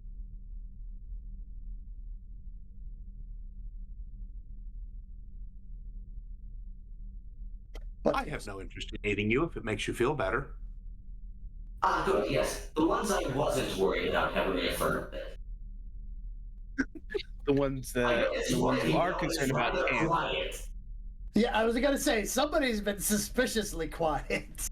I have no interest in eating you if it makes you feel better. Ah, good, yes. The ones I wasn't worried about have reaffirmed it. The ones who are concerned about can. Quiet. Yeah, I was gonna say, somebody's been suspiciously quiet.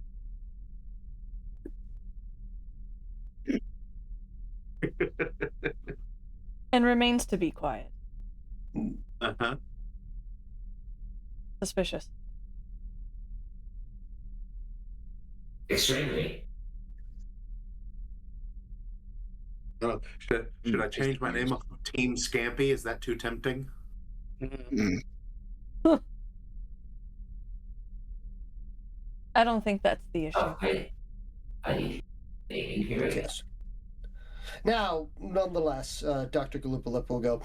And remains to be quiet. Uh-huh. Suspicious. Extremely. Should I change my name of Team Scampy? Is that too tempting? I don't think that's the issue. I need naming here. Yes. Now, nonetheless, Dr. Galupalip will go.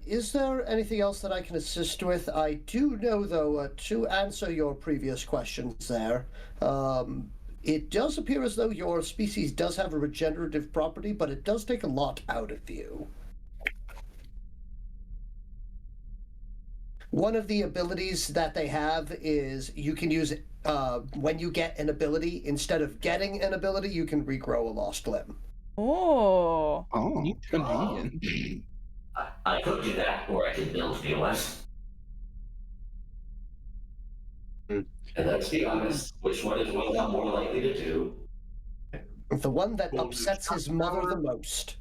Is there anything else that I can assist with? I do know, though, to answer your previous questions there, it does appear as though your species does have a regenerative property, but it does take a lot out of you. One of the abilities that they have is you can use when you get an ability, instead of getting an ability, you can regrow a lost limb. Oh. Oh, convenient. I could do that, or I could build new ones. And let's be honest, which one is Wilhelm more likely to do? The one that upsets his mother the most.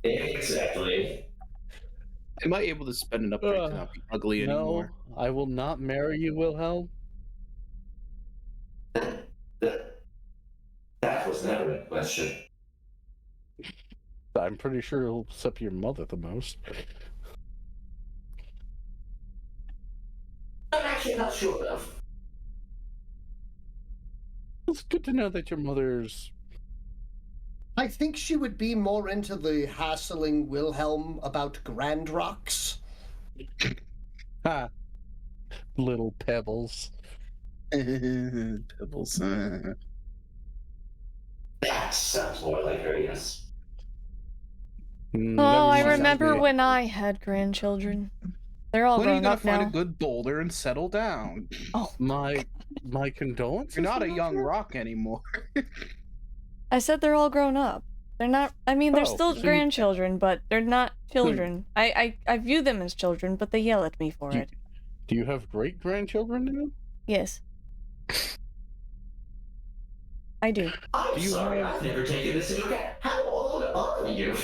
Exactly. Am I able to spend an upgrade to not be ugly anymore? No, I will not marry you, Wilhelm. That was never a question. I'm pretty sure he'll upset your mother the most. I'm actually not sure of. It's good to know that your mother's... I think she would be more into the hassling Wilhelm about Grand Rocks. Ha! Little pebbles. Pebbles. That sounds more like her, yes. Oh, I Never mind. remember when I had grandchildren. They're all When are you grown gonna up find now. a good boulder and settle down? Oh, My condolences. You're not a young Honatra? rock anymore. I said they're all grown up. They're not. I mean, they're Oh, still so you- grandchildren, but they're not children. I view them as children, but they yell at me for it. Do you have great-grandchildren now? Yes. I do. I'm Do you sorry, have- I've never taken this into account. How old are you?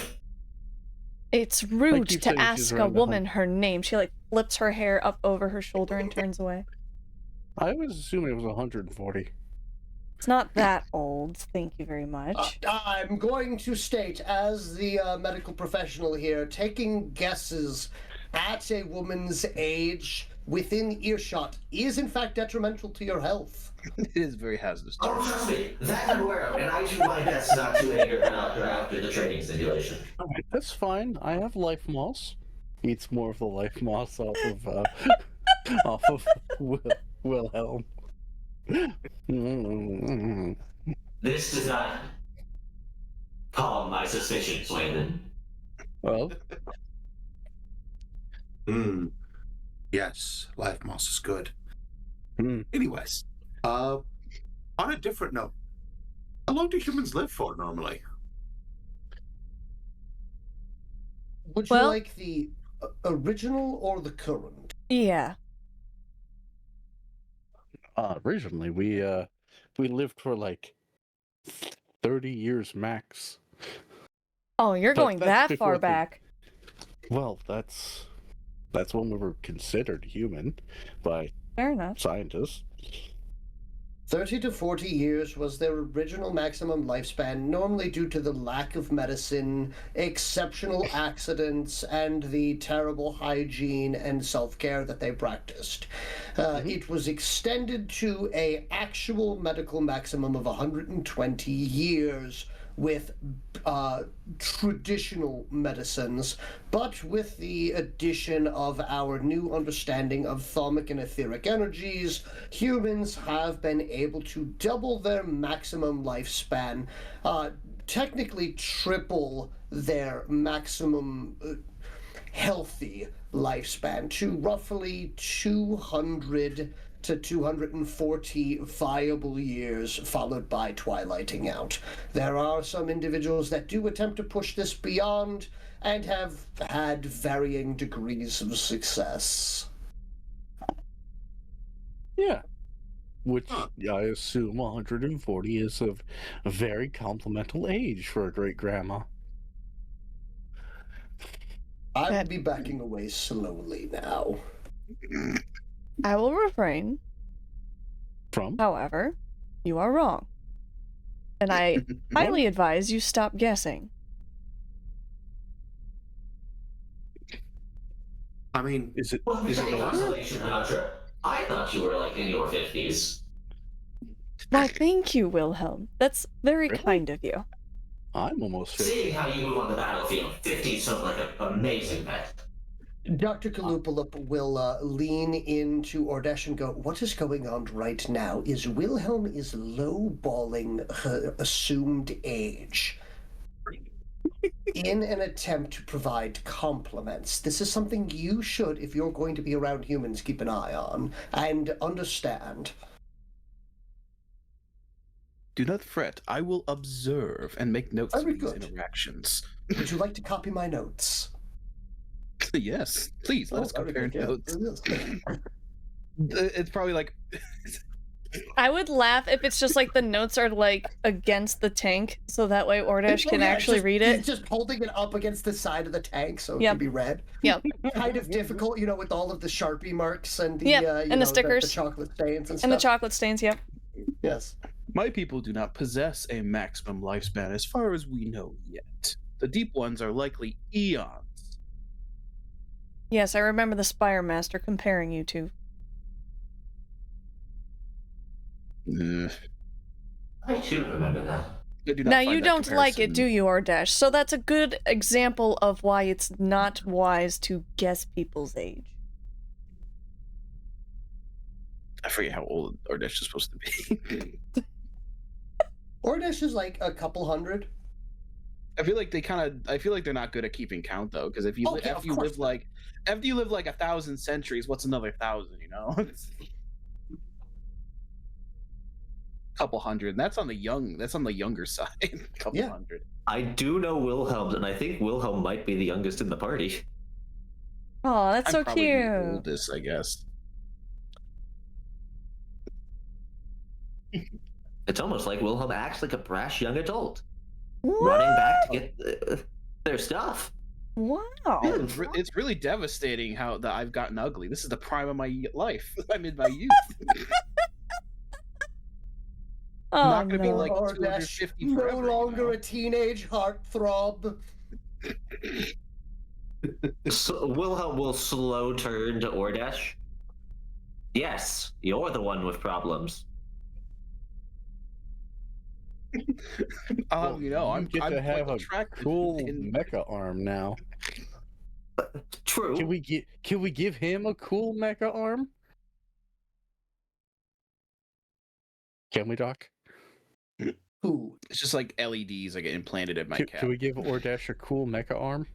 It's rude keep to saying she's ask a around the woman her name. She like flips her hair up over her shoulder and turns away. I was assuming it was 140. It's not that old, thank you very much. I'm going to state, as the medical professional here, taking guesses at a woman's age within earshot is in fact detrimental to your health. It is very hazardous. Oh, trust me, that I'm aware of, and I do my best not to anger Honatra after the training simulation. Alright, that's fine. I have life moss. Eats more of the life moss off of off of Wilhelm. This does not calm my suspicions, Whalen. Well, Yes, life moss is good. Hmm. Anyways, on a different note, how long do humans live for normally? Would you Well- like the original or the current? Yeah. originally we lived for like 30 years max. Oh, you're But going that's that far before the- back. Well, that's when we were considered human by Fair enough. scientists. 30 to 40 years was their original maximum lifespan, normally due to the lack of medicine, exceptional accidents, and the terrible hygiene and self-care that they practiced. It was extended to a actual medical maximum of 120 years with traditional medicines, but with the addition of our new understanding of thaumic and etheric energies, humans have been able to double their maximum lifespan, technically triple their maximum healthy lifespan to roughly 200 to 240 viable years, followed by twilighting out. There are some individuals that do attempt to push this beyond and have had varying degrees of success. Yeah. Which I assume 140 is a very complimental age for a great grandma. I will be backing away slowly now. I will refrain. From? However, you are wrong. And I highly advise you stop guessing. I mean, Is it Well, is it any older? consolation, Honatra, I thought you were like in your 50s. Why, thank you, Wilhelm. That's very Really? kind of you. I'm almost 50. Seeing how you move on the battlefield, 50 sounds like an amazing bet. Dr. Kalupalup will lean into Ordesh and go, what is going on right now is Wilhelm is lowballing her assumed age in an attempt to provide compliments. This is something you should, if you're going to be around humans, keep an eye on and understand. Do not fret. I will observe and make notes of Very these good. interactions. Would you like to copy my notes? Yes, please. Let us compare notes. It's probably like... I would laugh if it's just like the notes are like against the tank, so that way Ordesh can actually read it. He's just holding it up against the side of the tank so it Yep. can be read. Yep. Kind of difficult, you know, with all of the Sharpie marks and the, and the stickers. the chocolate stains and stuff. And the chocolate stains, yep. Yes. My people do not possess a maximum lifespan as far as we know yet. The deep ones are likely eons. Yes, I remember the Spire Master comparing you two. I too remember that. Now, you don't like it, do you, Ordesh? So that's a good example of why it's not wise to guess people's age. I forget how old Ordesh is supposed to be. Ordesh is like a couple hundred. I feel like they're not good at keeping count though, because if you after you live like 1,000 centuries, what's another 1,000? You know, couple hundred. And that's on the younger side. Couple hundred. I do know Wilhelm, and I think Wilhelm might be the youngest in the party. Oh, that's so probably cute. The oldest, I guess. It's almost like Wilhelm acts like a brash young adult, running back to get their stuff. Wow. It's really devastating how that I've gotten ugly. This is the prime of my life. I'm in my youth. Oh, not gonna be like Ordesh, 250 no forever, longer a teenage heartthrob. So Wilhelm will slow turn to Ordesh. Yes, you're the one with problems. You know, I'm get to have a cool mecha arm now. True. Can we give him a cool mecha arm? Can we, Doc? Who? It's just like LEDs I get implanted in my cap. Can we give Ordesh a cool mecha arm?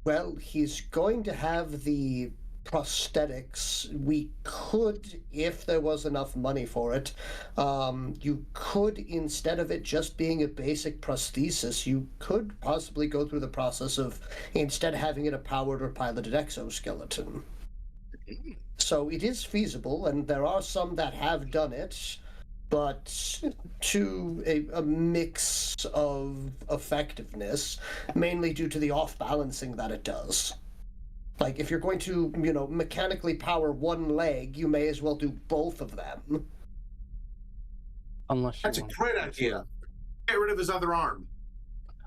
Well, he's going to have the prosthetics. We could, if there was enough money for it, you could, instead of it just being a basic prosthesis, you could possibly go through the process of instead having it a powered or piloted exoskeleton. So it is feasible, and there are some that have done it, but to a mix of effectiveness, mainly due to the off-balancing that it does. Like, if you're going to, you know, mechanically power one leg, you may as well do both of them. Unless you That's a great idea. Get rid of his other arm.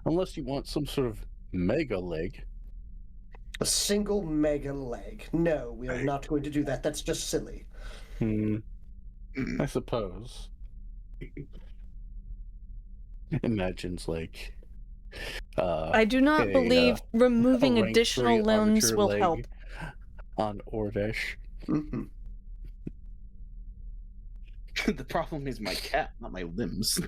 Unless you want some sort of mega leg. A single mega leg. No, we are not going to do that. That's just silly. I suppose. Imagines like I do not believe removing additional limbs will help. On Ordesh. Mm-hmm. The problem is my cat, not my limbs.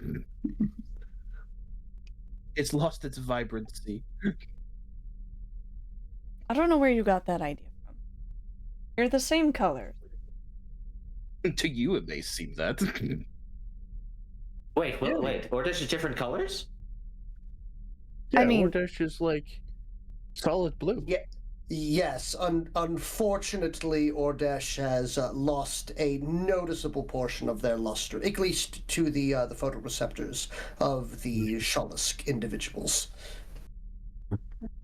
It's lost its vibrancy. I don't know where you got that idea from. You're the same color. To you, it may seem that. Wait, Ordesh is different colors? Yeah, I mean, Ordesh is like solid blue. Yeah. Yes, unfortunately, Ordesh has lost a noticeable portion of their luster, at least to the photoreceptors of the Shalisk individuals.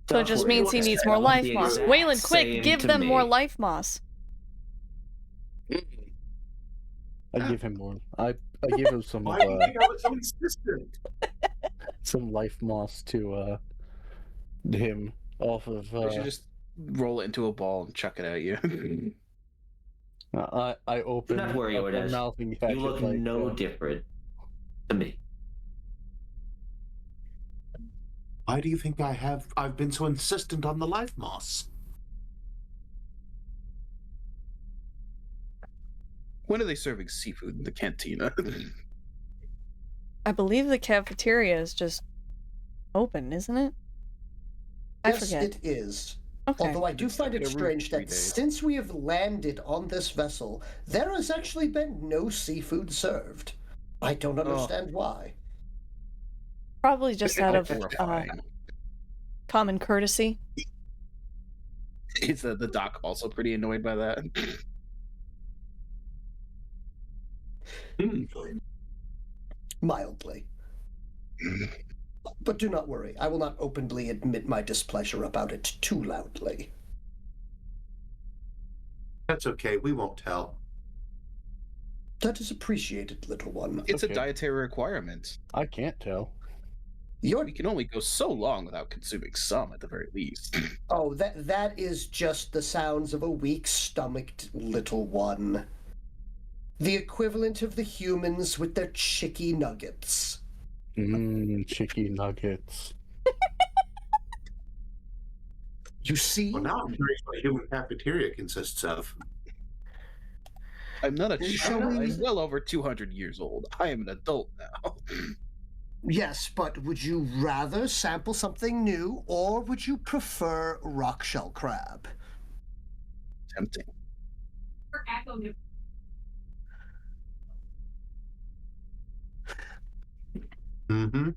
So it just means he needs more life moss. Whalen, quick, give them more life moss. I give him more. I give him some Why do you think I was so insistent? some life moss to him off of. I should just roll it into a ball and chuck it at you. I open. Do not worry, up my Ordesh. mouth and You catch look it like, no different to me. Why do you think I've been so insistent on the life moss? When are they serving seafood in the cantina? I believe the cafeteria is just open, isn't it? I Yes, forget. it is. Okay. Although I do find it Every strange 3 that days. since we have landed on this vessel, there has actually been no seafood served. I don't understand why. Probably just out of Horrifying. common courtesy. Is the doc also pretty annoyed by that? Mildly. But do not worry, I will not openly admit my displeasure about it too loudly. That's okay. We won't tell. That is appreciated, little one. It's Okay. a dietary requirement. I can't tell. We can only go so long without consuming some, at the very least. Oh, that is just the sounds of a weak-stomached little one. The equivalent of the humans with their chicky nuggets. Chicky nuggets. You see? Well, now I'm curious what a human cafeteria consists of. I'm not a Shall child. we- I'm well over 200 years old. I am an adult now. Yes, but would you rather sample something new, or would you prefer rock shell crab? Tempting. Mm-hmm.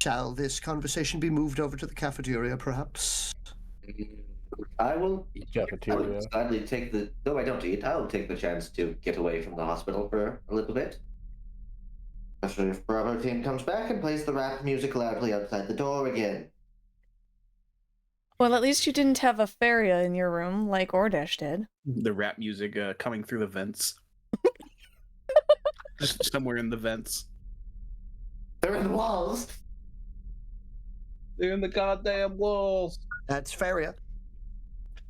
Shall this conversation be moved over to the cafeteria, perhaps? I will Cafeteria. gladly take the. Though I don't eat, I will take the chance to get away from the hospital for a little bit. Especially if Bravo team comes back and plays the rap music loudly outside the door again. Well, at least you didn't have a Faria in your room like Ordesh did. The rap music coming through the vents. Just somewhere in the vents. They're in the walls. They're in the goddamn walls. That's Faria.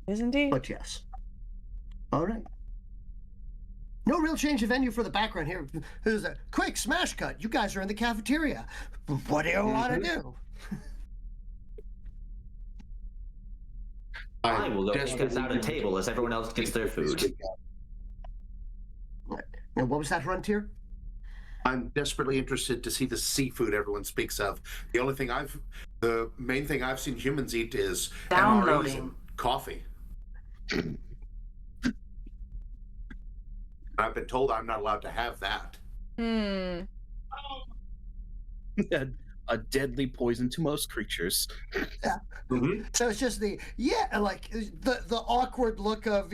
Isn't he? But yes. All right. No real change of venue for the background here. There's a quick smash cut. You guys are in the cafeteria. What do you want to do? I will go pick us desperately out a table as everyone else gets their food. And what was that, Frontier? I'm desperately interested to see the seafood everyone speaks of. The main thing I've seen humans eat is MREs Downloading. and coffee. I've been told I'm not allowed to have that. A deadly poison to most creatures. Yeah. Mm-hmm. So it's just the awkward look of,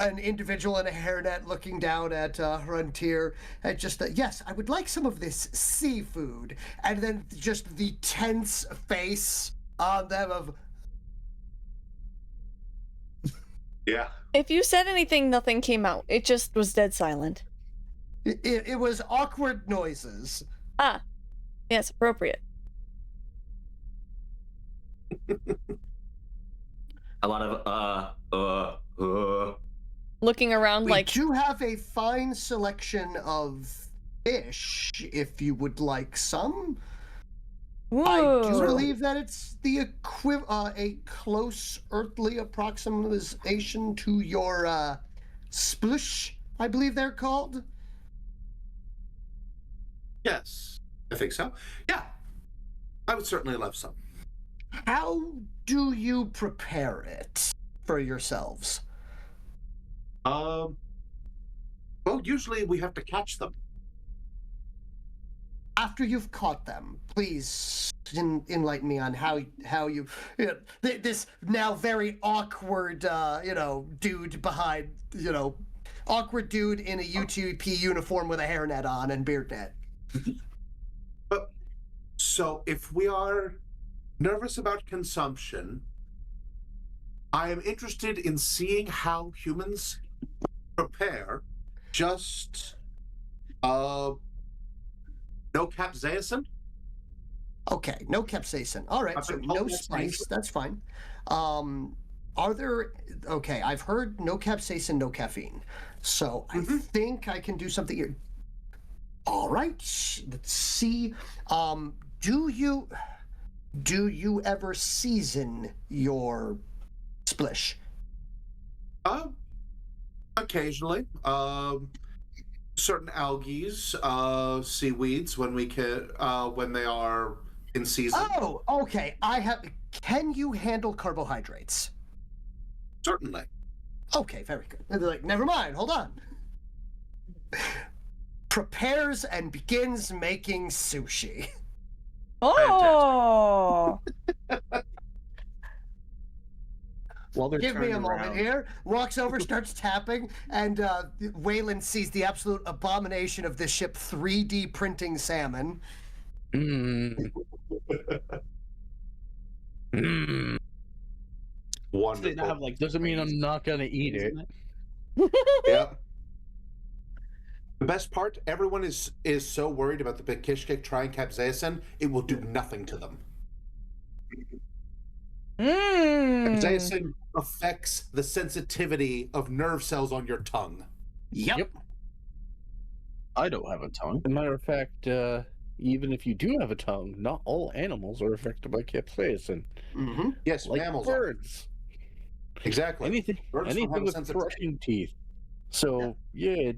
an individual in a hairnet looking down at Frontier, and just yes, I would like some of this seafood, and then just the tense face on them of Yeah. If you said anything, nothing came out. It just was dead silent. it was awkward noises. Ah, yes, appropriate. A lot of Looking around We like, do have a fine selection of fish, if you would like some. I do whoa. believe that it's the a close earthly approximation to your splush, I believe they're called. Yes, I think so. Yeah, I would certainly love some. How do you prepare it for yourselves? Well, usually we have to catch them. After you've caught them, please enlighten me on how you this now very awkward dude behind awkward dude in a UTP uniform with a hairnet on and beard net. But so if we are nervous about consumption, I am interested in seeing how humans prepare just no capsaicin. Okay, no capsaicin. All right, I've so been told no that's spice. dangerous. That's fine. Are there? Okay, I've heard no capsaicin, no caffeine. So I think I can do something here. All right, let's see. Do you? do you ever season your splish? Occasionally. Certain algae, seaweeds when they are in season. Oh, okay. Can you handle carbohydrates? Certainly. Okay, very good. And they're like, never mind, hold on. Prepares and begins making sushi. Oh! While they're Give me a turning moment around. here. Walks over, starts tapping, and Whalen sees the absolute abomination of this ship 3D printing salmon. Wonderful. They don't have, like, Doesn't mean I'm not gonna eat it. Yep. The best part, everyone is so worried about the Bekishkek trying capsaicin, it will do nothing to them. Capsaicin affects the sensitivity of nerve cells on your tongue. Yep. I don't have a tongue. As a matter of fact, even if you do have a tongue, not all animals are affected by capsaicin. Mm-hmm. Yes, Like mammals birds. Are. Exactly. Anything Birds don't have a with sensitivity. crushing teeth. So, yeah,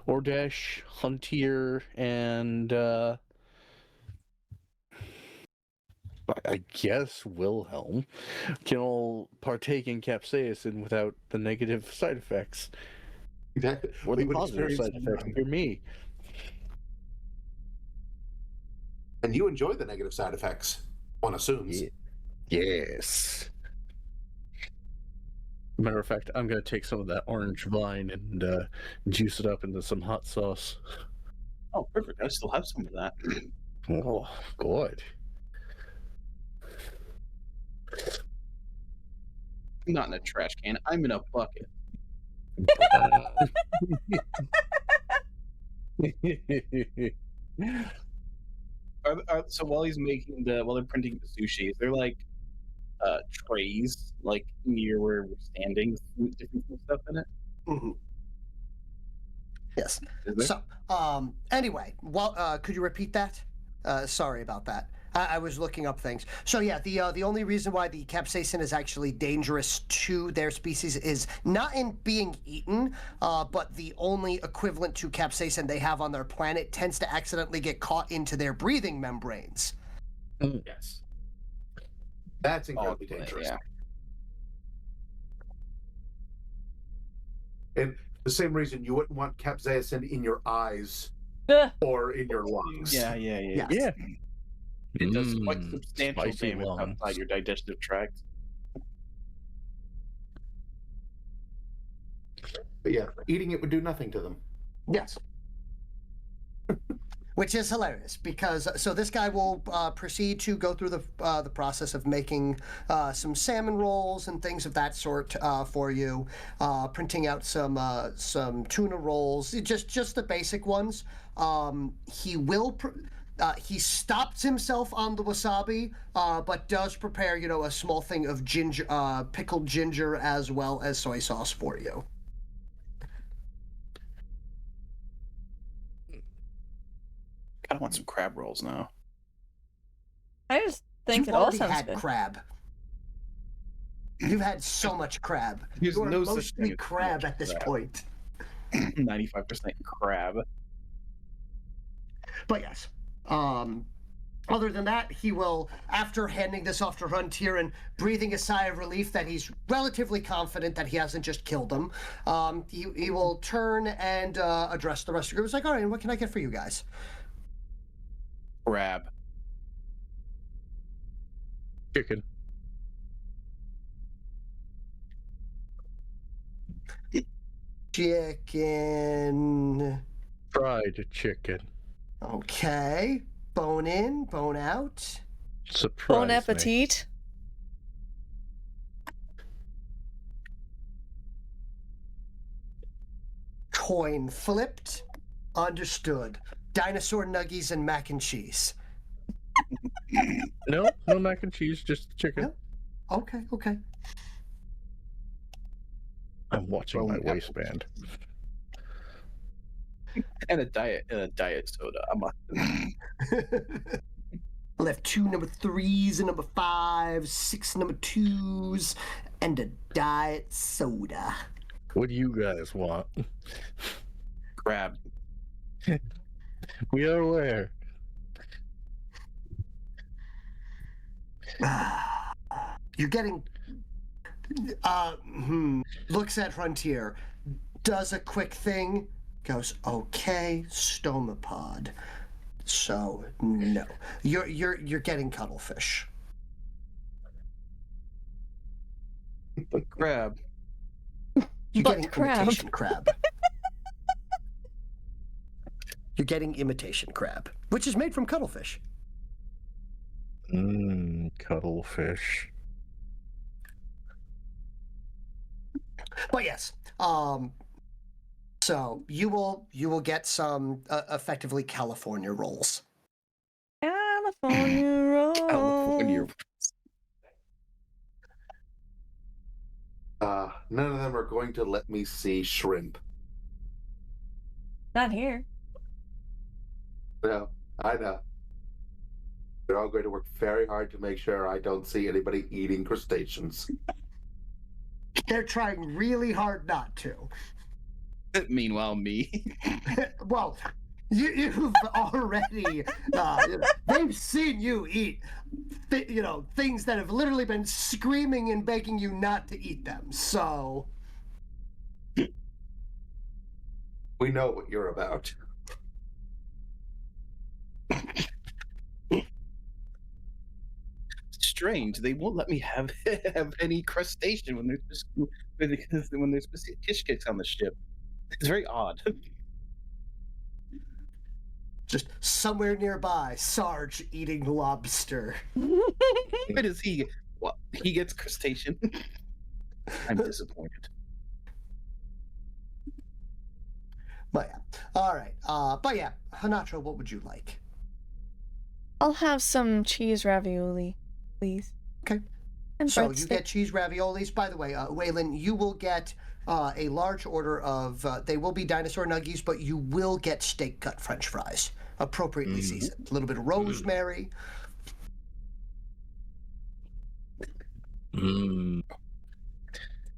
Ordash, Huntier, and I guess Wilhelm can all partake in capsaicin without the negative side effects. Exactly. Or We the would positive experience side effects for me. And you enjoy the negative side effects, one assumes. Yeah. Yes. Matter of fact, I'm going to take some of that orange vine and juice it up into some hot sauce. Oh, perfect. I still have some of that. Oh, good. I'm not in a trash can. I'm in a bucket. So while they're printing the sushi, is there like trays like near where we're standing with different stuff in it? Mm-hmm. Yes. Is there? So, anyway, could you repeat that? Sorry about that. I was looking up things. So yeah, the only reason why the capsaicin is actually dangerous to their species is not in being eaten, but the only equivalent to capsaicin they have on their planet tends to accidentally get caught into their breathing membranes. Yes. That's incredibly Oh, dangerous. yeah. And the same reason you wouldn't want capsaicin in your eyes or in your lungs. Yeah. Yes. It does quite substantial Spicy damage lungs. outside your digestive tract. But yeah, eating it would do nothing to them. Yes. Which is hilarious because so this guy will proceed to go through the process of making some salmon rolls and things of that sort for you, printing out some tuna rolls, just the basic ones. He stops himself on the wasabi, but does prepare a small thing of ginger, pickled ginger as well as soy sauce for you. I want some crab rolls now. I just think You've it all already sounds had good. crab. You've had so much crab. There's You are no such mostly thing as crab too much at this crab. point. 95% crab. But yes. Other than that, he will, after handing this off to Runtier and breathing a sigh of relief that he's relatively confident that he hasn't just killed them, he will turn and address the rest of the group. He's like, all right, what can I get for you guys? Crab. Chicken. Chicken. Fried chicken. Okay. Bone in, bone out. Surprise Bon me. appetit. Coin flipped. Understood. Dinosaur nuggies and mac and cheese. No mac and cheese, just chicken. No. Okay. I'm watching my waistband. And a diet soda. We'll have 2 number 3s, a number 5s, 6 number 2s, and a diet soda. What do you guys want? Crab. We are aware. You're getting... looks at Frontier, does a quick thing, goes, okay, stomapod. So, no. You're getting cuttlefish. Crab. You're But getting crab. imitation crab. You're getting imitation crab, which is made from cuttlefish. Cuttlefish. But yes, so you will get some effectively California rolls. California roll. California. None of them are going to let me see shrimp. Not here. No, I know. They're all going to work very hard to make sure I don't see anybody eating crustaceans. They're trying really hard not to. Meanwhile, me. Well, you've already, they've seen you eat, things that have literally been screaming and begging you not to eat them. So We know what you're about. Strange. They won't let me have any crustacean when there's fish kicks on the ship. It's very odd. just somewhere nearby, Sarge eating lobster. Where does he? Well, he gets crustacean. I'm disappointed. But yeah, all right. But yeah, Honatra, what would you like? I'll have some cheese ravioli, please. Okay. And So you breadstick. get cheese raviolis. By the way, Whalen, you will get a large order of. They will be dinosaur nuggies, but you will get steak cut French fries, appropriately seasoned. A little bit of rosemary.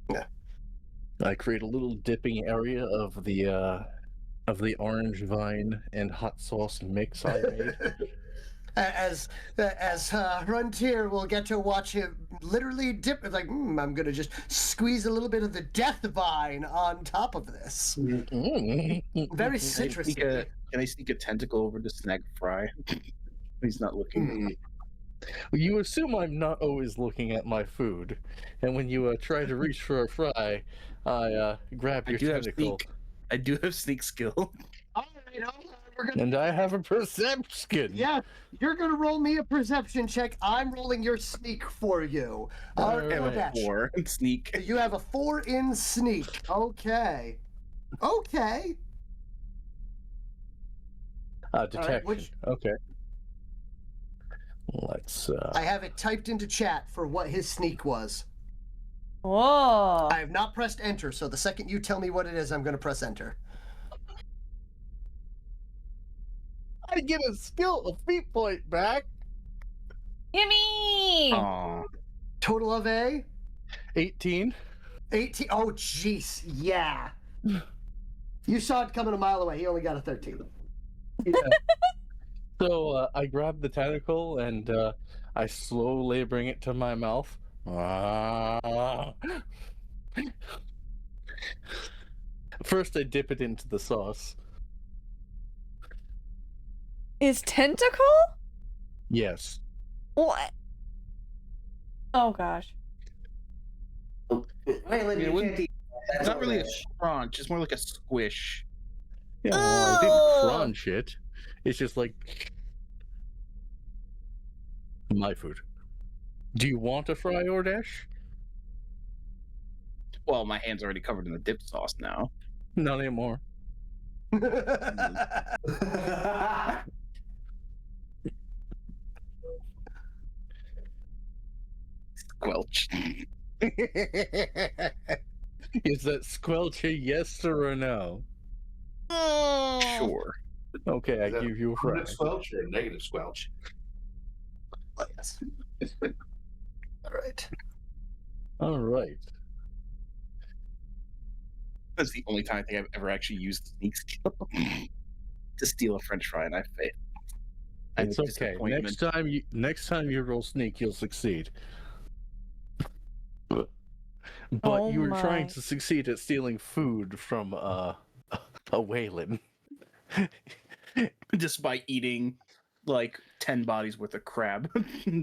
Yeah. I create a little dipping area of the orange vine and hot sauce mix I made. As Frontier will get to watch him literally dip. It's like, I'm gonna just squeeze a little bit of the death vine on top of this. Very citrusy. Can I sneak a tentacle over to snag a fry? He's not looking. You assume I'm not always looking at my food, and when you try to reach for a fry, I grab your tentacle. I do have sneak skill. All right, hold on. And I have a perception. Yeah, you're gonna roll me a perception check. I'm rolling your sneak for you. I have a 4 in sneak. You have a 4 in sneak. Okay. Okay. Detection. which- Okay. Let's. I have it typed into chat for what his sneak was. Whoa. I have not pressed enter, so the second you tell me what it is, I'm gonna press enter. I get a skill, a feat point back. Gimme! Aww. Total of a 18. 18. Oh, jeez. Yeah. You saw it coming a mile away. He only got a 13. Yeah. So I grab the tentacle and I slowly bring it to my mouth. First, I dip it into the sauce. Is tentacle? Yes. What? Oh gosh. It's not really a crunch. It's more like a squish. Yeah, well, I didn't crunch it. It's just like my food. Do you want a fry or dash? Well, my hand's already covered in the dip sauce now. Not anymore. Squelch. Is that squelch a yes or a no? Sure. Okay, I Is that give you a a fry. positive squelch or a negative squelch? Oh, yes. All right. All right. That's the only time I think I've ever actually used the sneak skill to steal a French fry, and I failed. It's okay. Next time you roll sneak, you'll succeed. But Oh you were trying my. to succeed at stealing food from a Whalen. Just by eating like 10 bodies worth of crab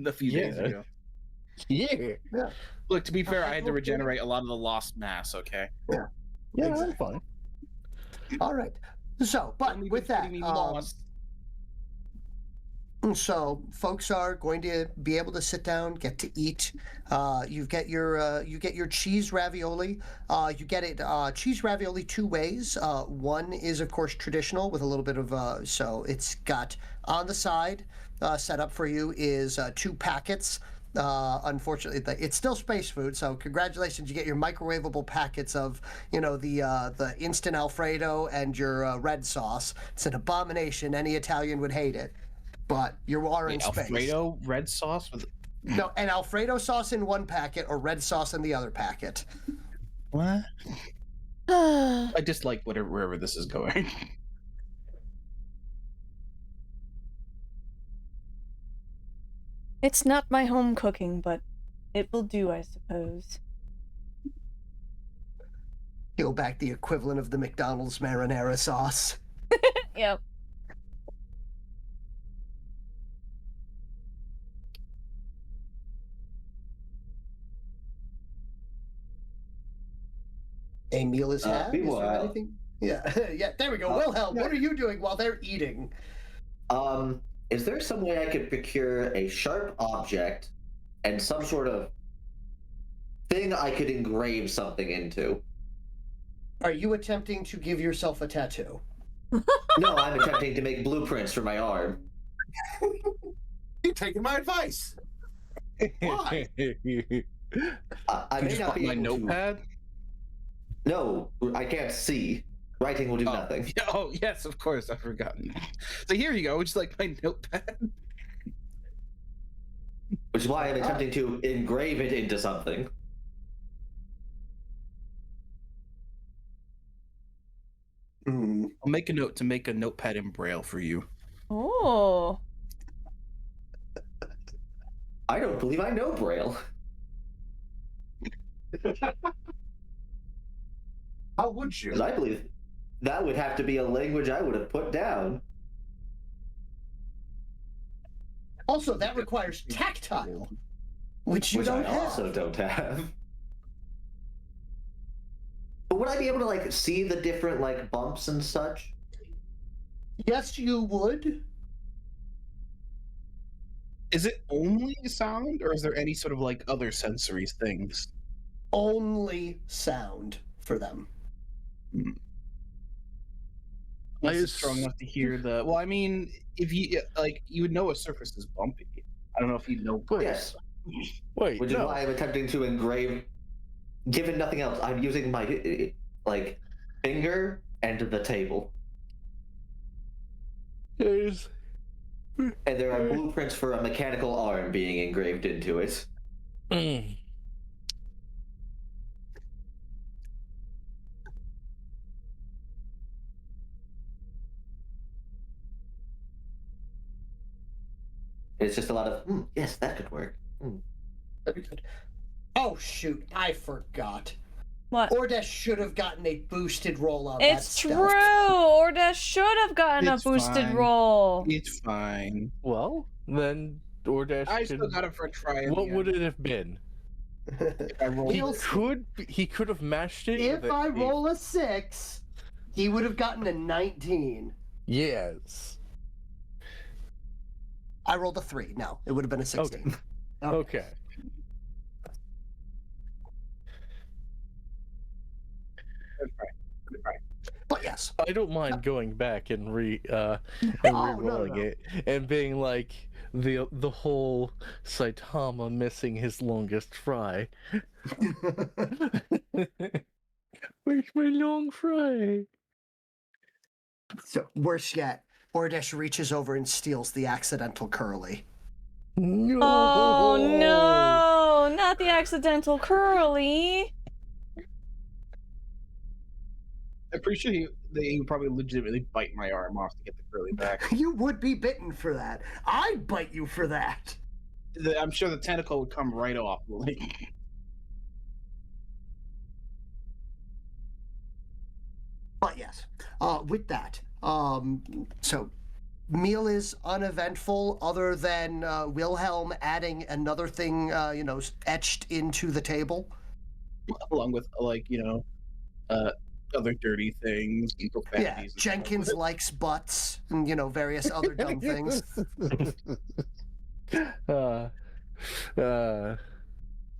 a few days ago. Yeah. Look, to be fair, I had to regenerate a lot of the lost mass, okay? Yeah. Yeah, Exactly. that's fine. All right. So, but Don't with even that, me lost. so folks are going to be able to sit down, get to eat. You get your cheese ravioli. You get it cheese ravioli two ways. One is of course traditional with a little bit of so it's got on the side set up for you is 2 packets. Unfortunately, it's still space food. So congratulations, you get your microwavable packets of the instant Alfredo and your red sauce. It's an abomination. Any Italian would hate it. But you are in space. Alfredo red sauce with No, an Alfredo sauce in one packet or red sauce in the other packet. what? I dislike wherever this is going. It's not my home cooking, but it will do, I suppose. Go back the equivalent of the McDonald's marinara sauce. Yep. A meal is had. Is there meanwhile- anything? Yeah, yeah. There we go. Wilhelm, what are you doing while they're eating? Is there some way I could procure a sharp object and some sort of thing I could engrave something into? Are you attempting to give yourself a tattoo? No, I'm attempting to make blueprints for my arm. You're taking my advice. Why? I may Just not put be my able to- notepad. No, I can't see. Writing will do nothing. Oh yes, of course, I've forgotten. So here you go, it's like my notepad. Which is why I'm attempting to engrave it into something. Mm. I'll make a note to make a notepad in Braille for you. Oh. I don't believe I know Braille. How would you? Because I believe that would have to be a language I would have put down. Also, that requires tactile, which you Which don't I have. also don't have. But would I be able to like see the different like bumps and such? Yes, you would. Is it only sound, or is there any sort of like other sensory things? Only sound for them. Is it strong enough to hear the? Well, I mean, if you like, you would know a surface is bumpy. I don't know if you'd know. Yes. Wait, Which is why I'm attempting to engrave. Given nothing else, I'm using my like finger and the table. There's... And there are blueprints for a mechanical arm being engraved into it. Mm. It's just a lot of, yes, that could work. That'd be good. Oh shoot, I forgot. What? Ordesh should have gotten a boosted roll on that It's stealth. true! Ordesh should have gotten It's a boosted fine. roll. It's fine. Well, then DoorDash I could... still got it for a try. What would it have been? I rolled He could have mashed it. If with I roll a 6, he would have gotten a 19. Yes. I rolled a 3. No, it would have been a 16. Okay. But yes. I don't mind going back and no, re-rolling no. it and being like the whole Saitama missing his longest fry. Where's my long fry? So worse yet, Ordesh reaches over and steals the accidental curly. Oh no! Not the accidental curly. I'm pretty sure he would probably legitimately bite my arm off to get the curly back. You would be bitten for that. I'd bite you for that. I'm sure the tentacle would come right off. But yes, with that, so meal is uneventful other than Wilhelm adding another thing, etched into the table. Along with, other dirty things and profanities. Yeah, Jenkins likes butts and, various other dumb things.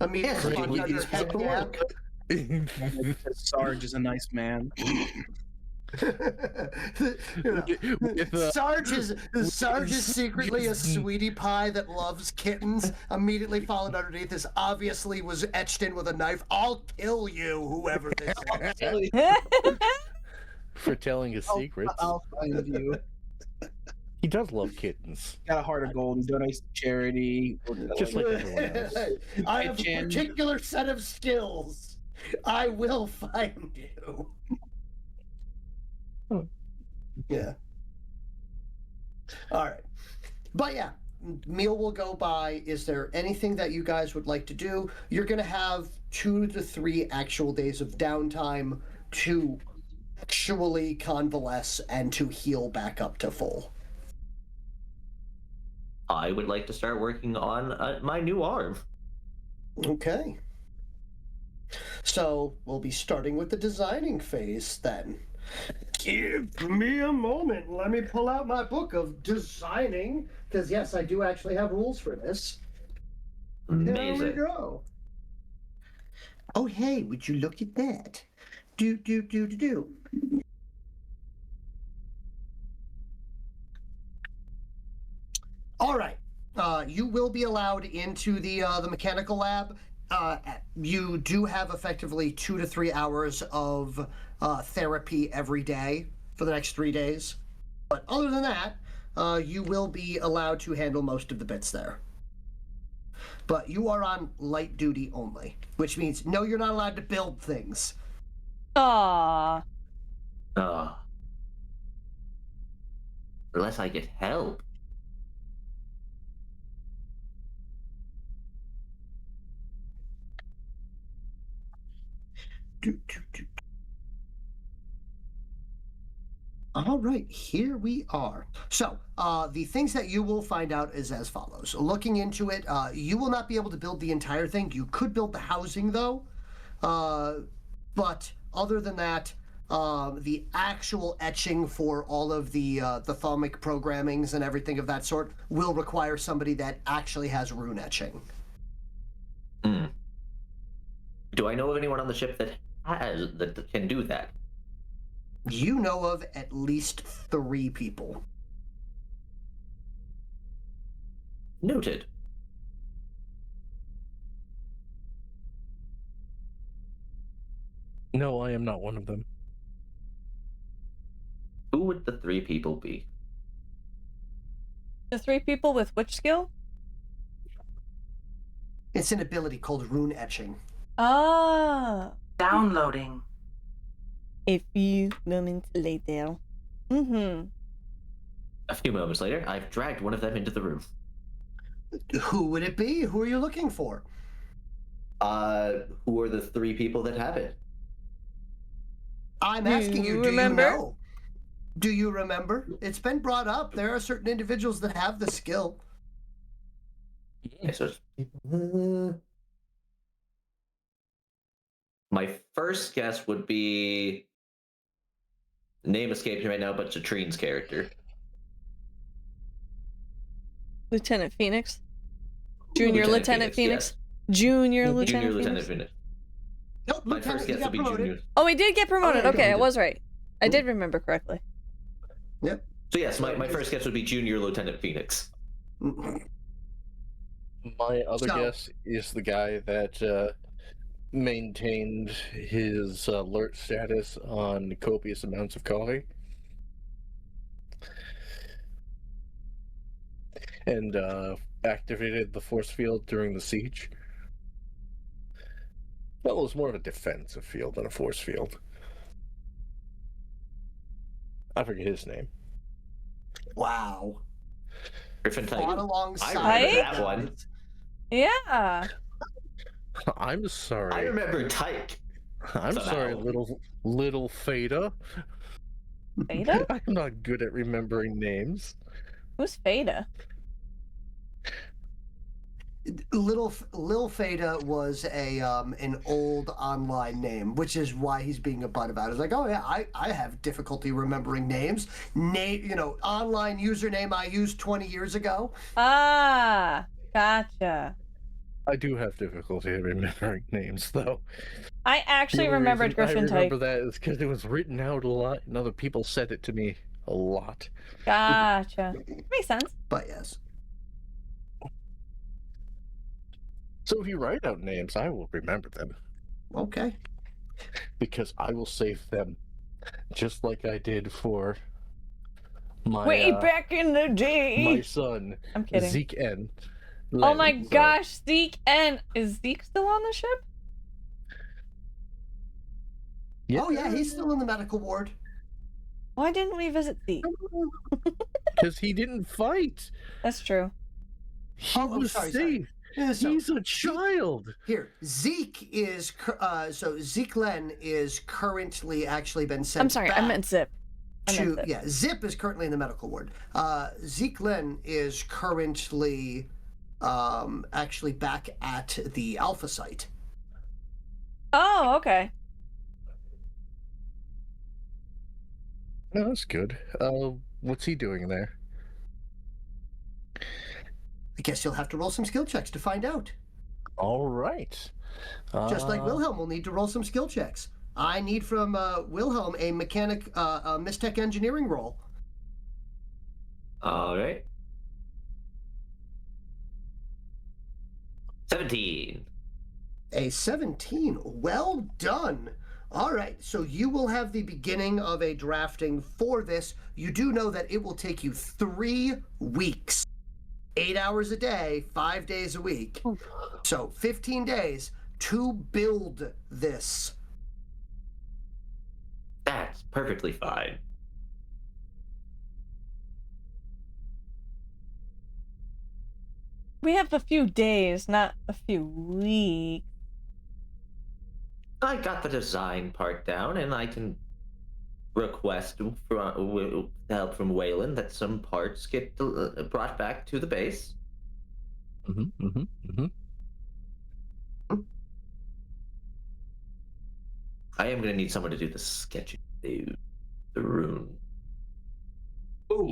Immediate response under heck yeah. Sarge is a nice man. Sarge is secretly a sweetie pie that loves kittens. Immediately followed underneath this obviously was etched in with a knife. I'll kill you, whoever this is. For telling his secrets. I'll find you. He does love kittens. Got a heart of gold. He donates to charity. Just like everyone else. I have a particular set of skills. I will find you. Yeah. All right. But yeah, meal will go by. Is there anything that you guys would like to do? You're going to have 2 to 3 actual days of downtime to actually convalesce and to heal back up to full. I would like to start working on my new arm. Okay. So we'll be starting with the designing phase then. Give me a moment. Let me pull out my book of designing, because yes, I do actually have rules for this. Amazing. There we go. Oh, hey, would you look at that? Do. All right. You will be allowed into the mechanical lab. You do have effectively 2 to 3 hours of therapy every day for the next 3 days. But other than that, you will be allowed to handle most of the bits there. But you are on light duty only, which means no, you're not allowed to build things. Aww. Unless I get help. All right, here we are. So, the things that you will find out is as follows. Looking into it, you will not be able to build the entire thing. You could build the housing, though. But other than that, the actual etching for all of the thalamic programmings and everything of that sort will require somebody that actually has rune etching. Do I know of anyone on the ship that can do that? You know of at least 3 people. Noted. No, I am not one of them. Who would the 3 people be? The 3 people with which skill? It's an ability called rune etching. Ah. Downloading. A few moments later. Mm-hmm. A few moments later, I've dragged one of them into the room. Who would it be? Who are you looking for? Who are the 3 people that have it? I'm asking you, do remember? you know? Do you remember? It's been brought up. There are certain individuals that have the skill. Okay, so my first guess would be... Name escapes me right now, but Citrine's character. Lieutenant Phoenix? Junior Lieutenant Phoenix? Yes. Junior Junior Lieutenant Lieutenant Phoenix? Phoenix. Nope, My Lieutenant, first he guess got would be promoted. Junior. Oh, he did get promoted. Okay, Okay, I good. was right. I did remember correctly. Yep. So yes, my first guess would be Junior Lieutenant Phoenix. My other guess is the guy that maintained his alert status on copious amounts of coffee. and activated the force field during the siege. Well, it was more of a defensive field than a force field. I forget his name. Wow. Griffin Fought Tiger. alongside I remember the that one. guys. Yeah. I'm sorry. I remember Tyke. I'm somehow. sorry, little Fada. Fada? I'm not good at remembering names. Who's Fada? Lil Fada was an old online name, which is why he's being a butt about it. It's like, oh yeah, I have difficulty remembering names. Online username I used 20 years ago. Ah, gotcha. I do have difficulty remembering names, though. I actually The only remembered reason Griffin I remember Tyke. that is because it was written out a lot, and other people said it to me a lot. Gotcha. Makes sense. But yes. So if you write out names, I will remember them. Okay. Because I will save them, just like I did for my Way back in the day. my son. I'm kidding. Zeke N. Oh my Len, gosh, Zeke N. Is Zeke still on the ship? Yeah. Oh yeah, he's still in the medical ward. Why didn't we visit Zeke? Because he didn't fight. That's true. He Oh, was sorry. safe. Yeah, so He's a child. Here, Zeke is Zeke Len is currently actually been sent. I'm sorry, I back meant Zip. Zip is currently in the medical ward. Zeke Len is currently actually back at the Alpha site. Oh, okay. No, that's good. What's he doing there? I guess you'll have to roll some skill checks to find out. All right. Just like Wilhelm will need to roll some skill checks. I need from Wilhelm a Mistech engineering roll. All right. 17. A 17. Well done. All right, so you will have the beginning of a drafting for this. You do know that it will take you 3 weeks, 8 hours a day, 5 days a week. So 15 days to build this. That's perfectly fine. We have a few days, not a few weeks. I got the design part down, and I can request help from Whalen that some parts get brought back to the base. I am going to need someone to do the sketching, the rune.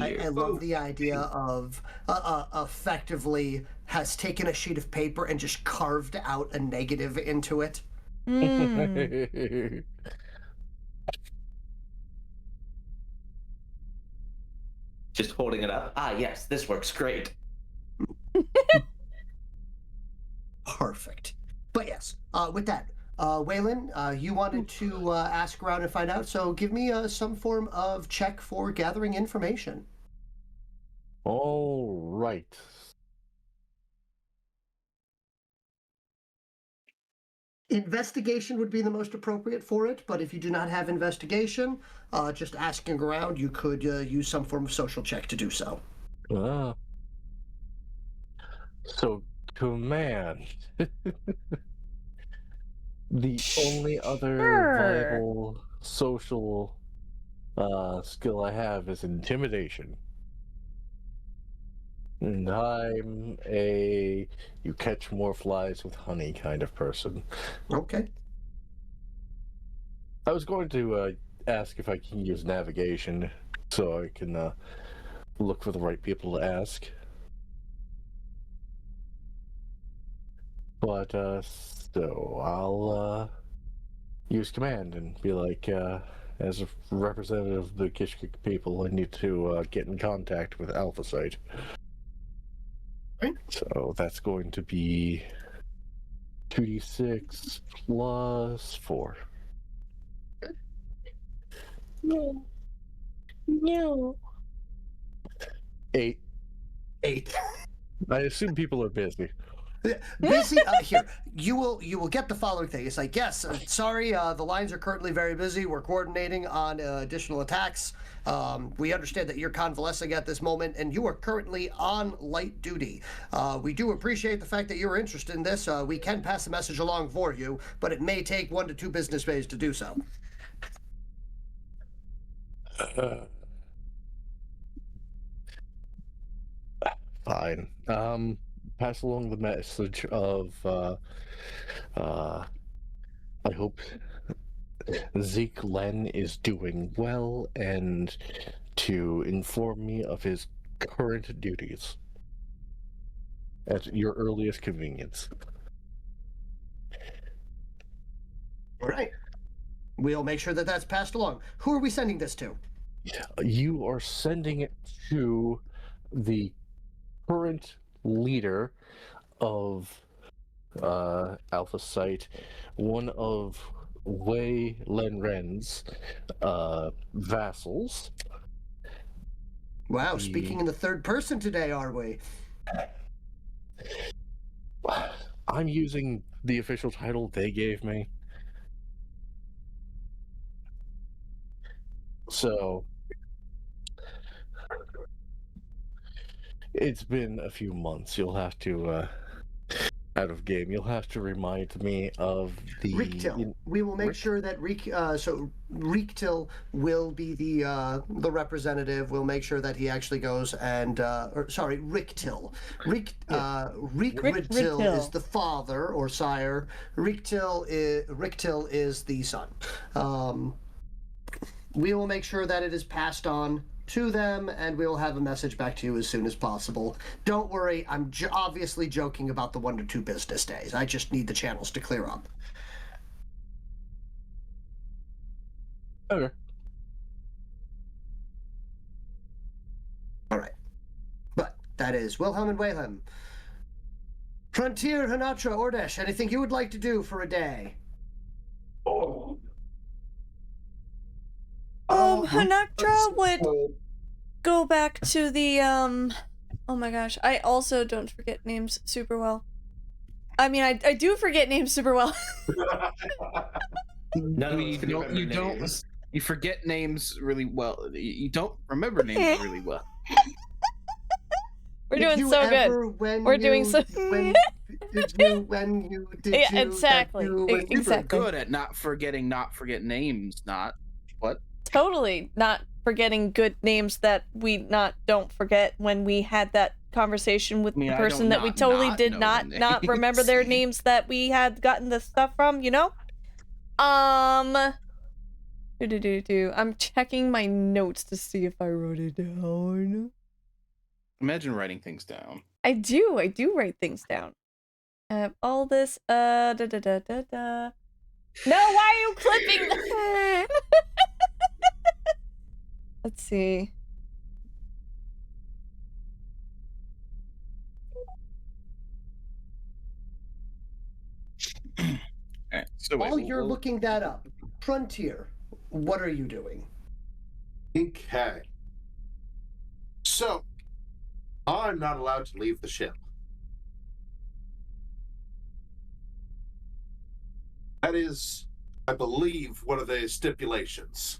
I love the idea of effectively has taken a sheet of paper and just carved out a negative into it. Just holding it up. Ah, yes, this works great. Perfect. But yes, with that, Whalen, you wanted to ask around and find out, so give me some form of check for gathering information. All right. Investigation would be the most appropriate for it, but if you do not have investigation, just asking around, you could use some form of social check to do so. So, command. The only other viable social skill I have is intimidation. And I'm a you catch more flies with honey kind of person. Okay. I was going to ask if I can use navigation so I can look for the right people to ask. But, so I'll use command and be like, as a representative of the Kishkik people, I need to get in contact with Alpha Site. Right. So that's going to be 2d6 plus 4. No. 8. 8. I assume people are busy. Busy here. You will get the following thing. It's like, yes, sorry, the lines are currently very busy. We're coordinating on additional attacks. We understand that you're convalescing at this moment, and you are currently on light duty. We do appreciate the fact that you're interested in this. We can pass the message along for you, but it may take 1 to 2 business days to do so. Fine. Pass along the message of, I hope Zeke Len is doing well, and to inform me of his current duties at your earliest convenience. All right. We'll make sure that that's passed along. Who are we sending this to? You are sending it to the current leader of Alpha Site, one of Wei Lenren's vassals. Wow, speaking in the third person today, are we? I'm using the official title they gave me. So it's been a few months. You'll have to out of game. You'll have to remind me of the Riektil. We will make sure that Riektil will be the representative. We'll make sure that he actually goes and Riektil. Riektil is the father or sire. Riektil is the son. We will make sure that it is passed on to them, and we will have a message back to you as soon as possible. Don't worry, I'm obviously joking about the 1 to 2 business days. I just need the channels to clear up. Okay. All right. But that is Wilhelm and Whalen. Frontier, Honatra, Ordesh, anything you would like to do for a day? Honatra would go back to the, oh my gosh, I also don't forget names super well. I mean, I do forget names super well. No, you forget names really well. You don't remember names really well. We're doing so good. We're doing so. Exactly. We're good at not forgetting names. Not what? Totally not forgetting good names that we don't forget when we had that conversation with the person that we totally did not remember their names that we had gotten the stuff from, you know? I'm checking my notes to see if I wrote it down. Imagine writing things down. I do write things down. All this, No, why are you clipping that? Let's see. Right, so while you're looking that up, Frontier, what are you doing? Okay. So, I'm not allowed to leave the ship. That is, I believe, one of the stipulations.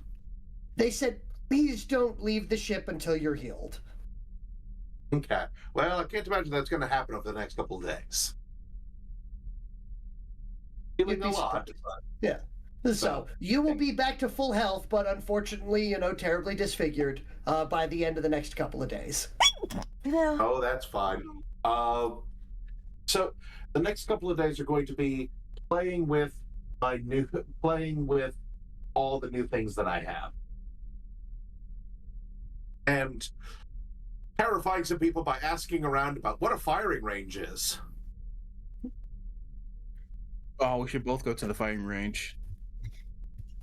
They said, please don't leave the ship until you're healed. Okay. Well, I can't imagine that's going to happen over the next couple of days. Feeling a lot. Yeah. So, you will be back to full health, but unfortunately, terribly disfigured by the end of the next couple of days. Yeah. Oh, that's fine. So, the next couple of days are going to be playing with all the new things that I have. And terrifying some people by asking around about what a firing range is. Oh, we should both go to the firing range.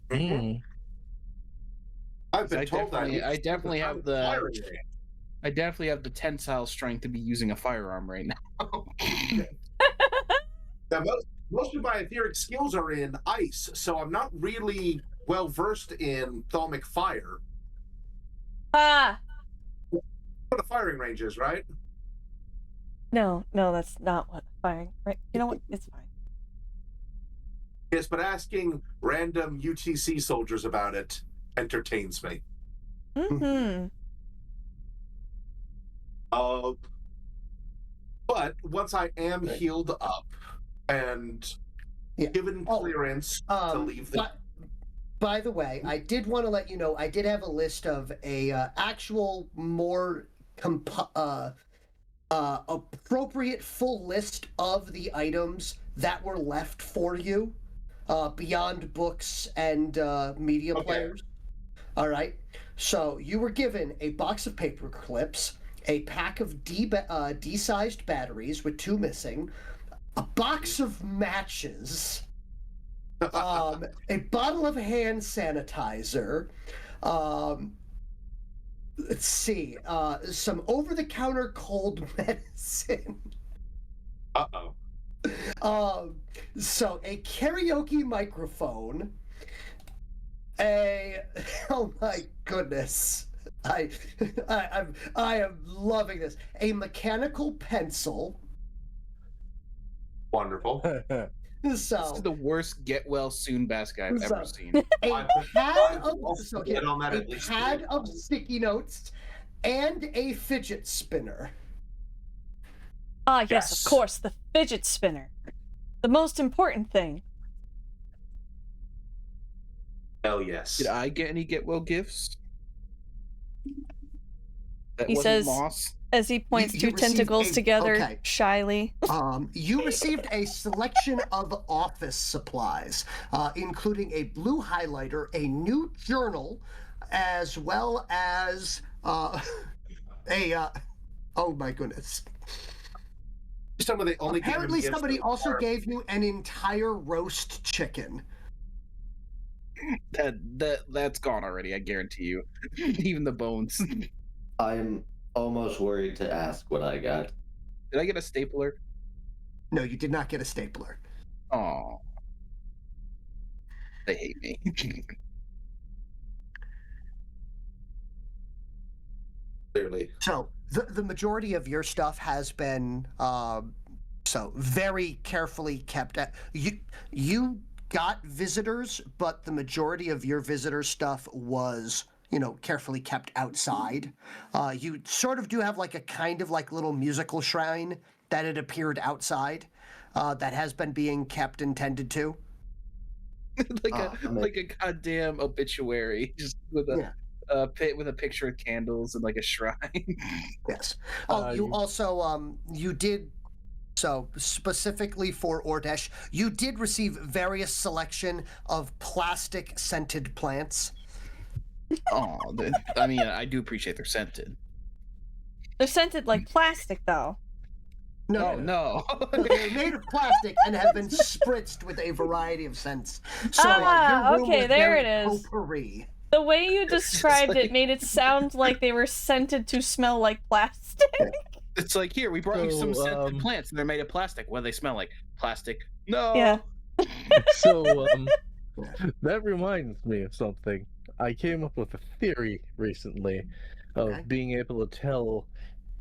Mm. I've been told that. I definitely have the tensile strength to be using a firearm right now. Now, most of my etheric skills are in ice, so I'm not really well versed in thalmic fire. Ah. What a firing range is, right? No, that's not what fine. Right? You know what? It's fine. Yes, but asking random UTC soldiers about it entertains me. Mm-hmm. But once I am healed up and given clearance to leave the... By the way, I did want to let you know, I did have a list of a actual more appropriate full list of the items that were left for you beyond books and media players. All right. So you were given a box of paper clips, a pack of D-sized batteries with 2 missing, a box of matches, a bottle of hand sanitizer, let's see, some over-the-counter cold medicine. So a karaoke microphone, oh my goodness, I am loving this. A mechanical pencil. Wonderful. This is the worst get well soon basket I've ever seen. A pad of sticky notes and a fidget spinner. Ah, yes, of course, the fidget spinner. The most important thing. Hell yes. Did I get any get well gifts? That He wasn't says, moss? as he points You two received tentacles together shyly. You received a selection of office supplies, including a blue highlighter, a new journal, as well as oh my goodness. Apparently somebody also gave you an entire roast chicken. That's gone already, I guarantee you. Even the bones. I'm almost worried to ask what I got. Did I get a stapler? No, you did not get a stapler. Oh. They hate me. Clearly. So the majority of your stuff has been so very carefully kept. You got visitors, but the majority of your visitor stuff was, carefully kept outside. You sort of do have like a kind of like little musical shrine that had appeared outside that has been being kept and tended to. like a goddamn obituary, just with a pit with a picture of candles and like a shrine. Yes. You also you did. So specifically for Ordesh, you did receive various selection of plastic scented plants. Oh, I mean, I do appreciate they're scented. They're scented like plastic, though. No. They're made of plastic and have been spritzed with a variety of scents. So, okay, there it is. Potpourri. The way you described it made it sound like they were scented to smell like plastic. It's like, here, we brought you some scented plants, and they're made of plastic. What do they smell like? Plastic. No. Yeah. So, that reminds me of something. I came up with a theory recently of being able to tell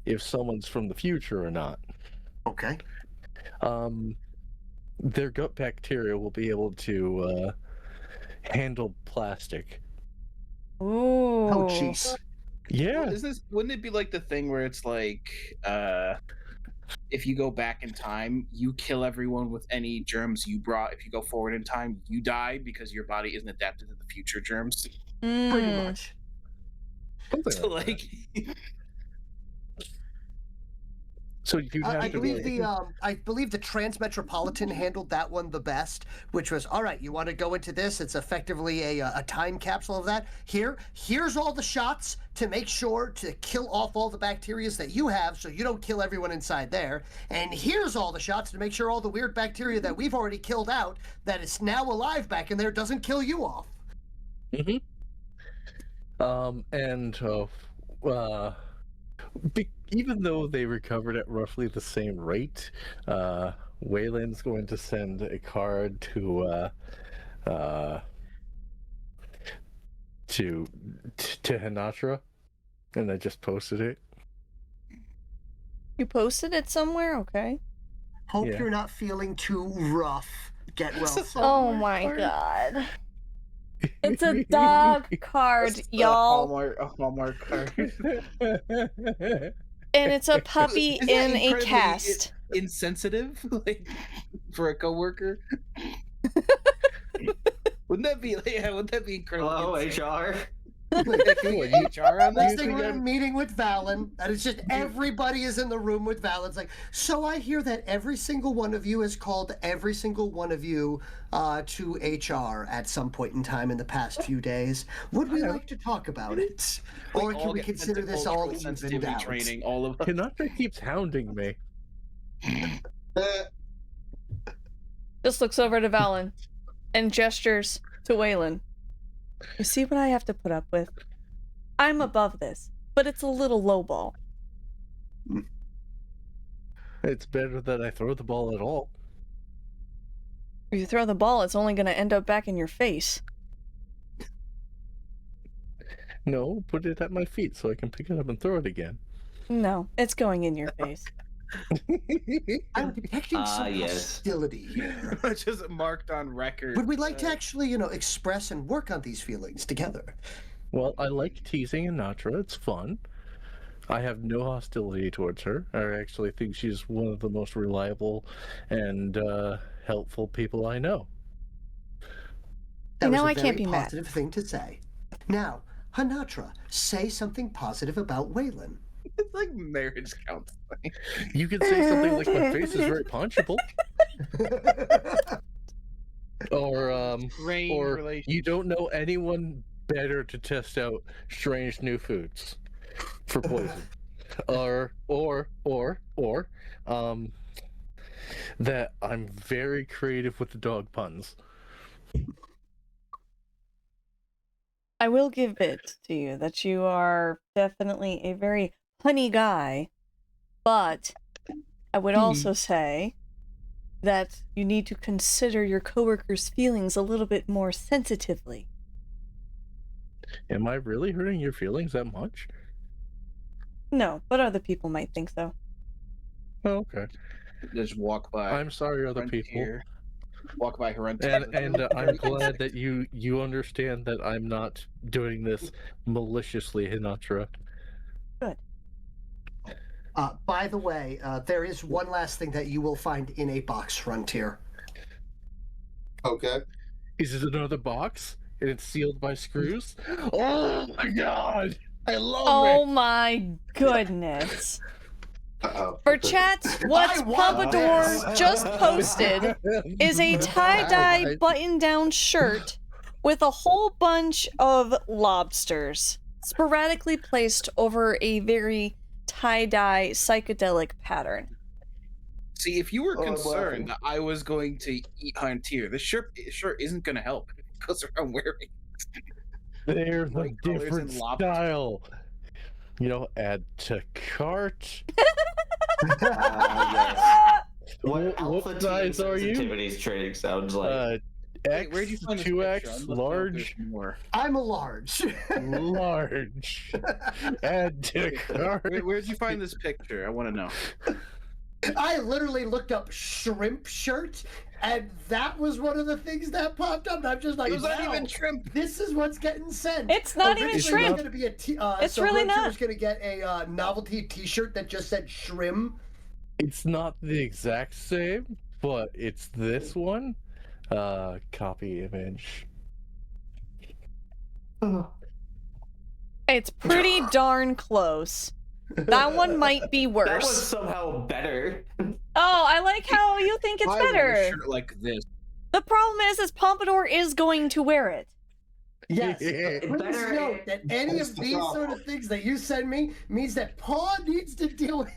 if someone's from the future or not. Okay. Their gut bacteria will be able to handle plastic. Ooh. Oh, jeez. Yeah. Well, wouldn't it be like the thing where it's like, if you go back in time, you kill everyone with any germs you brought. If you go forward in time, you die because your body isn't adapted to the future germs. Pretty much. So like, so you have I to believe I believe the Transmetropolitan handled that one the best, which was, all right, you want to go into this? It's effectively a time capsule of that. Here's all the shots to make sure to kill off all the bacteria that you have so you don't kill everyone inside there. And here's all the shots to make sure all the weird bacteria that we've already killed out that is now alive back in there doesn't kill you off. Mm-hmm. Even though they recovered at roughly the same rate, Whalen's going to send a card to Honatra, and I just posted it. You posted it somewhere? Okay. Hope Yeah. you're not feeling too rough. Get well soon. Oh my god. It's a dog card, y'all. A Hallmark card. And it's a puppy Isn't that in a incredibly cast. Insensitive, like for a coworker. Wouldn't that be? Yeah, wouldn't that be incredible? Hello, HR. Can we get HR on Next that? thing we're in a meeting with Valen, and it's just everybody is in the room with Valen. It's like, so I hear that every single one of you has called every single one of you to HR at some point in time in the past few days. Would we like to talk about it? Or can we consider this all evened out? Training, all of us. Honatra keeps hounding me. Just looks over to Valen and gestures to Whalen. You see what I have to put up with? I'm above this, but it's a little lowball. It's better that I throw the ball at all. If you throw the ball, it's only going to end up back in your face. No, put it at my feet so I can pick it up and throw it again. No, it's going in your face. I'm detecting some yes. hostility here. Just marked on record. Would we like to actually, express and work on these feelings together? Well, I like teasing Honatra. It's fun. I have no hostility towards her. I actually think she's one of the most reliable and helpful people I know. That was I a can't very be mad. positive thing to say. Now, Honatra, say something positive about Whalen. It's like marriage counseling. You could say something like, my face is very punchable. Or you don't know anyone better to test out strange new foods for poison. or that I'm very creative with the dog puns. I will give it to you that you are definitely a very punny guy, but I would also say that you need to consider your coworkers' feelings a little bit more sensitively. Am I really hurting your feelings that much? No, but other people might think so. Oh, okay. Just walk by. I'm sorry, other people. Walk by her And I'm glad that you understand that I'm not doing this maliciously, Honatra. Good. By the way, there is one last thing that you will find in a box, Frontier. Okay. Is it another box? And it's sealed by screws? Oh my god! I love it! My goodness. Uh-oh. For chat, what Pompador just posted is a tie-dye button-down shirt with a whole bunch of lobsters sporadically placed over a very tie-dye psychedelic pattern. See, if you were concerned that I was going to eat Huntier, this shirt isn't going to help because I'm wearing There's a different and lobster. style. Add to cart. Yes. What size are you? Sensitivities trading sounds like. X, where'd you find this 2X, picture? I'd love to know if large. there's more. I'm a large. Large. Add to cart. Where'd you find this picture? I want to know. I literally looked up shrimp shirt, and that was one of the things that popped up. And I'm just like, It was not wow, even shrimp. this is what's getting sent. It's not even Originally, shrimp. It was gonna be a It's really Frontier not. was going to get a novelty T-shirt that just said shrimp. It's not the exact same, but it's this one. Copy image. It's pretty darn close. That one might be That was worse. somehow better. Oh, I like how you think it's I want a better. shirt like this. The problem is Pompador is going to wear it. Yes. Yeah. Please Better- note that any of these sort of things that you send me means that Paul needs to deal with.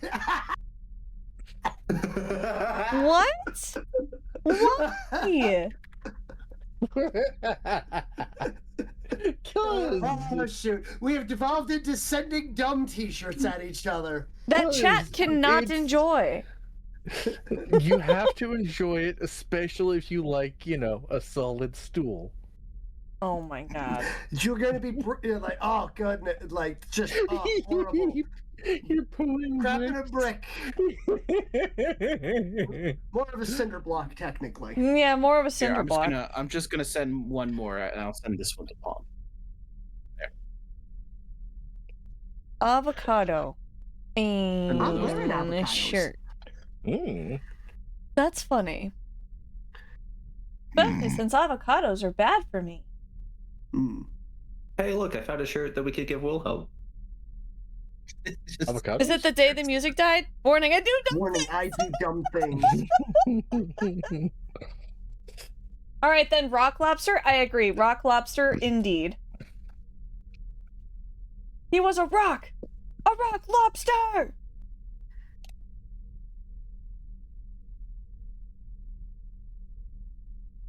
What? Why? Oh shoot! We have devolved into sending dumb T-shirts at each other. That chat cannot it's- enjoy. You have to enjoy it, especially if you like, a solid stool. Oh my god. You're gonna be you're like, oh goodness, like just horrible. You're pulling Trapping a brick. More of a cinder block, technically. Yeah, more of a Here, cinder block. I'm just gonna send one more, and I'll send this one to Paul. Avocado. And learned a avocados. shirt. Mm. That's funny. Especially since avocados are bad for me. Mm. Hey, look, I found a shirt that we could give Wilhelm. Avocado. Is it the day the music died? Warning, I do dumb Warning, I do dumb things. Alright then, rock lobster? I agree. Rock lobster, indeed. He was a rock! A rock lobster!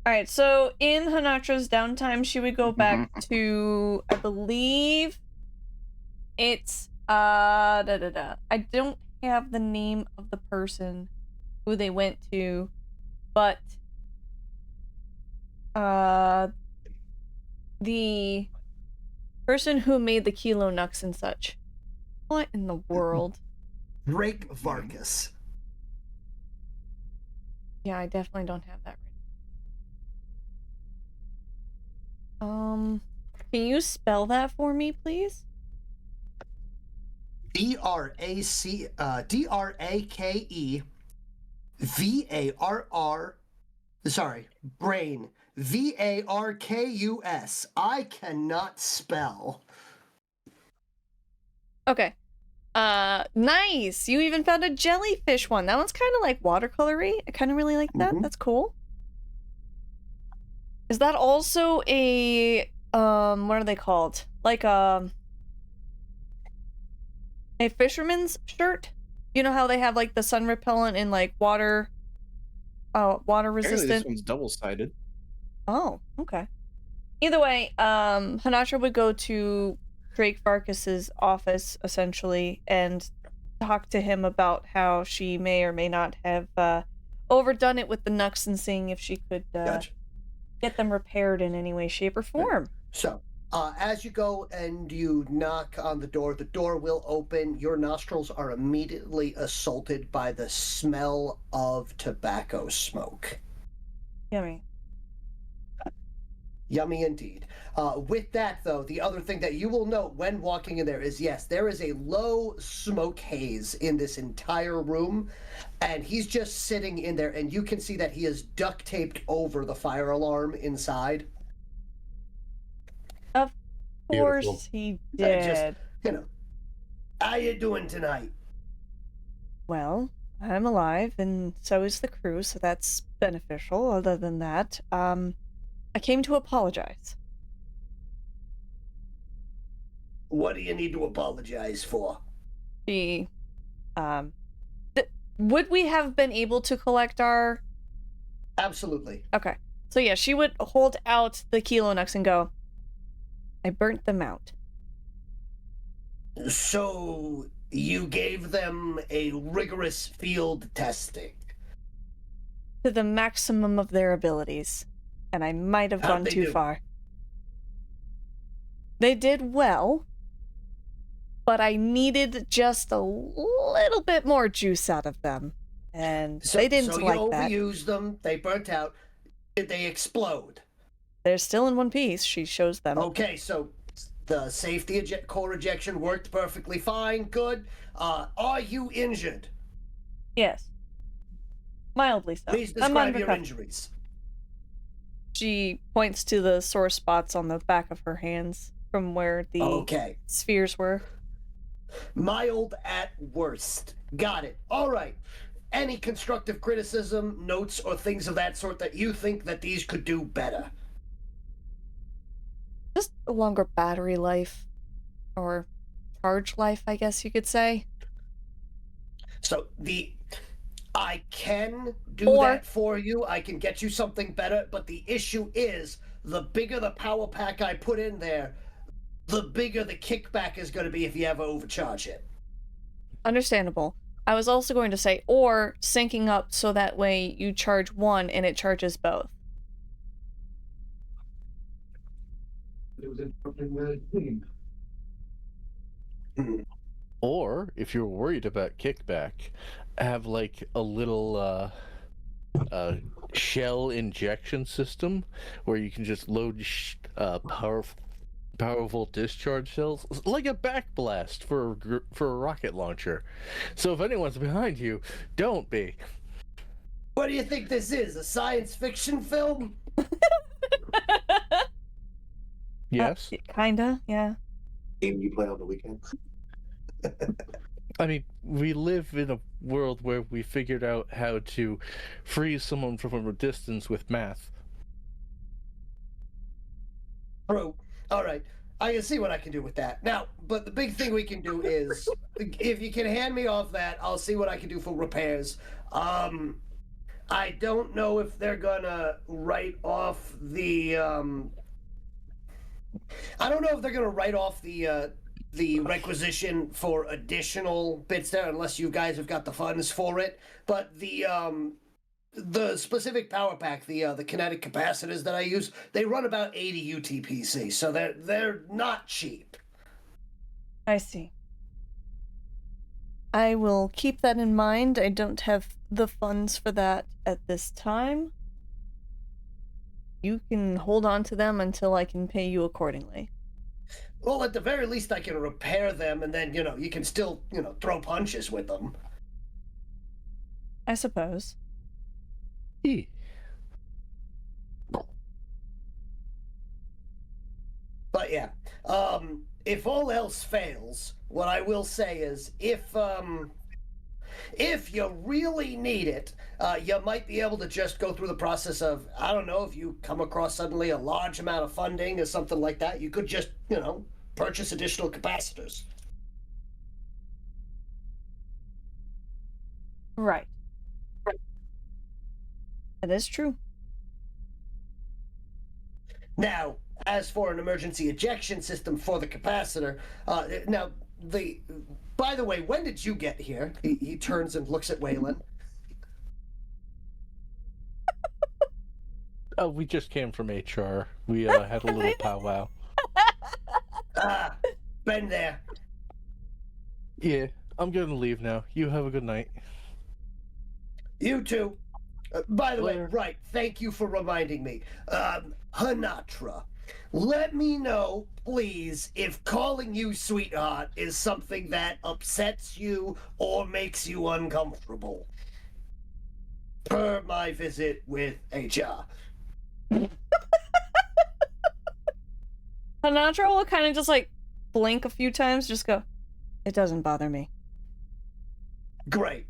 Alright, so in Honatra's downtime, she would go back to, I believe, it's, I don't have the name of the person who they went to, but, the person who made the Kilo Nux and such. What in the world? Drake Vargas. Yeah, I definitely don't have that right. Can you spell that for me, please? DRAKE sorry, brain. VARKUS. I cannot spell. Okay. Nice! You even found a jellyfish one. That one's kind of like watercolory. I kind of really like that. That's cool. Is that also a, what are they called? Like, a fisherman's shirt? You know how they have, like, the sun repellent and, like, water resistant? This one's double-sided. Oh, okay. Either way, Honatra would go to Drake Vargas's office, essentially, and talk to him about how she may or may not have, overdone it with the Nux and seeing if she could, get them repaired in any way, shape, or form. So, as you go and you knock on the door will open. Your nostrils are immediately assaulted by the smell of tobacco smoke. Yummy. Yummy indeed. With that, though, the other thing that you will note when walking in there is, yes, there is a low smoke haze in this entire room, and he's just sitting in there, and you can see that he is duct taped over the fire alarm inside. Of course Beautiful. he did. Just, how you doing tonight? Well, I'm alive, and so is the crew, so that's beneficial. Other than that, I came to apologize. What do you need to apologize for? Would we have been able to collect our... Absolutely. Okay. So yeah, she would hold out the Kilo Nux and go, I burnt them out. So, you gave them a rigorous field testing? To the maximum of their abilities. And I might have gone too far. They did well, but I needed just a little bit more juice out of them. And they didn't like that. So you overused them, they burnt out. Did they explode? They're still in one piece. She shows them. Okay, so the safety core ejection worked perfectly fine. Good. Are you injured? Yes. Mildly so. Please describe your injuries. She points to the sore spots on the back of her hands from where the spheres were. Mild at worst. Got it. All right. Any constructive criticism, notes, or things of that sort that you think that these could do better? Just a longer battery life. Or charge life, I guess you could say. So I can do that for you. I can get you something better, but the issue is the bigger the power pack I put in there, the bigger the kickback is going to be if you ever overcharge it. Understandable. I was also going to say, or syncing up so that way you charge one and it charges both. Or if you're worried about kickback, have like a little shell injection system where you can just load powerful discharge shells, like a backblast for a rocket launcher. So if anyone's behind you, don't be. What do you think this is? A science fiction film? Yes. Kinda, yeah. Game you play on the weekends. I mean, we live in a world where we figured out how to freeze someone from a distance with math. True. All right. I can see what I can do with that. Now, but the big thing we can do is, if you can hand me off that, I'll see what I can do for repairs. I don't know if they're gonna write off the, I don't know if they're gonna write off the requisition for additional bits there, unless you guys have got the funds for it. But the specific power pack, the kinetic capacitors that I use, they run about 80 UTPC, so they're not cheap. I see. I will keep that in mind. I don't have the funds for that at this time. You can hold on to them until I can pay you accordingly. Well, at the very least, I can repair them, and then, you can still, throw punches with them. I suppose. But yeah, if all else fails, what I will say is, if you really need it, you might be able to just go through the process of, I don't know, if you come across suddenly a large amount of funding or something like that, you could just, purchase additional capacitors. Right. That is true. Now, as for an emergency ejection system for the capacitor, by the way, when did you get here? He turns and looks at Whalen. Oh, we just came from HR. We had a little powwow. Ah, been there. Yeah, I'm gonna leave now. You have a good night. You too. By the way, right, thank you for reminding me. Honatra, let me know, please, if calling you sweetheart is something that upsets you or makes you uncomfortable. Per my visit with HR. Honatra will kind of just blink a few times, just go, it doesn't bother me. Great.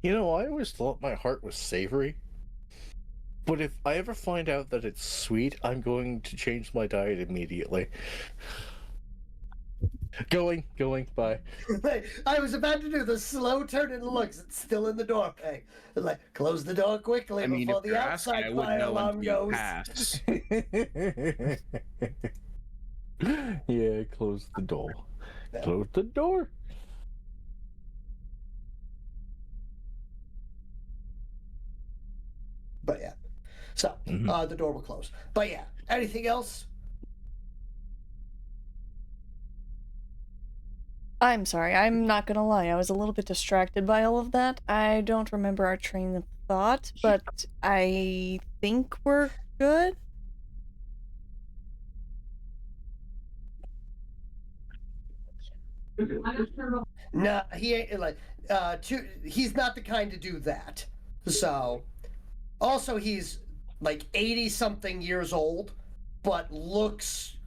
I always thought my heart was savory. But if I ever find out that it's sweet, I'm going to change my diet immediately. Going, bye. I was about to do the slow turn and looks. It's still in the door. Hey, close the door quickly before the outside fire alarm goes. Yeah, close the door. No. Close the door. But yeah. So, the door will close. But yeah, anything else? I'm sorry, I'm not gonna lie, I was a little bit distracted by all of that. I don't remember our train of thought, but I think we're good? No, he ain't he's not the kind to do that. So, also he's 80-something years old, but looks,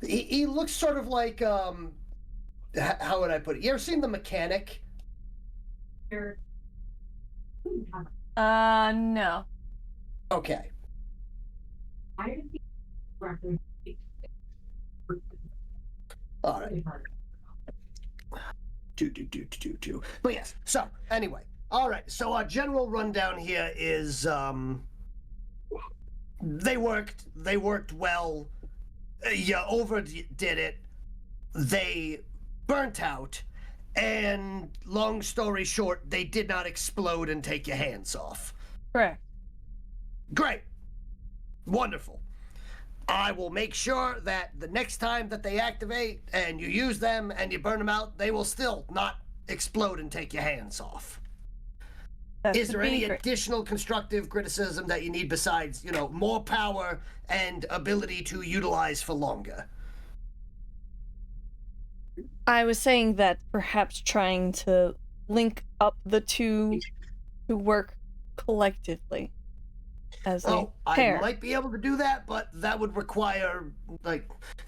he looks sort of like, how would I put it? You ever seen The Mechanic? No. Okay. All right. But yes, so, anyway. All right, so our general rundown here is, they worked well. You overdid it. They burnt out, and long story short, they did not explode and take your hands off. Correct. Great. Wonderful. I will make sure that the next time that they activate and you use them and you burn them out, they will still not explode and take your hands off. Is there any additional constructive criticism that you need besides, more power and ability to utilize for longer? I was saying that perhaps trying to link up the two to work collectively as a pair. I might be able to do that, but that would require,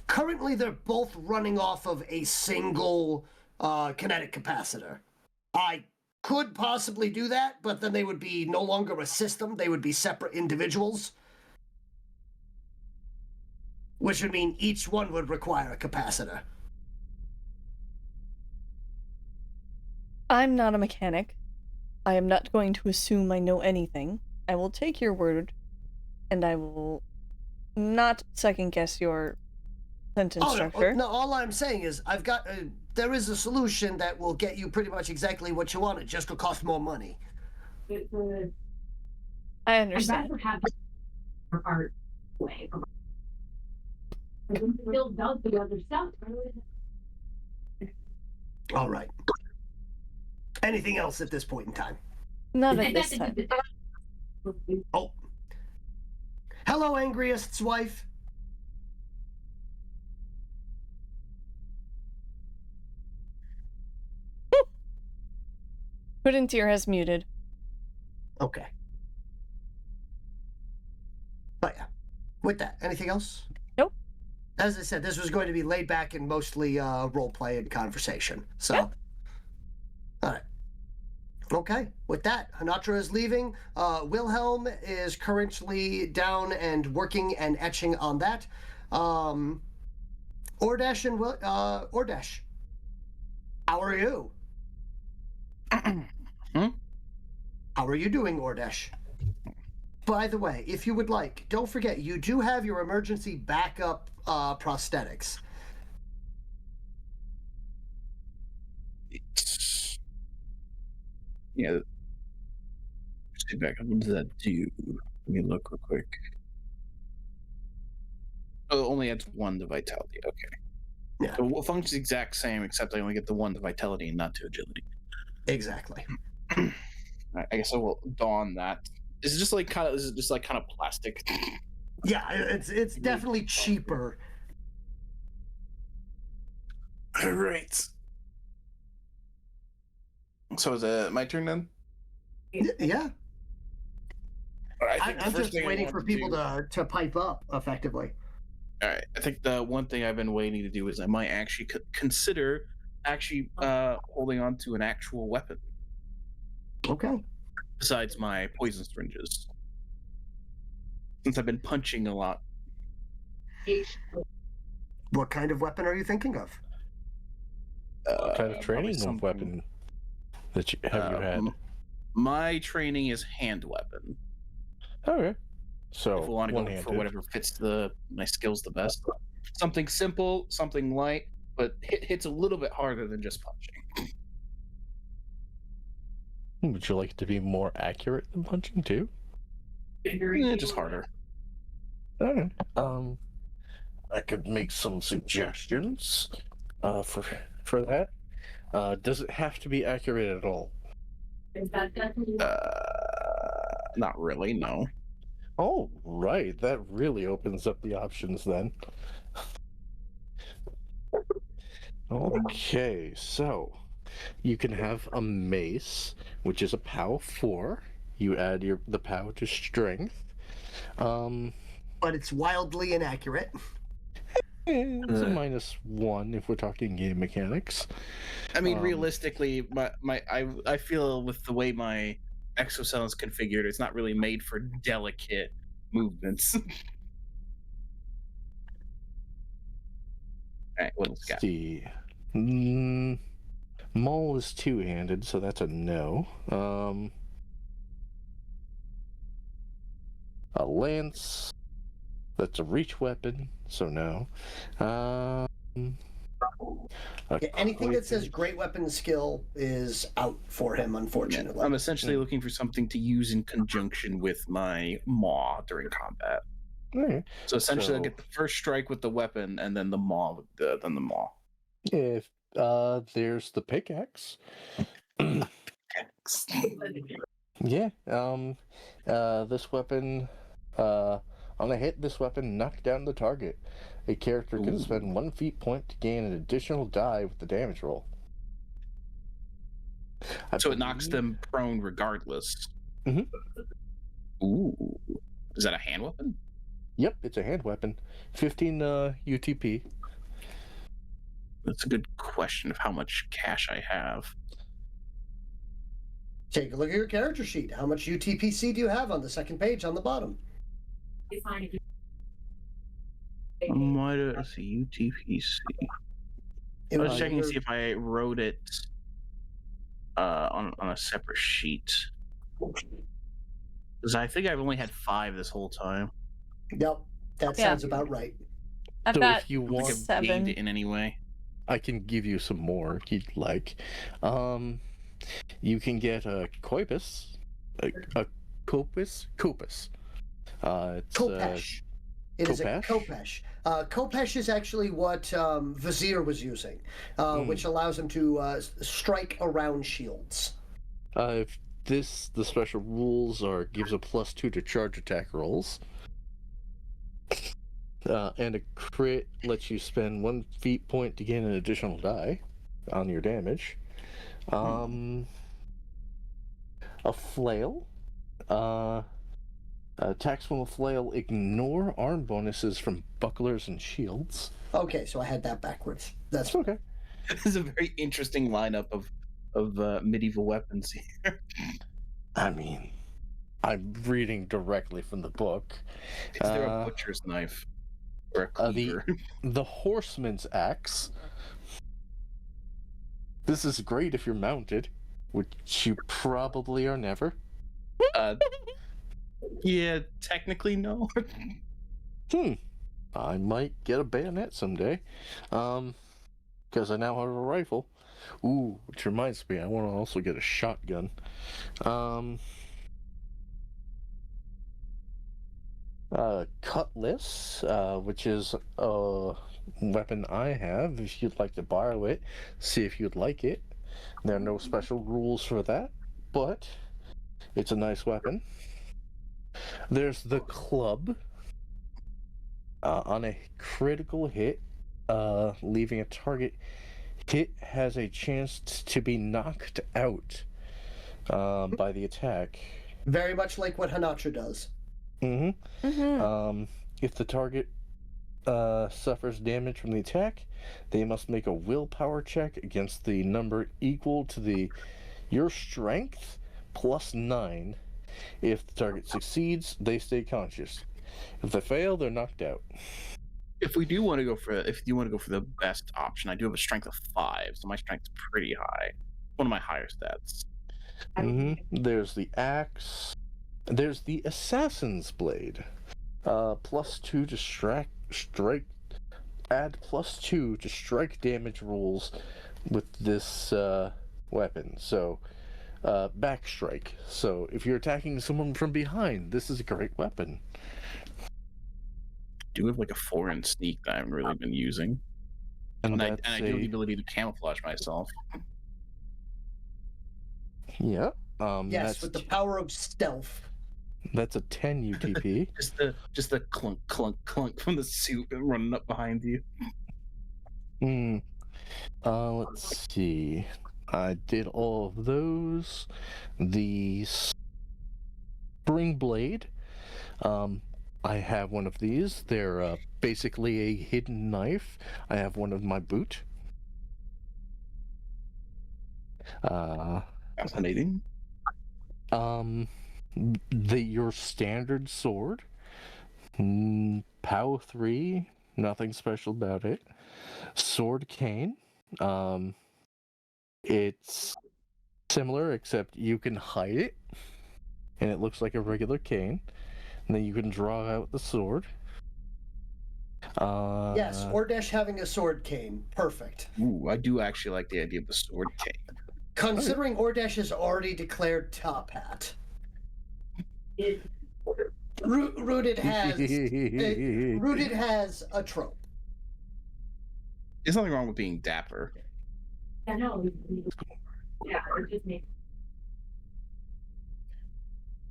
currently they're both running off of a single kinetic capacitor. I could possibly do that, but then they would be no longer a system. They would be separate individuals, which would mean each one would require a capacitor. I'm not a mechanic. I am not going to assume I know anything. I will take your word, and I will not second-guess your sentence structure. No, all I'm saying is there is a solution that will get you pretty much exactly what you want. It just will cost more money. I understand. I'd rather have the art way. It still does the other stuff. All right. Anything else at this point in time? Not at this time. Oh. Hello, Angriest's wife. Puddintier has muted. Okay. But yeah. With that, anything else? Nope. As I said, this was going to be laid back and mostly role play and conversation. So, yep. All right. Okay. With that, Honatra is leaving. Wilhelm is currently down and working and etching on that. Ordesh and Ordesh, how are you? How are you doing, Ordesh? By the way, if you would like, don't forget, you do have your emergency backup prosthetics. Yeah. Stay back. What does that do? Let me look real quick. Oh, it only adds 1 to vitality. Okay. Yeah. So it functions the exact same, except I only get the 1 to vitality and not to agility. Exactly. Right, I guess I will don that. Is it just kind of plastic? Yeah, it's definitely cheaper. All right. So is it my turn then? Yeah. Right, I'm just waiting for people to pipe up effectively. All right. I think the one thing I've been waiting to do is I might actually consider holding on to an actual weapon. Okay. Besides my poison syringes. Since I've been punching a lot. What kind of weapon are you thinking of? What kind of training weapon that you had? My training is hand weapon. Okay. So if we want to go for whatever fits my skills the best. Something simple, something light, but hits a little bit harder than just punching. Would you like it to be more accurate than punching too? Just harder. Okay. I could make some suggestions for that. Does it have to be accurate at all? Not really, no. Oh, right. That really opens up the options then. Okay, so you can have a mace, which is a POW 4. You add the POW to strength. But it's wildly inaccurate. It's a -1 if we're talking game mechanics. I mean, realistically, I feel with the way my exocell is configured, it's not really made for delicate movements. All right, what else got? See. Maul is two-handed, so that's a no. A lance, that's a reach weapon, so no. Anything that says great weapon skill is out for him, unfortunately. I'm essentially looking for something to use in conjunction with my maw during combat. Okay. So essentially, I'll So- get the first strike with the weapon, and then the maw with then the maw. If there's the pickaxe. Yeah. This weapon, on a hit, this weapon knocked down the target. A character can spend 1 feat point to gain an additional die with the damage roll. So it knocks them prone regardless. Mhm. Ooh. Is that a hand weapon? Yep, it's a hand weapon. 15 UTP. That's a good question of how much cash I have. Take a look at your character sheet. How much UTPC do you have on the second page on the bottom? What is UTPC? I was checking to see if I wrote it on a separate sheet. Because I think I've only had 5 this whole time. Yep, that sounds about right. I've So got if you I don't want, think I've gained 7. it in any way. I can give you some more if you'd like. You can get a coipus, a copus. It's Kopesh. It is a Kopesh? Kopesh. Kopesh is actually what Vizier was using, which allows him to strike around shields. If the special rules gives a +2 to charge attack rolls. And a crit lets you spend 1 feat point to gain an additional die on your damage. A flail. Attacks from a flail ignore arm bonuses from bucklers and shields. Okay, so I had that backwards. That's okay. This is a very interesting lineup of medieval weapons here. I mean, I'm reading directly from the book. Is there a butcher's knife? Or a cleaver? The horseman's axe. This is great if you're mounted, which you probably are never. Yeah, technically no. I might get a bayonet someday. Because I now have a rifle. Ooh, which reminds me, I want to also get a shotgun. Cutlass, which is a weapon I have. If you'd like to borrow it, see if you'd like it. There are no special rules for that, but it's a nice weapon. There's the club. On a critical hit, leaving a target hit has a chance to be knocked out by the attack. very much like what Honatra does. If the target suffers damage from the attack, they must make a willpower check against the number equal to your strength +9. If the target succeeds, they stay conscious. If they fail, they're knocked out. If you want to go for the best option, I do have a strength of 5, so my strength's pretty high. One of my higher stats. There's the axe. There's the assassin's blade. +2 to strike. Add +2 to strike damage rolls with this weapon. So, back strike. So, if you're attacking someone from behind, this is a great weapon. I do have like a 4 in sneak that I haven't really been using. And I do have the ability to camouflage myself. Yeah. Yes, with the power of stealth. That's a 10 UTP. just the clunk, clunk, clunk from the suit running up behind you. Let's see. I did all of those. The spring blade. I have one of these. They're basically a hidden knife. I have one of my boot. Fascinating. Your standard sword. POW 3. Nothing special about it. Sword cane. It's similar, except you can hide it, and it looks like a regular cane. And then you can draw out the sword. Yes, Ordesh having a sword cane. Perfect. Ooh, I do actually like the idea of the sword cane. Considering Ordesh has already declared top hat. Rooted has Rooted has a trope. There's nothing wrong with being dapper. Yeah, no. Yeah, it just makes.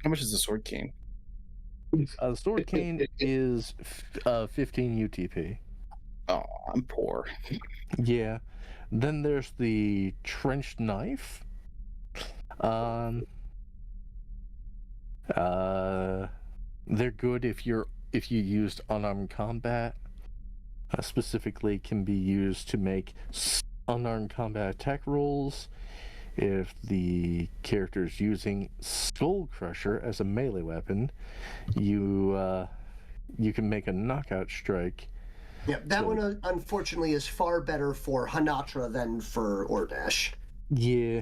How much is the sword cane? The sword cane is 15 UTP. Oh, I'm poor. Yeah. Then there's the trenched knife. They're good if you used unarmed combat. Specifically, can be used to make unarmed combat attack rolls. If the character is using Skull Crusher as a melee weapon, you can make a knockout strike. Yeah, that one unfortunately is far better for Honatra than for Ordash. Yeah.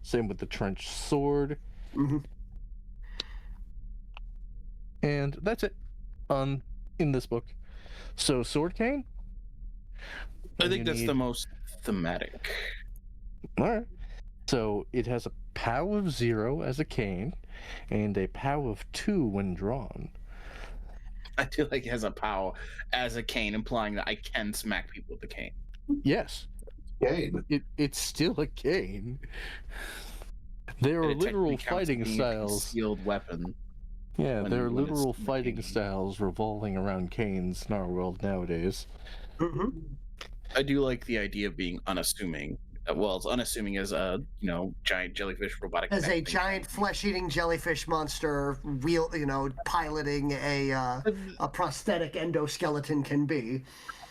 Same with the trench sword. Mm-hmm. And that's it. In this book. So sword cane. I think that's the most thematic. All right. So it has a POW of 0 as a cane, and a POW of 2 when drawn. I feel like it has a POW as a cane, implying that I can smack people with the cane. Yes. Cane. It's still a cane. There are literal fighting styles. Concealed weapon. Yeah, there are literal fighting styles revolving around canes in our world nowadays. Mm-hmm. I do like the idea of being unassuming. Well, it's unassuming as a giant jellyfish robotic. As a giant flesh-eating jellyfish monster, piloting a prosthetic endoskeleton can be.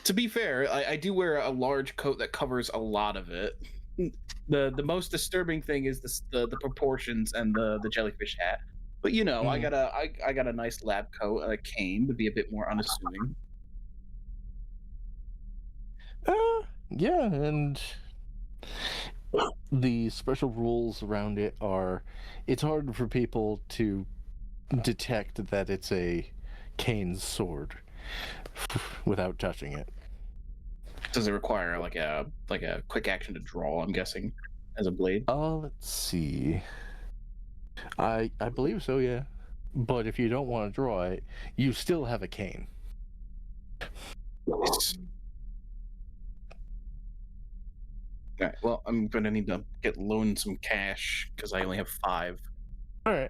To be fair, I do wear a large coat that covers a lot of it. The most disturbing thing is the proportions and the jellyfish hat. But I got a nice lab coat, a cane to be a bit more unassuming. Yeah, and the special rules around it are, it's hard for people to detect that it's a cane sword without touching it. Does it require like a quick action to draw, I'm guessing, as a blade? Let's see. I believe so, yeah. But if you don't want to draw it, you still have a cane. Nice. All right, well, I'm going to need to loaned some cash because I only have 5. All right.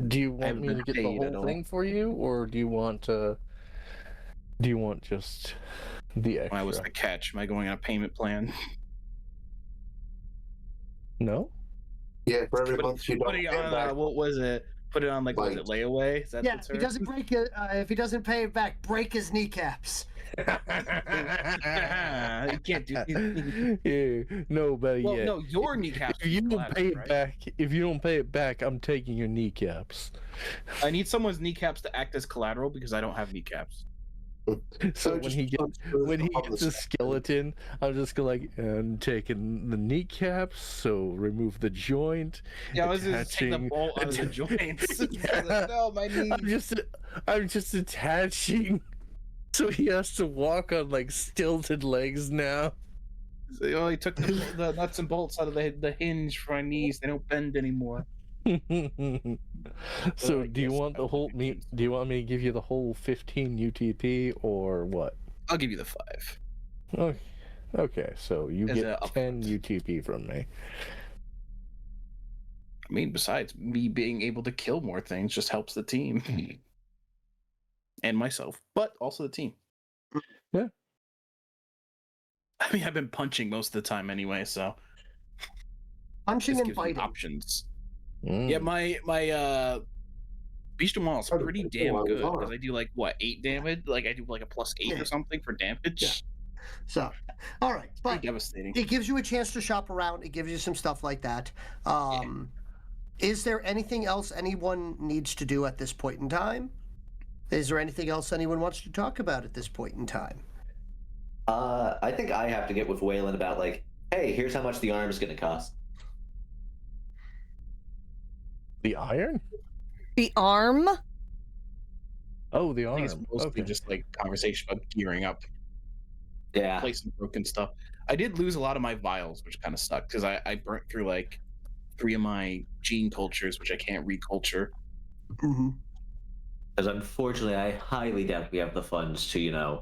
Do you want me to get the whole thing for you, or do you want just the extra? Why was the catch? Am I going on a payment plan? No? Yeah, for every month you don't pay back. What was it? Put it on was it layaway? Is that Yeah, if he doesn't break it, if he doesn't pay it back, break his kneecaps. You can't do Yeah, no, but well, no, your kneecaps. If you don't pay it back, I'm taking your kneecaps. I need someone's kneecaps to act as collateral because I don't have kneecaps. So when he gets a skeleton, I'm just going I'm taking the kneecaps, so remove the joint. Yeah, I was just taking the bolt out of the joints. Yeah. No, my knee. I'm just attaching, so he has to walk on stilted legs now. So he took the nuts and bolts out of the hinge for my knees. They don't bend anymore. So do you want the whole do you want me to give you the whole 15 UTP or what? I'll give you the 5. Okay, so you As get 10 UTP from me. I mean, besides me being able to kill more things just helps the team and myself, but also the team. Yeah. I mean, I've been punching most of the time anyway, so Punching and biting. Options. Yeah, my Bestial is pretty damn good because I do 8 damage. I do a +8 or something for damage. Yeah. So, all right, but devastating. It gives you a chance to shop around. It gives you some stuff like that. Is there anything else anyone needs to do at this point in time? Is there anything else anyone wants to talk about at this point in time? I think I have to get with Whalen about hey, here's how much the arm's going to cost. The iron? The arm? Oh, the I arm. think it's mostly just conversation about gearing up. Yeah. Placing broken stuff. I did lose a lot of my vials, which kind of sucked because I burnt through 3 of my gene cultures, which I can't reculture. Mm-hmm. Because unfortunately, I highly doubt we have the funds to,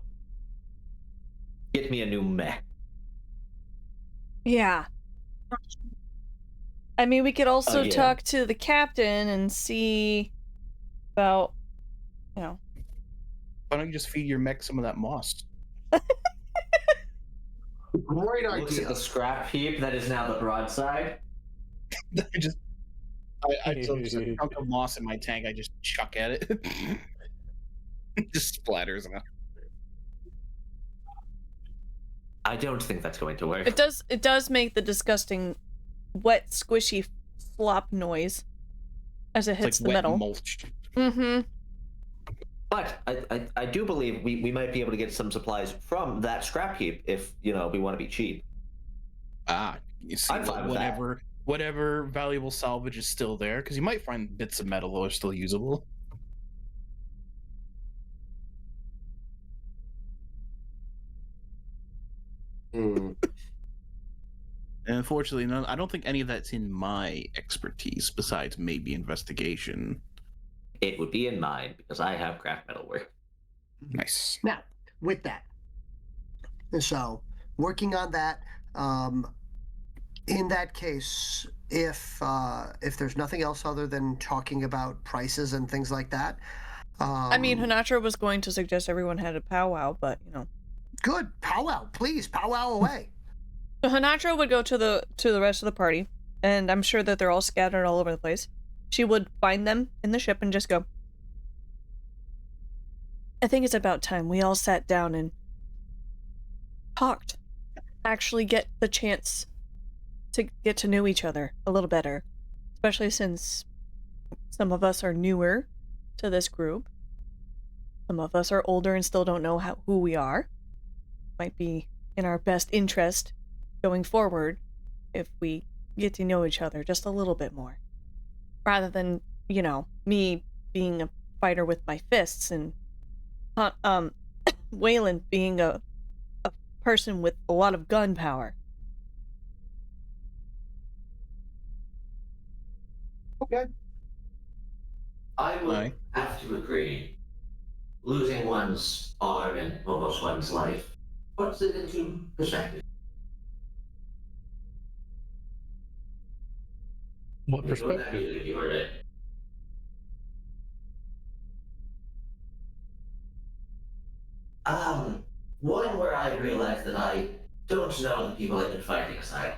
get me a new mech. Yeah. I mean, we could also Again. talk to the captain and see about, Why don't you just feed your mech some of that moss? Great Looks at idea. the scrap heap that is now the broadside. I just a chunk of moss in my tank. I just chuck at it. It just splatters enough. I don't think that's going to work. It does make the disgusting wet squishy flop noise as it hits It's like the wet metal. mulch. Mm-hmm. But I do believe we might be able to get some supplies from that scrap heap if, we want to be cheap. You see, I'm fine with that. whatever valuable salvage is still there, because you might find bits of metal that are still usable. Hmm. And unfortunately, I don't think any of that's in my expertise, besides maybe investigation. It would be in mine because I have craft metal work. Nice. Now, with that, so working on that. In that case, if there's nothing else other than talking about prices and things like that, I mean, Honatra was going to suggest everyone had a powwow, but good powwow, please powwow away. So Honatra would go to the rest of the party, and I'm sure that they're all scattered all over the place. She would find them in the ship and just go, I think it's about time we all sat down and talked. Actually get the chance to get to know each other a little better, especially since some of us are newer to this group. Some of us are older and still don't know who we are. Might be in our best interest going forward if we get to know each other just a little bit more. Rather than, me being a fighter with my fists and Whalen being a person with a lot of gun power. Okay. I would have to agree. Losing one's arm and almost one's life puts it into perspective. What perspective? One where I realized that I don't know the people I've been fighting aside.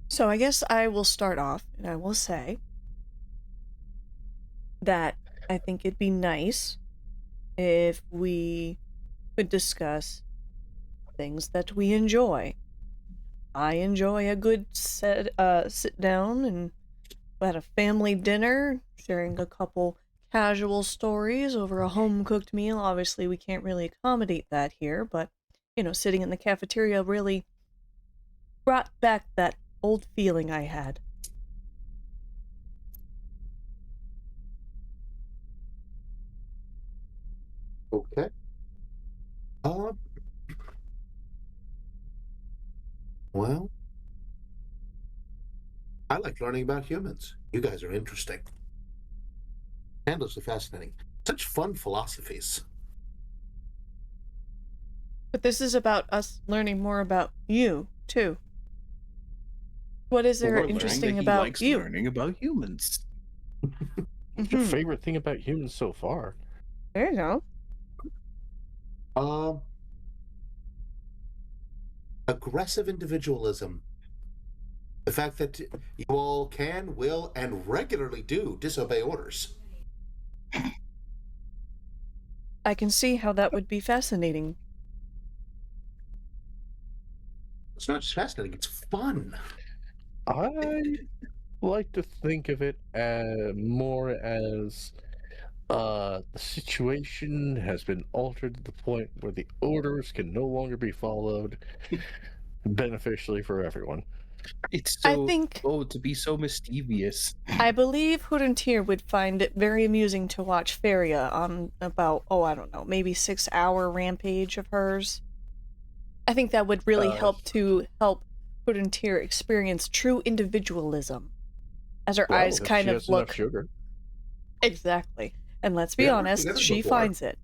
So I guess I will start off, and I will say that I think it'd be nice if we could discuss things that we enjoy. I enjoy a good sit down and at a family dinner, sharing a couple casual stories over a home-cooked meal. Obviously, we can't really accommodate that here, but, sitting in the cafeteria really brought back that old feeling I had. Okay. Well, I like learning about humans. You guys are interesting. Endlessly fascinating. Such fun philosophies. But this is about us learning more about you, too. What is there interesting about likes you? Learning about humans. What's your favorite thing about humans so far? There you go. Aggressive individualism. The fact that you all can, will, and regularly do disobey orders. I can see how that would be fascinating. It's not just fascinating, it's fun. I like to think of it more as the situation has been altered to the point where the orders can no longer be followed beneficially for everyone. It's so. I think to be so mischievous. I believe Hudentir would find it very amusing to watch Feria on about I don't know, maybe 6-hour rampage of hers. I think that would really help Hudentir experience true individualism, as her eyes if kind she of has look enough sugar. exactly. And let's be We haven't honest, together she before. finds it.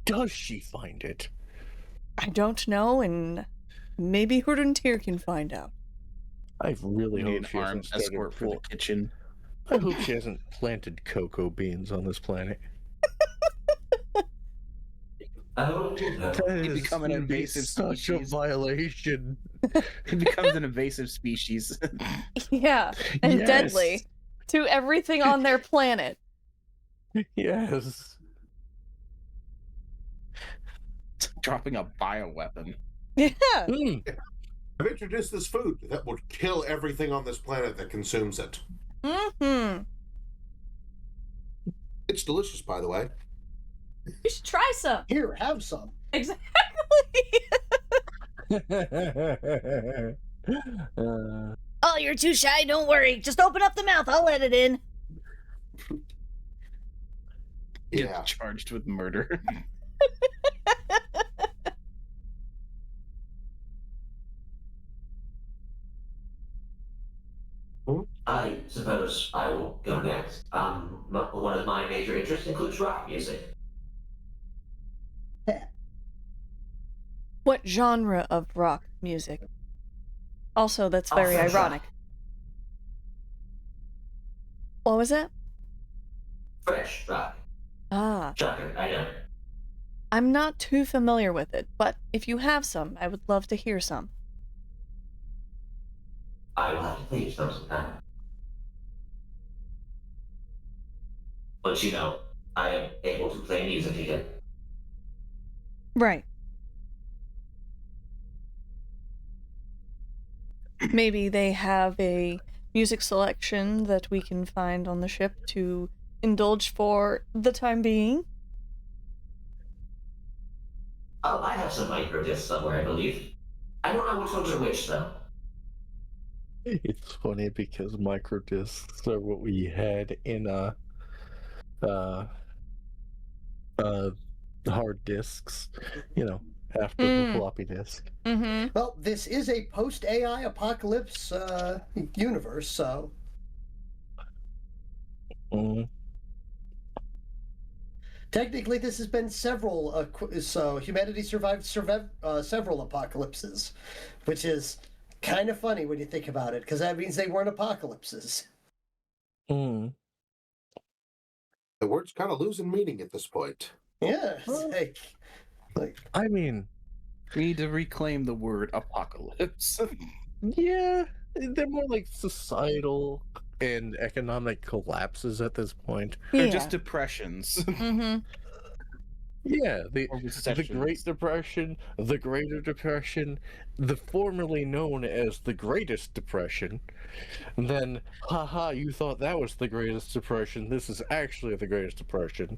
Does she find it? I don't know, and maybe Hudentir can find out. I really We need hope an she hasn't armed started escort for the kitchen. I hope she hasn't planted cocoa beans on this planet. It become an invasive such a species. violation. It becomes an invasive species. Yeah, and Yes. deadly to everything on their planet. Yes. Dropping a bioweapon. Yeah. I've introduced this food that would kill everything on this planet that consumes it. Mm-hmm. It's delicious, by the way. You should try some. Here, have some. Exactly. Oh, you're too shy. Don't worry. Just open up the mouth. I'll let it in. Get charged with murder. I suppose I will go next. One of my major interests includes rock music. What genre of rock music? Also, that's very Fresh ironic. rock. What was it? Fresh rock. Ah. Shocker, I know. I'm not too familiar with it, but if you have some, I would love to hear some. I will have to teach them sometime. But you know, I am able to play music again. Right. Maybe they have a music selection that we can find on the ship to indulge for the time being. I have some micro discs somewhere, I believe. I don't know which ones are which, though. It's funny because micro discs are what we had in hard discs, after the floppy disk. Mm-hmm. Well, this is a post-AI apocalypse universe, so... Technically, this has been several, so humanity survived several apocalypses, which is kind of funny when you think about it, because that means they weren't apocalypses. The word's kind of losing meaning at this point. Yeah, I mean, we need to reclaim the word apocalypse. Yeah, they're more like societal and economic collapses at this point. They're just depressions. Mm-hmm. Yeah, the recessions. Great Depression, the Greater Depression, the formerly known as the Greatest Depression. And then, haha, you thought that was the Greatest Depression. This is actually the Greatest Depression.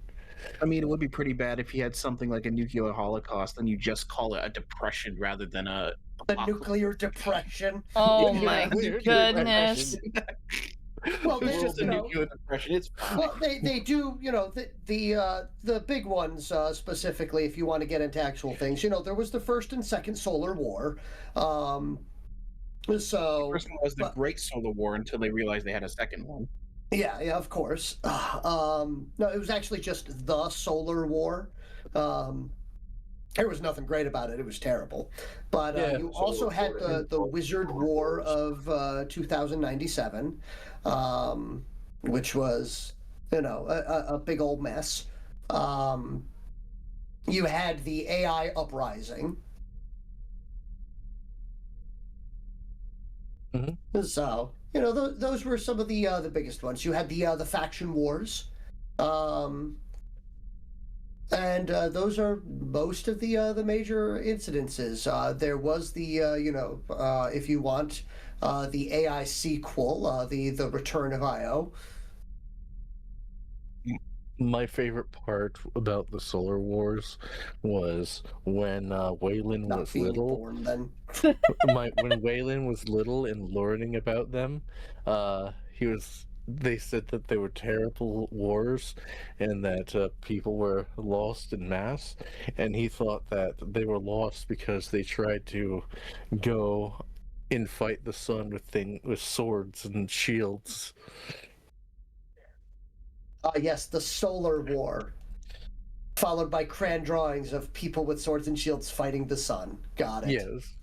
I mean, it would be pretty bad if you had something like a nuclear holocaust and you just call it a depression rather than a nuclear depression. Oh my goodness. Well, it's they, just a you know, nuclear depression. It's fine. well, they do, the big ones specifically. If you want to get into actual things, there was the First and Second Solar War. So the first one was the Great Solar War until they realized they had a second one. Yeah, of course. No, it was actually just the Solar War. There was nothing great about it. It was terrible. But you also had the Wizard War of 2097, which was, a big old mess. You had the AI uprising. Mm-hmm. So, those were some of the biggest ones. You had the faction wars. And those are most of the major incidences. There was the, if you want, the AI sequel, the Return of Io. My favorite part about the Solar Wars was when Whalen Not was being little. born then. When Whalen was little and learning about them, he was. They said that they were terrible wars, and that people were lost in mass, and he thought that they were lost because they tried to go and fight the sun with swords and shields. Yes, the Solar War. Followed by crayon drawings of people with swords and shields fighting the sun. Got it. Yes.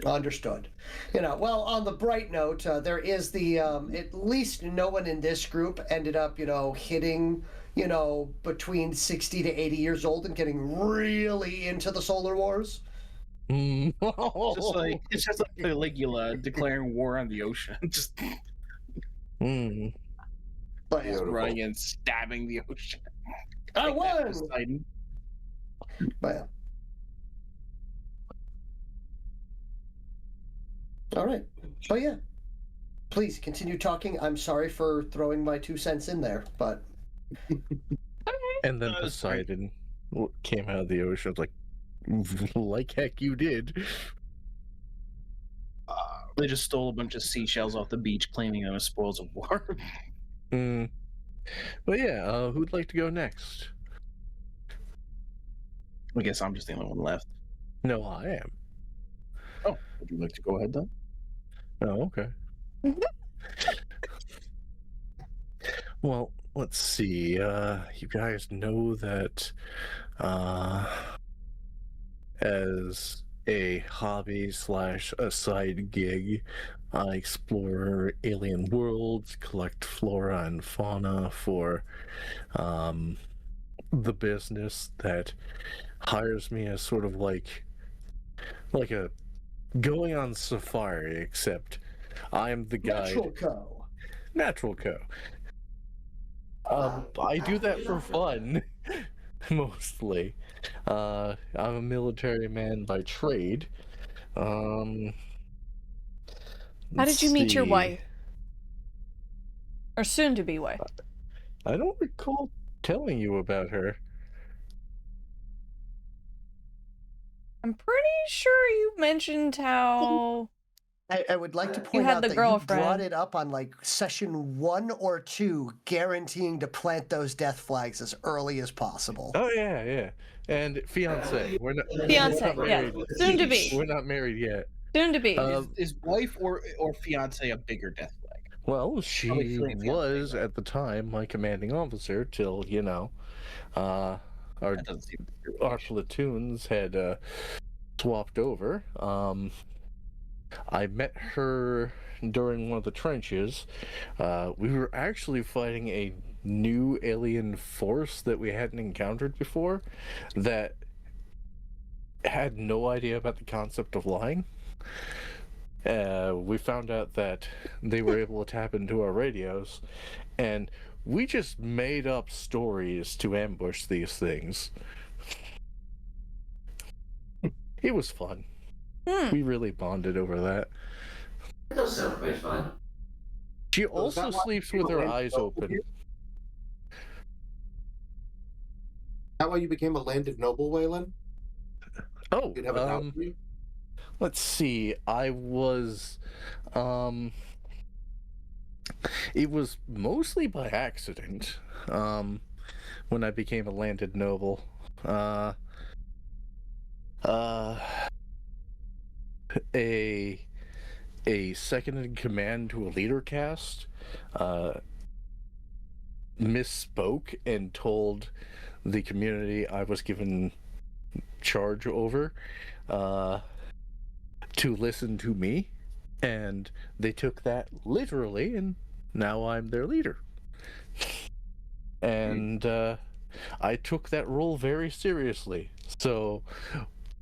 Understood. Well, on the bright note, there is the, at least no one in this group ended up, hitting, between 60 to 80 years old and getting really into the Solar Wars. It's just like Caligula declaring war on the ocean. Just But running and stabbing the ocean. I won! Poseidon. But yeah. All right. So yeah, please continue talking. I'm sorry for throwing my 2 cents in there, but And then Poseidon came out of the ocean like heck you did. They just stole a bunch of seashells off the beach, claiming them as spoils of war. But yeah, who'd like to go next? I guess I'm just the only one left. No, I am. Oh, would you like to go ahead then? Oh, okay. Well, let's see. You guys know that as a hobby / a side gig, I explore alien worlds, collect flora and fauna for the business that hires me as sort of like a going on safari, except I'm the guide. Natural Co. I do that for fun, mostly. I'm a military man by trade. How did you meet your wife? Or soon-to-be wife? I don't recall telling you about her. I'm pretty sure you mentioned how... I would like to point out that you brought it up on like session 1 or 2, guaranteeing to plant those death flags as early as possible. Oh yeah. And fiance. We're not married. Soon to be. We're not married yet. Soon to be. Is wife or fiance a bigger death flag? Well, she was at the time my commanding officer till our platoons had swapped over. I met her during one of the trenches. We were actually fighting a new alien force that we hadn't encountered before that had no idea about the concept of lying. We found out that they were able to tap into our radios, and we just made up stories to ambush these things. It was fun. We really bonded over that. That does sound quite fun. She also sleeps with her eyes open. Is that why you became a landed noble, Whalen? Oh, You'd have a doubt for you? let's see. I was, it was mostly by accident. When I became a landed noble. A second in command to a leader caste misspoke and told the community I was given charge over to listen to me, and they took that literally, and now I'm their leader. And I took that role very seriously. So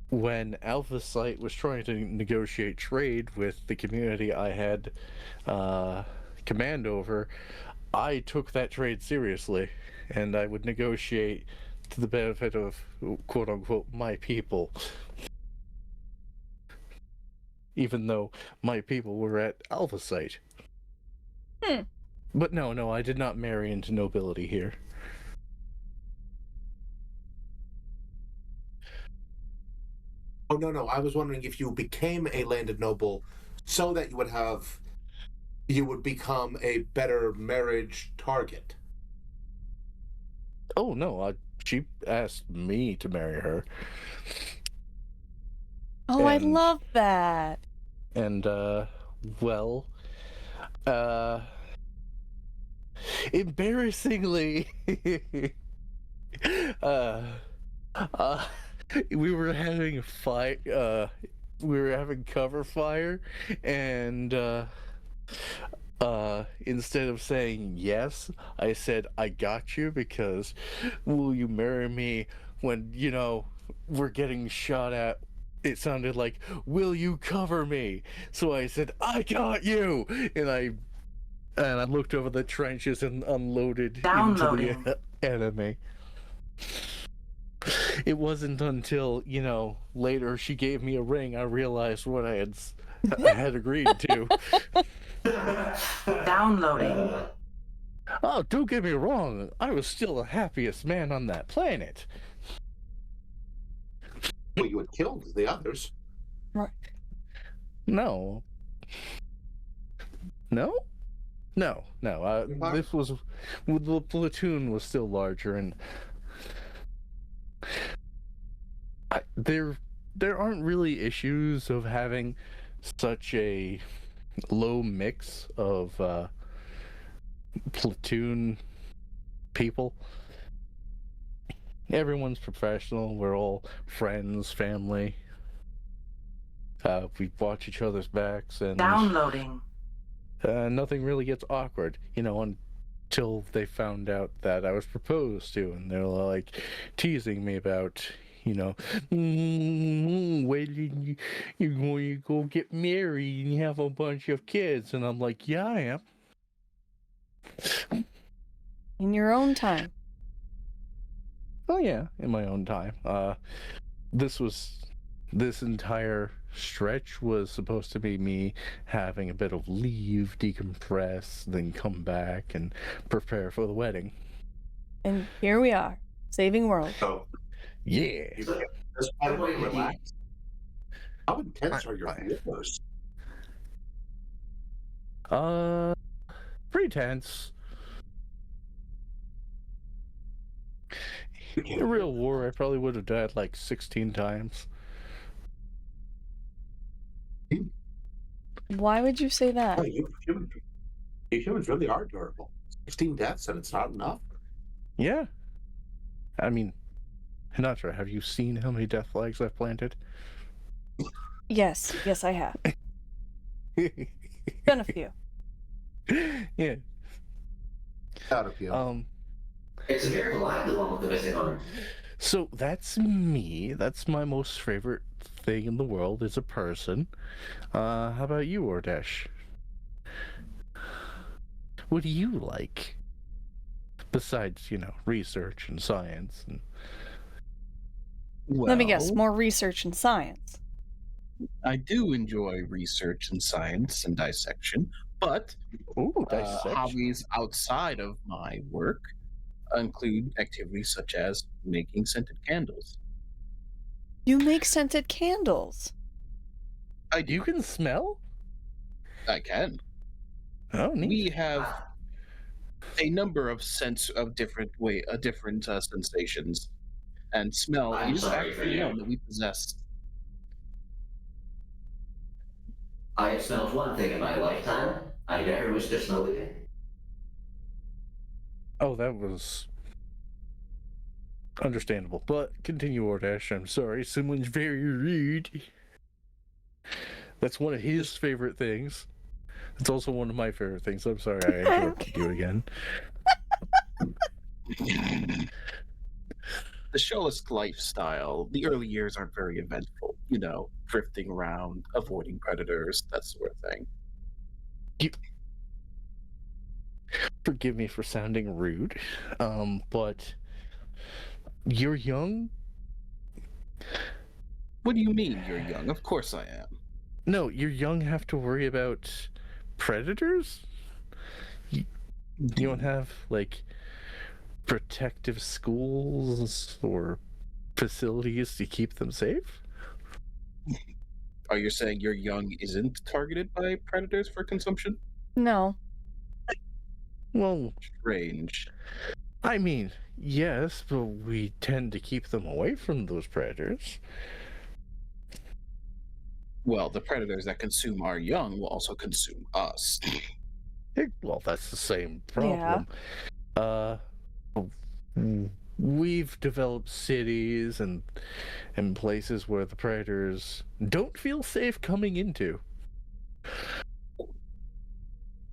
when Alpha Site was trying to negotiate trade with the community I had command over, I took that trade seriously, and I would negotiate to the benefit of quote-unquote my people. Even though my people were at Alpha Site. But no, I did not marry into nobility here. Oh, no. I was wondering if you became a landed noble so that you would become a better marriage target. Oh, no. She asked me to marry her. Oh, I love that. And, well, embarrassingly, we were having a fight, we were having cover fire, and, instead of saying yes, I said, I got you, because will you marry me when, we're getting shot at? It sounded like, will you cover me? So I said, I got you! And I looked over the trenches and unloaded into the enemy. It wasn't until, later she gave me a ring, I realized what I had agreed to. Downloading. Oh, don't get me wrong. I was still the happiest man on that planet. Well, you had killed the others. Right. No. No? No. This was... The platoon was still larger, and... There aren't really issues of having such a low mix of platoon people. Everyone's professional. We're all friends, family. We watch each other's backs, and Downloading. Nothing really gets awkward, until they found out that I was proposed to, and they're like teasing me about, when you're going to go get married and you have a bunch of kids, and I'm like, yeah, I am. In your own time. Oh yeah, in my own time. This entire stretch was supposed to be me having a bit of leave, decompress, then come back and prepare for the wedding. And here we are, saving world. So, yeah. Relax. How intense are your feelings? Pretty tense. In a real war, I probably would have died like 16 times. Why would you say that? Oh, you humans really are durable. 16 deaths and it's not enough? Yeah. I mean, Honatra, have you seen how many death flags I've planted? Yes, I have. Done a few. Yeah. Out of you. It's very alive, the one with the missing arm. So that's me. That's my most favorite thing in the world is a person. How about you, Ordesh? What do you like? Besides, research and science and... Let me guess, more research and science. I do enjoy research and science and dissection, but hobbies outside of my work include activities such as making scented candles. You make scented candles? You can smell? I can. Oh, neat. We have a number of different sensations, and smell is actually one that we possess. I have smelled one thing in my lifetime. I never wish to smell again. Oh, that was understandable. But continue, Ordesh. I'm sorry. Someone's very rude. That's one of his favorite things. It's also one of my favorite things. I'm sorry I interrupted you again. The Sholisk lifestyle, the early years aren't very eventful. Drifting around, avoiding predators, that sort of thing. Forgive me for sounding rude, but you're young? What do you mean you're young? Of course I am. No, you're young have to worry about predators? You don't have, protective schools or facilities to keep them safe? Are you saying your young isn't targeted by predators for consumption? No. Well, Strange. I mean, yes, but we tend to keep them away from those predators. Well, the predators that consume our young will also consume us. Well, that's the same problem. We've developed cities and places where the predators don't feel safe coming into.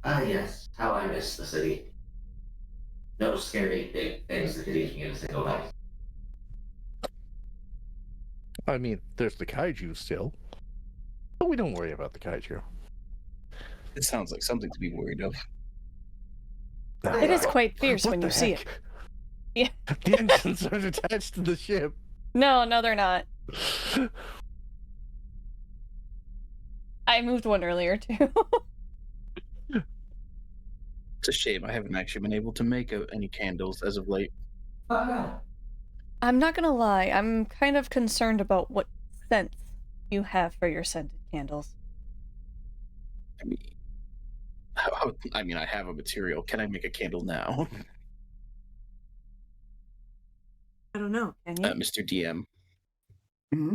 Ah, yes. How I miss the city. No scary big things that could eat me in a single bite. I mean, there's the kaiju still. But we don't worry about the kaiju. It sounds like something to be worried of. It is quite fierce What when the you see heck? it. Yeah. The engines aren't attached to the ship. No, they're not. I moved one earlier, too. It's a shame I haven't actually been able to make any candles as of late. Oh, no. I'm not gonna lie, I'm kind of concerned about what scents you have for your scented candles. I mean, I have a material. Can I make a candle now? I don't know. Can you? Mr. DM. Hmm?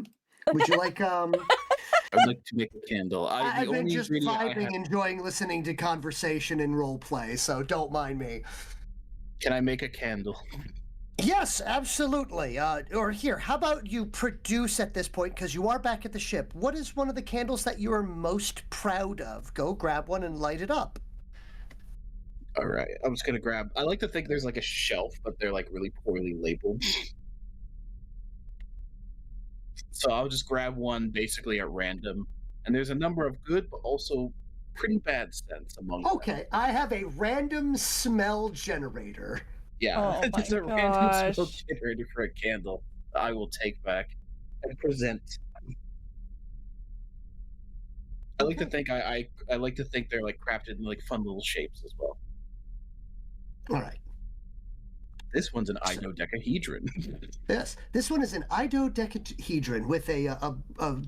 Would you like I would like to make a candle. I've been just ingredient I vibing, have- enjoying listening to conversation and role play, so don't mind me. Can I make a candle? Yes, absolutely. Or here, how about you produce at this point, because you are back at the ship. What is one of the candles that you are most proud of? Go grab one and light it up. All right, I'm just gonna grab. I like to think there's like a shelf, but they're like really poorly labeled. So I'll just grab one basically at random, and there's a number of good, but also pretty bad scents among them. Okay, I have a random smell generator. Yeah, Oh it's my a random smell gosh. generator for a candle that I will take back and present. I like to think I like to think they're like crafted in like fun little shapes as well. All right. This one's an idodecahedron. Yes, this one is an idodecahedron with a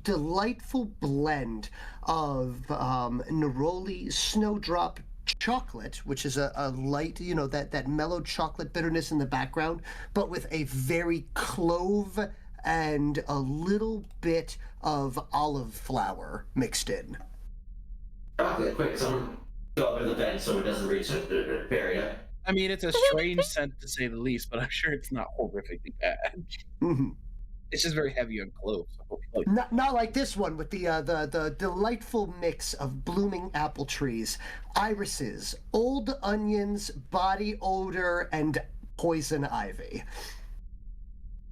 delightful blend of neroli snowdrop chocolate, which is a light, that mellow chocolate bitterness in the background, but with a very clove and a little bit of olive flower mixed in. Chocolate, quick, someone go over the vent so it doesn't reach the area. I mean, it's a strange scent to say the least, but I'm sure it's not horrifically bad. Mm-hmm. It's just very heavy on cloves. Not like this one with the delightful mix of blooming apple trees, irises, old onions, body odor, and poison ivy.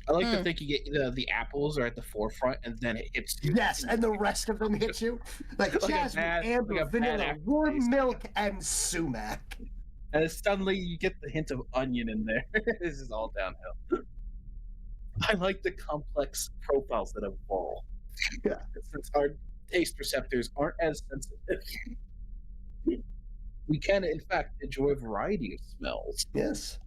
I like to think you get the apples are at the forefront, and then it hits you. Yes, and the rest of them hit you like Like a jasmine, bad- amber, like a bad vanilla, aftertaste. warm milk, and sumac. And suddenly you get the hint of onion in there. This is all downhill. I like the complex profiles that evolve. Yeah. Since our taste receptors aren't as sensitive, we can, in fact, enjoy a variety of smells. Yes.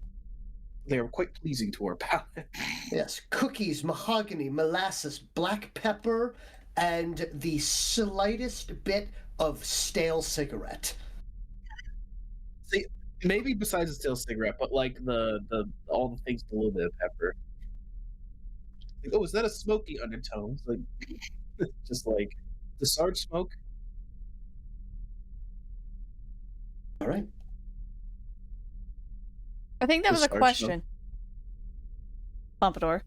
They are quite pleasing to our palate. Yes, cookies, mahogany, molasses, black pepper, and the slightest bit of stale cigarette. See, maybe besides the stale cigarette, but like the all the things with a little bit of pepper. Like, oh, is that a smoky undertone? It's like just like the Sarge smoke. All right. I think that The was a Sarge question. Pompador.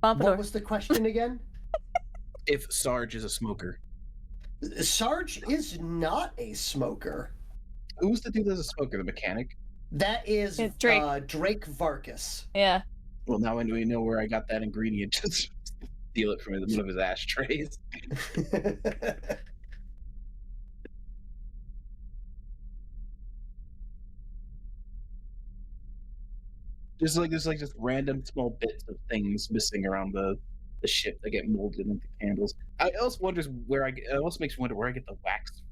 Pompador. What was the question again? If Sarge is a smoker. Sarge is not a smoker. Who's the dude that's a smoker? The mechanic? That is It's Drake. Drake Varkas. Yeah. Well, now we know where I got that ingredient. Just steal it from one of his ashtrays. There's like just random small bits of things missing around the ship that get molded into candles. I also wonders where it also makes me wonder where I get the wax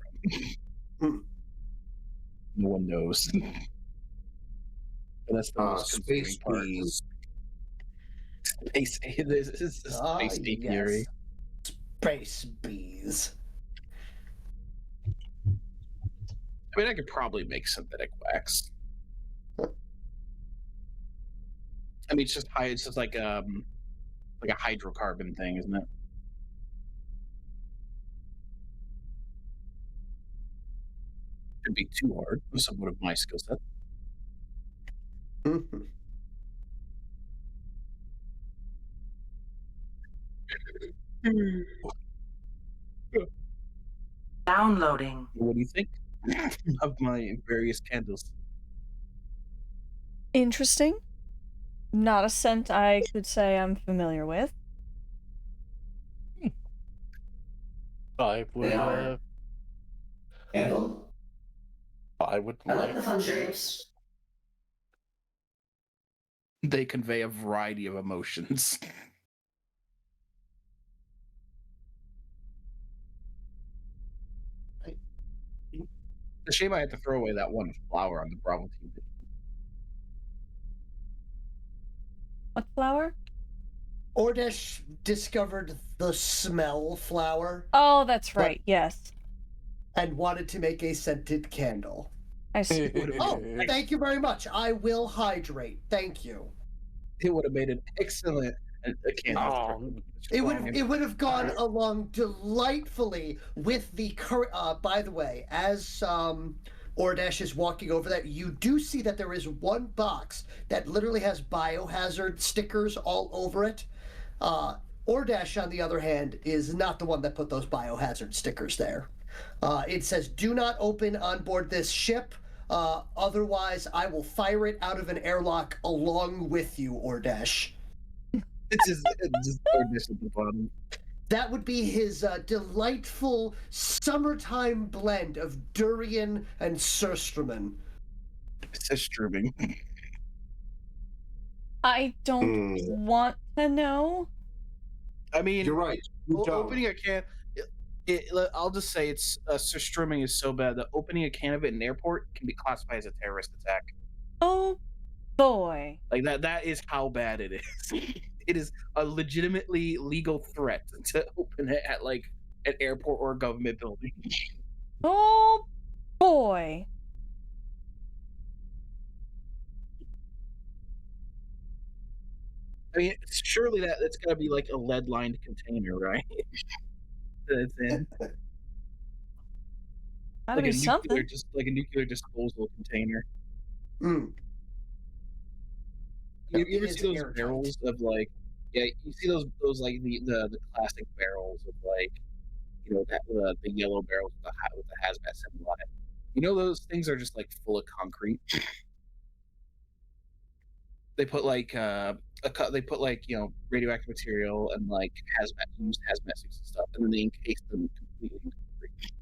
from. No one knows. But that's the most Space concerning part. bees. Space, this is space bee theory. Space bees. I mean, I could probably make synthetic wax. I mean, it's just like a hydrocarbon thing, isn't it? Could be too hard for someone of my skill set. Mhm. Downloading. What do you think of my various candles? Interesting. Not a scent I could say I'm familiar with. I would. They are. Candle. I would. I like the fun shapes. They convey a variety of emotions. It's a shame I had to throw away that one flower on the Bravo team. What flower? Ordesh discovered the smell flower Oh, that's right. Yes. and wanted to make a scented candle. I see. Oh, thank you very much. I will hydrate. Thank you. It would have made an excellent candle. It would have gone along delightfully with the by the way, as Ordesh is walking over that, you do see that there is one box that literally has biohazard stickers all over it. Ordesh, on the other hand, is not the one that put those biohazard stickers there. It says, "Do not open on board this ship. Otherwise, I will fire it out of an airlock along with you, Ordesh." It's just Ordesh at the bottom. That would be his delightful summertime blend of durian and surströmming. Surströmming. I don't want to know. I mean, You're right. Opening a can. I'll just say it's surströmming is so bad that opening a can of it in an airport can be classified as a terrorist attack. Oh boy. Like that is how bad it is. It is a legitimately legal threat to open it at like an airport or a government building. Oh boy. I mean, surely that's gotta be like a lead-lined container, right? That it's in. Gotta be something. Just like a nuclear disposal container. Mm. You ever see those barrels of like, yeah, you see those like the classic barrels of like, you know, that the yellow barrels with the hazmat symbol on it. You know, those things are just like full of concrete. They put like they put like, you know, radioactive material and like used hazmat suits and stuff, and then they encase them completely in concrete.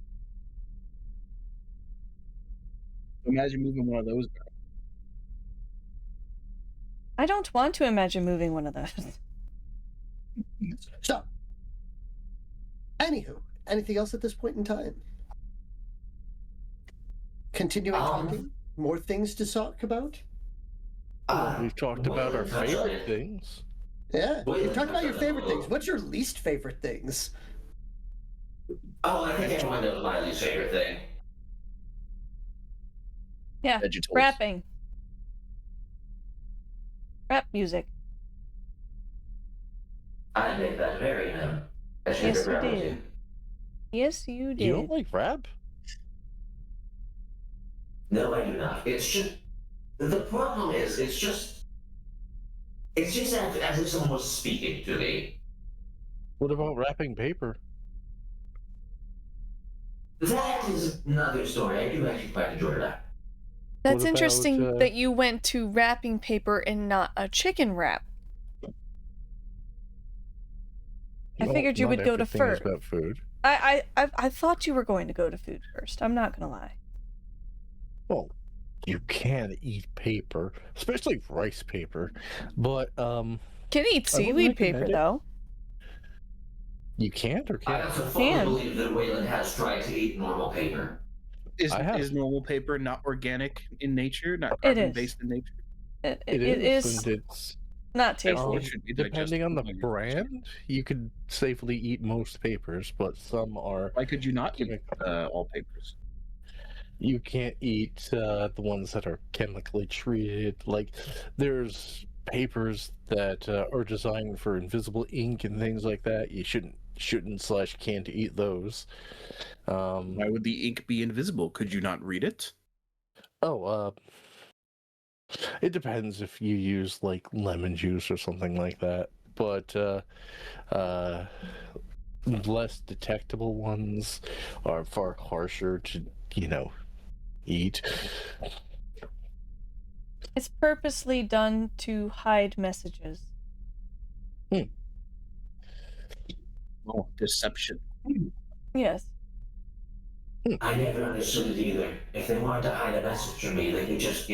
Imagine moving one of those barrels. I don't want to imagine moving one of those. So, anywho, anything else at this point in time? Continuing talking? More things to talk about? We've talked about our favorite things. Yeah, you've talked about your favorite things. What's your least favorite things? Oh, I think everyone knows my least favorite thing. Yeah, Vegetables. rapping. Rap music. I made that very known. Yes, you did. Yes, you did. You don't like rap? No, I do not. It's just the problem is it's just as if someone was speaking to me. What about wrapping paper? That is another story. I do actually quite enjoy that. That's What interesting about, that you went to wrapping paper and not a chicken wrap. I figured you Not would go to everything is food. about food. I thought you were going to go to food first. I'm not gonna lie. Well, you can eat paper, especially rice paper, but Can eat I wouldn't seaweed paper recommend it. though. You can't or I can't. also fully believe that Whalen has tried to eat normal paper. Is normal paper not organic in nature, not It is. carbon based in nature? It It is. and it's Not Everyone tasty. should be Depending on the digestible. brand, you could safely eat most papers, but some are. Why could you not eat chemical- all papers? You can't eat the ones that are chemically treated. Like, there's papers that are designed for invisible ink and things like that. You shouldn't/can't eat those. Why would the ink be invisible? Could you not read it? Oh, it depends if you use like lemon juice or something like that. But less detectable ones are far harsher to, eat. It's purposely done to hide messages. Oh, deception. Yes. I never understood it either. If they wanted to hide a message from me, they could just,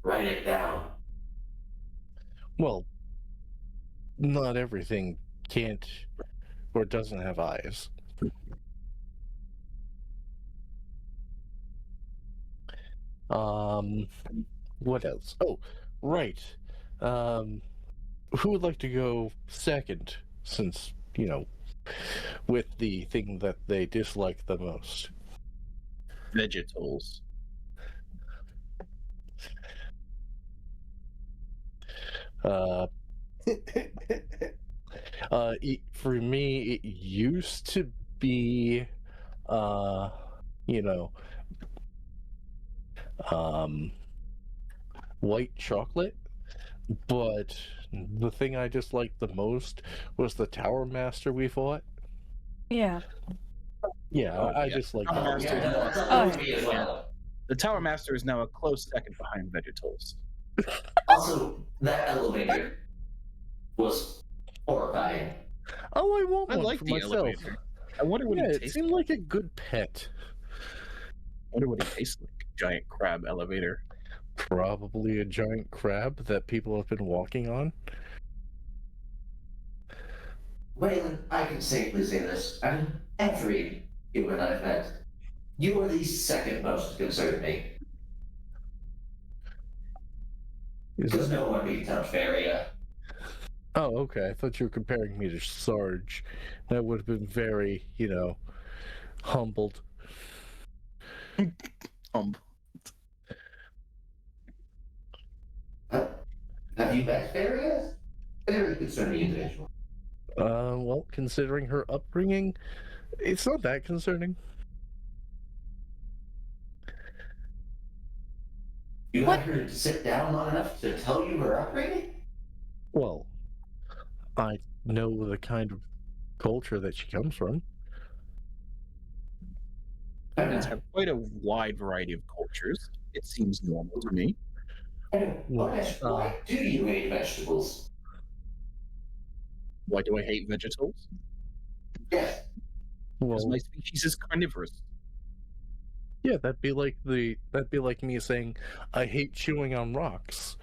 write it down. Well, not everything can't or doesn't have eyes. What else? Oh, right. Who would like to go second, since, with the thing that they dislike the most? Vegetables. For me, it used to be, white chocolate, but the thing I disliked the most was the Tower Master we fought. Yeah. Yeah, I dislike Tower that. Master. The Tower Master is now a close second behind Vegetables. Also, that elevator was horrifying. Oh, I want I one like for the myself. elevator. I wonder what Yeah, it it tastes seemed like a good pet. I wonder what it tastes like. Giant crab elevator. Probably a giant crab that people have been walking on. Whalen, I can safely say this. I mean, every human I've met, you are the second most to concern me. Because no one beats out Faria. Oh, okay. I thought you were comparing me to Sarge. That would have been very, humbled. Have you met Faria? Very concerning individual. Well, considering her upbringing, it's not that concerning. You got her to sit down long enough to tell you her upbringing? Well, I know the kind of culture that she comes from. Humans have quite a wide variety of cultures. It seems normal to me. Why do you hate vegetables? Why do I hate vegetables? Yes. Because my species is carnivorous. Yeah, that'd be like me saying I hate chewing on rocks.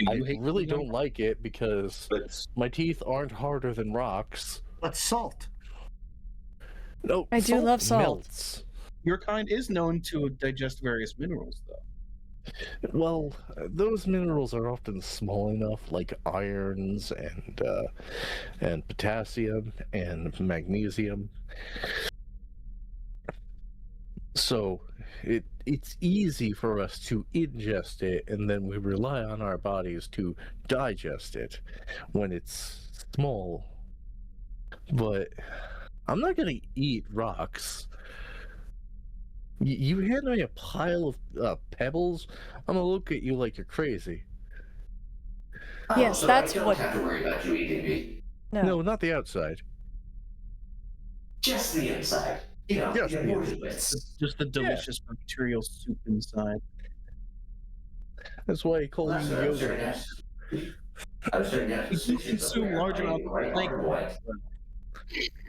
I really don't like it because my teeth aren't harder than rocks. But salt. No, I do love salt. melts. Your kind is known to digest various minerals, though. Well, those minerals are often small enough, like irons and potassium and magnesium. So it's easy for us to ingest it, and then we rely on our bodies to digest it when it's small. But I'm not gonna eat rocks. You hand me a pile of pebbles, I'm gonna look at you like you're crazy. Yes, so that's I don't what. have to worry about you eating me. No, not the outside. Just the inside. Just the the important bits. Just the delicious bacterial soup inside. That's why I call you yogurt. I'm starting to have You consume large amounts of plankton.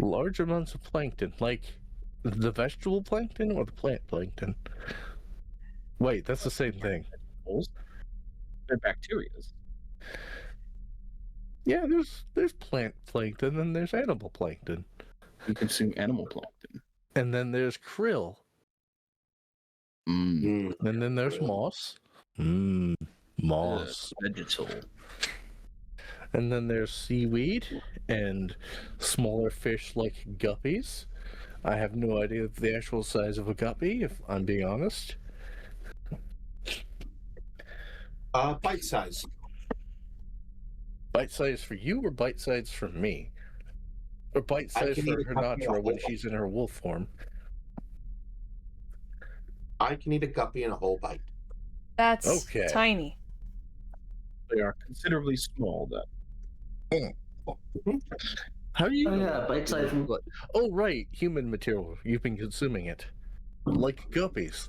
Large amounts of plankton, like the vegetable plankton or the plant plankton? Wait, that's the same thing. They're bacteria. Yeah, there's plant plankton, and there's animal plankton. You consume animal plankton. And then there's krill. Mm. And then there's moss. Moss. Vegetal. And then there's seaweed and smaller fish like guppies. I have no idea the actual size of a guppy, if I'm being honest. Bite size. Bite size for you or bite size for me? Or bite I size can for eat a guppy in a Honatra when whole she's in her wolf form? I can eat a guppy in a whole bite. That's Okay. tiny. They are considerably small, then. How do you? Oh, yeah, bite size. Oh, right, human material. You've been consuming it. Like guppies.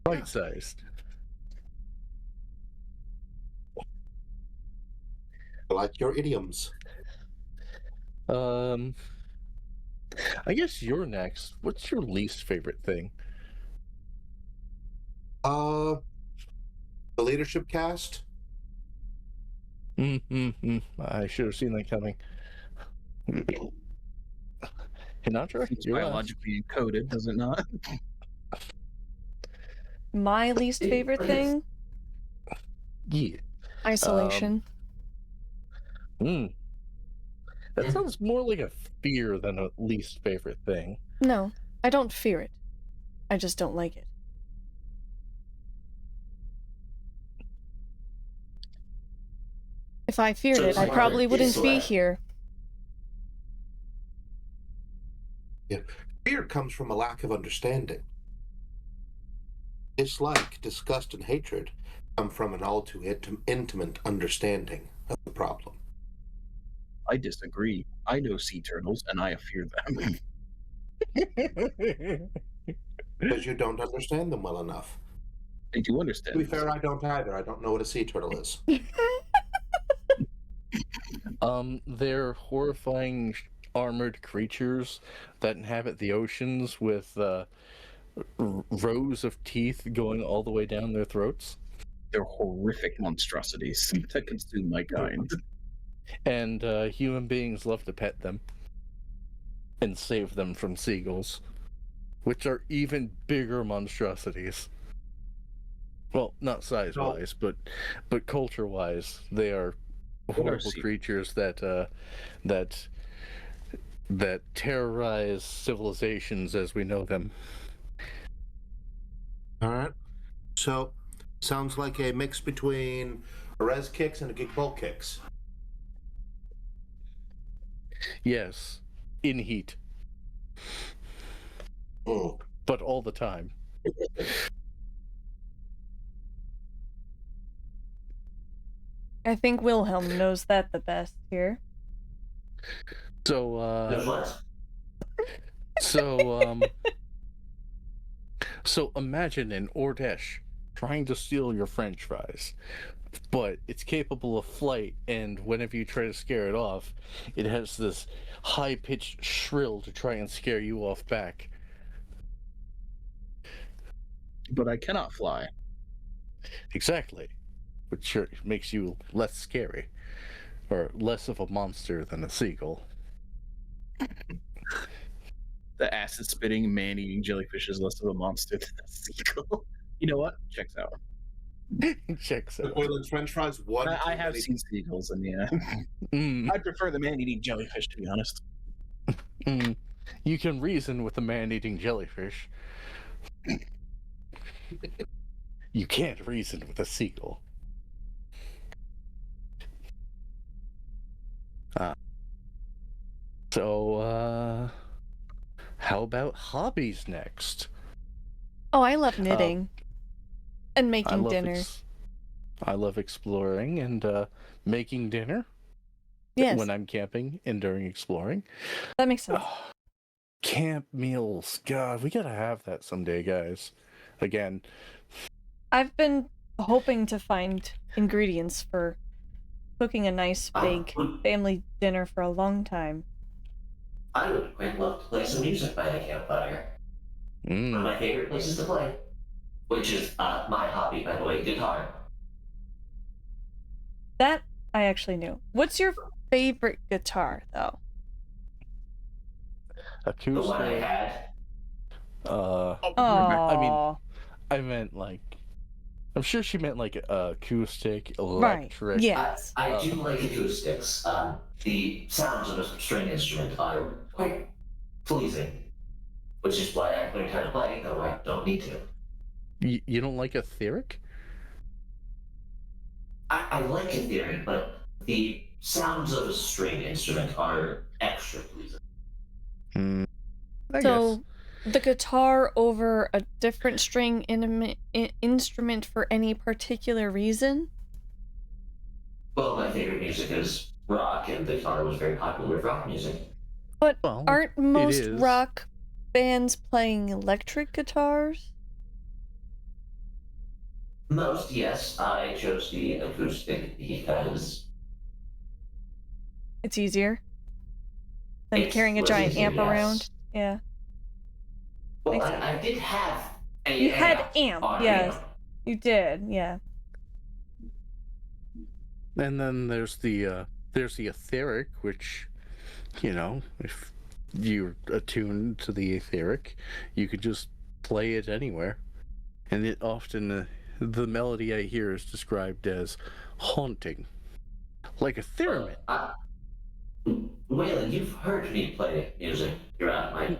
Bite sized. I like your idioms. I guess you're next. What's your least favorite thing? The leadership cast. I should have seen that coming. Hinatra, It's you're biologically encoded, does it not? My least favorite thing? Yeah. Isolation. That sounds more like a fear than a least favorite thing. No, I don't fear it. I just don't like it. If I feared it, I probably wouldn't be here. Yeah. Fear comes from a lack of understanding. Dislike, disgust, and hatred come from an all too intimate understanding of the problem. I disagree. I know sea turtles, and I fear them. Because you don't understand them well enough. I do understand. To be fair, I don't either. I don't know what a sea turtle is. They're horrifying armored creatures that inhabit the oceans with rows of teeth going all the way down their throats. They're horrific monstrosities that consume my kind. And human beings love to pet them and save them from seagulls, which are even bigger monstrosities. Well, not size-wise, but culture-wise, they are horrible creatures that terrorize civilizations as we know them. All right. So, sounds like a mix between a res kicks and a geek bolt kicks. Yes, in heat. But all the time. I think Wilhelm knows that the best here. So, so imagine an Ordesh trying to steal your French fries, but it's capable of flight, and whenever you try to scare it off, it has this high-pitched shrill to try and scare you off back. But I cannot fly. Exactly. Which makes you less scary, or less of a monster than a seagull. The acid-spitting, man-eating jellyfish is less of a monster than a seagull. You know what? Checks out. Checks out. Whalen's French fries. I have seen seagulls, and yeah, I prefer the man-eating jellyfish, to be honest. You can reason with the man-eating jellyfish. You can't reason with a seagull. So, how about hobbies next? Oh, I love knitting. And making dinner. I love exploring and making dinner. Yes. When I'm camping and during exploring. That makes sense. Camp meals. God, we gotta have that someday, guys. Again. I've been hoping to find ingredients for cooking a nice big family dinner for a long time. I would quite love to play some music by the campfire. One of my favorite places to play. Which is my hobby, by the way, guitar. That I actually knew. What's your favorite guitar, though? Acoustic. The one I had. I mean, I meant like I'm sure she meant like acoustic, Right. electric. Yes. I do like acoustics. The sounds of a string instrument are quite pleasing, which is why I learned how to play, though I don't need to. You don't like etheric? I like a theory, but the sounds of a string instrument are extra pleasing. I So, the guitar over a different string instrument for any particular reason? Well, my favorite music is rock, and the guitar was very popular with rock music. But Well, aren't most is. rock bands playing electric guitars? Most, yes. I chose the acoustic because It's easier than it carrying a was giant easier, amp yes. around. Yeah. Well, Makes sense. I did have a You had amp amp, on yes. amp. You did, yeah. And then there's the etheric, which, you know, if you're attuned to the etheric, you could just play it anywhere. And it often, the melody I hear is described as haunting, like a theremin. Whalen, you've heard me play music throughout my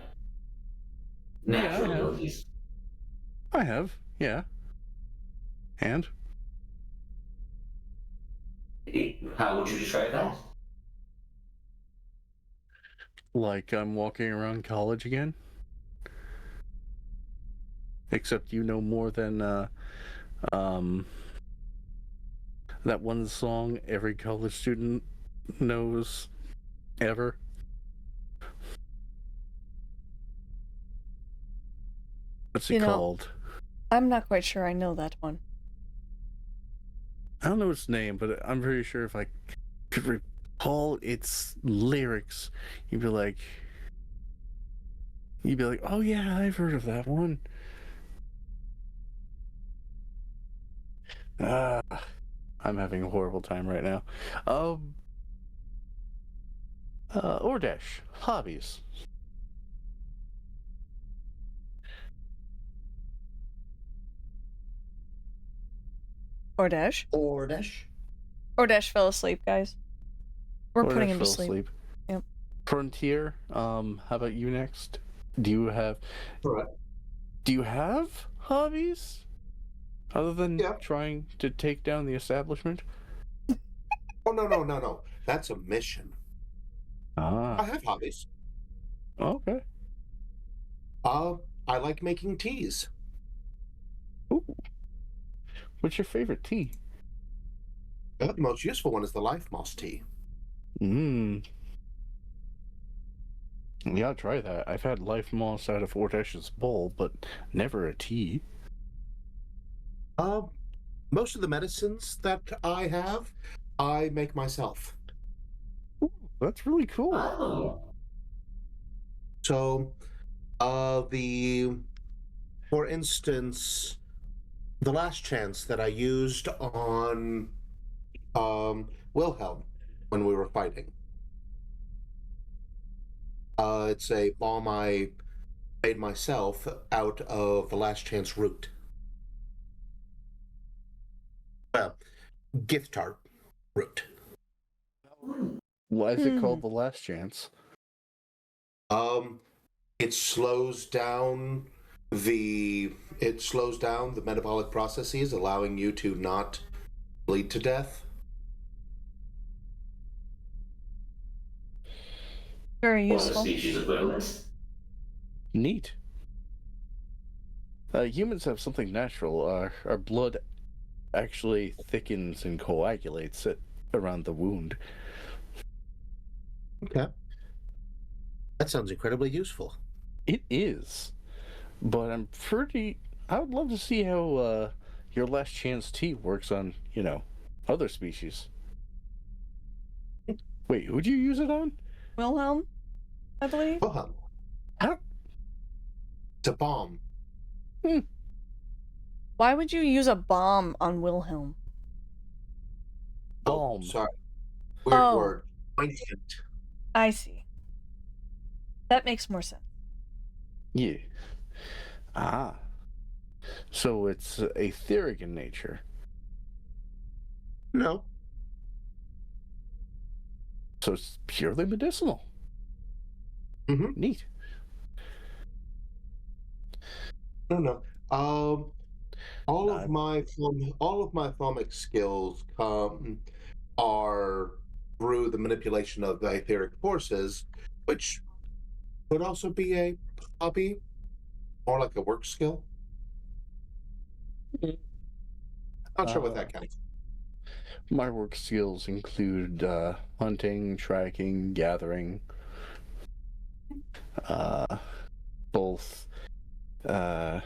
natural abilities. I have, yeah. And? How would you describe that? Like I'm walking around college again? Except you know more than, that one song every college student knows ever. What's it called? I'm not quite sure I know that one. I don't know its name, but I'm pretty sure if I could recall its lyrics, you'd be like, oh yeah, I've heard of that one. I'm having a horrible time right now. Ordesh, hobbies. Ordesh? Ordesh fell asleep, guys. We're putting him to sleep. Yep. Frontier, how about you next? Do you have hobbies? Other than trying to take down the establishment? Oh, no. That's a mission. I have hobbies. Okay. I like making teas. Ooh. What's your favorite tea? The most useful one is the life moss tea. Yeah, I'll try that. I've had life moss out of Ordesh's bowl, but never a tea. Most of the medicines that I have, I make myself. Ooh, that's really cool. Oh. So, for instance, the last chance that I used on Wilhelm when we were fighting. It's a balm I made myself out of the last chance root. Gift tart root. Why is it called the last chance? It slows down the metabolic processes, allowing you to not bleed to death. Very useful. Species equivalent. Neat. Humans have something natural. Our blood actually thickens and coagulates it around the wound. Okay. That sounds incredibly useful. It is. But I would love to see how your last chance tea works on, other species. Wait, who'd you use it on? Wilhelm, I believe. Wilhelm. How? It's a bomb. Why would you use a bomb on Wilhelm? Oh, sorry. Weird word. Poignant. I see. That makes more sense. Yeah. So it's etheric in nature. No. So it's purely medicinal. Mm-hmm. Neat. No. All of my phomic skills are through the manipulation of the etheric forces, which could also be a hobby, or like a work skill. Not sure what that counts. My work skills include hunting, tracking, gathering, both, well,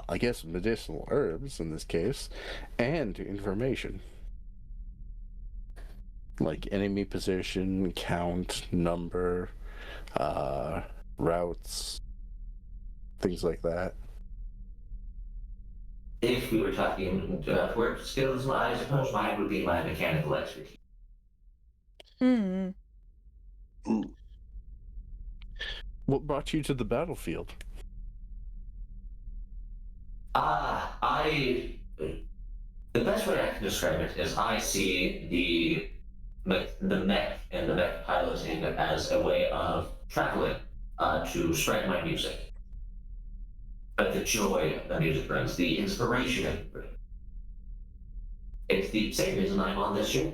I guess medicinal herbs in this case, and information. Like enemy position, count, number, routes, things like that. If we were talking work skills, I suppose mine would be my mechanical expertise. Hmm. What brought you to the battlefield? The best way I can describe it is I see the mech and the mech piloting as a way of traveling to spread my music. But the joy that music brings, the inspiration it brings. It's the same reason I'm on this show.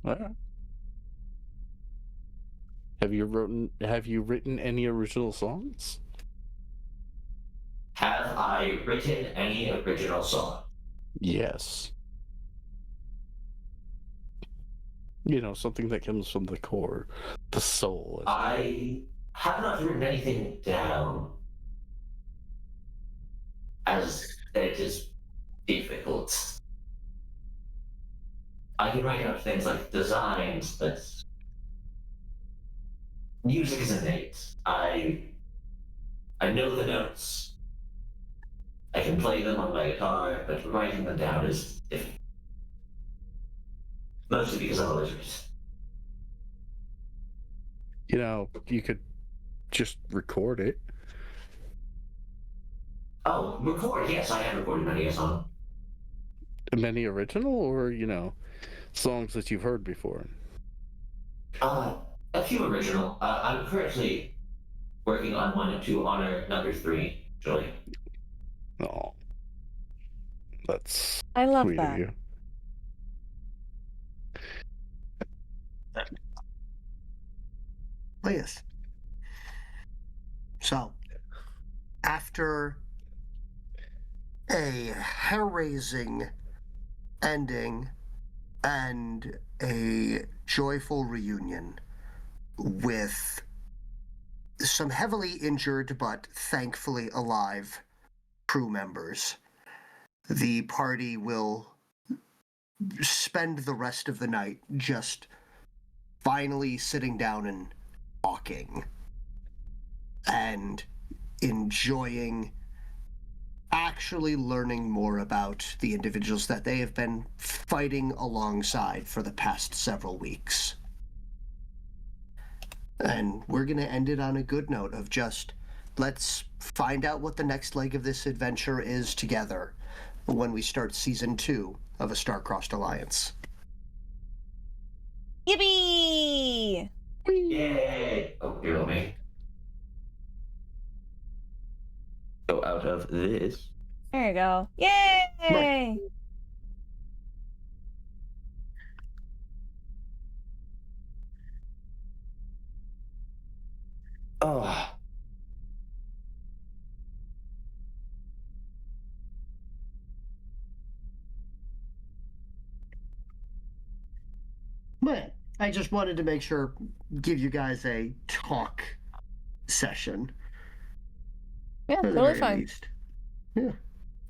Alright. Have you written any original songs? Have I written any original song? Yes. You know, something that comes from the core, the soul. I have not written anything down, as it is difficult. I can write out things like designs, but music is innate. I know the notes. I can play them on my guitar, but writing them down is difficult. Mostly because I'm a lizard. You know, you could just record it. Oh, record, yes, I have recorded many a song. Many original, or, you know, songs that you've heard before? A few original. I'm currently working on one to honor number 3, actually. Oh. That's I love sweet that. of you. Oh, yes. So, after a hair-raising ending and a joyful reunion with some heavily injured but thankfully alive crew members, the party will spend the rest of the night just finally sitting down and talking and enjoying actually learning more about the individuals that they have been fighting alongside for the past several weeks. And we're going to end it on a good note of just, let's find out what the next leg of this adventure is together when we start season 2 of A Star-Crossed Alliance. Yippee! Yay! Oh, here, let me go out of this. There you go. Yay! Right. Oh. But I just wanted to make sure, give you guys a talk session. Yeah, at the totally very fine. least. Yeah.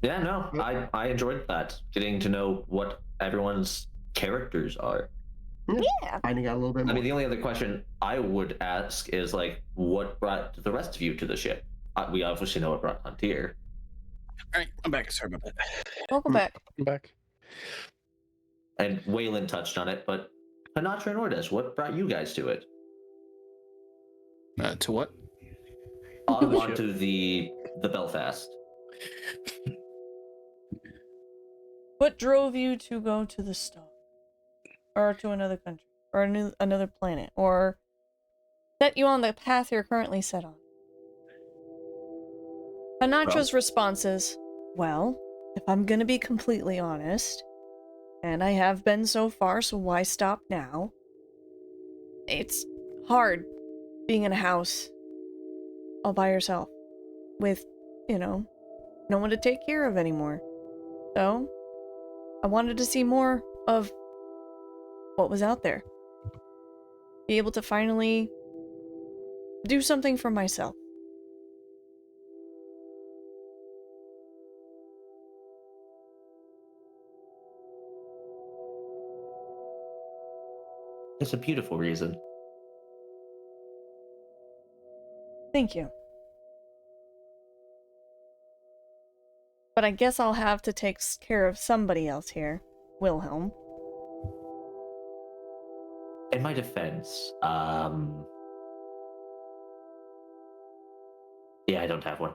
Yeah, no, I enjoyed that. Getting to know what everyone's characters are. Yeah. Finding out a little bit more. I mean, the only other question I would ask is, like, what brought the rest of you to the ship? We obviously know what brought Hunt here. All right, I'm back. Sorry about that. Welcome back. I'm back. And Whalen touched on it, but Honatra and Ordes, what brought you guys to it? To what? on one to the Belfast. What drove you to go to the star? Or to another country? Or another planet? Or set you on the path you're currently set on? Honatra's response is, well, if I'm gonna be completely honest, and I have been so far, so why stop now? It's hard being in a house all by yourself with, no one to take care of anymore. So, I wanted to see more of what was out there. Be able to finally do something for myself. It's a beautiful reason. Thank you. But I guess I'll have to take care of somebody else here. Wilhelm. In my defense, yeah, I don't have one.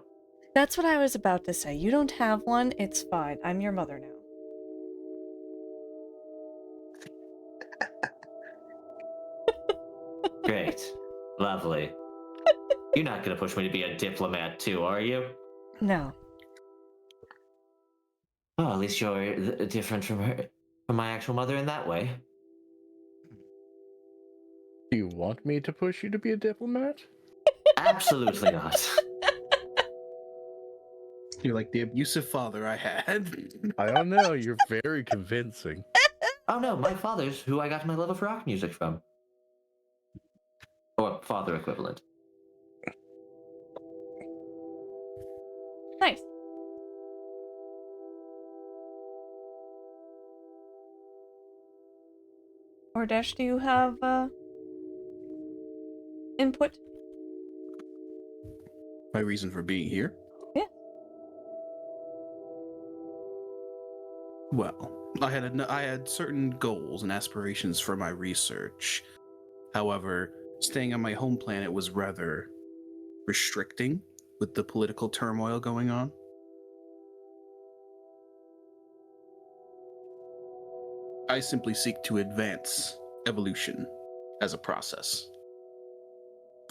That's what I was about to say. You don't have one, it's fine. I'm your mother now. Great. Lovely. You're not gonna push me to be a diplomat too, are you? No. Oh, at least you're different from my actual mother in that way. Do you want me to push you to be a diplomat? Absolutely not. You're like the abusive father I had. I don't know. You're very convincing. Oh no, my father's who I got my love of rock music from. Or father equivalent. Nice. Ordesh, do you have input? My reason for being here? Yeah. Well, I had certain goals and aspirations for my research. However, staying on my home planet was rather restricting with the political turmoil going on. I simply seek to advance evolution as a process.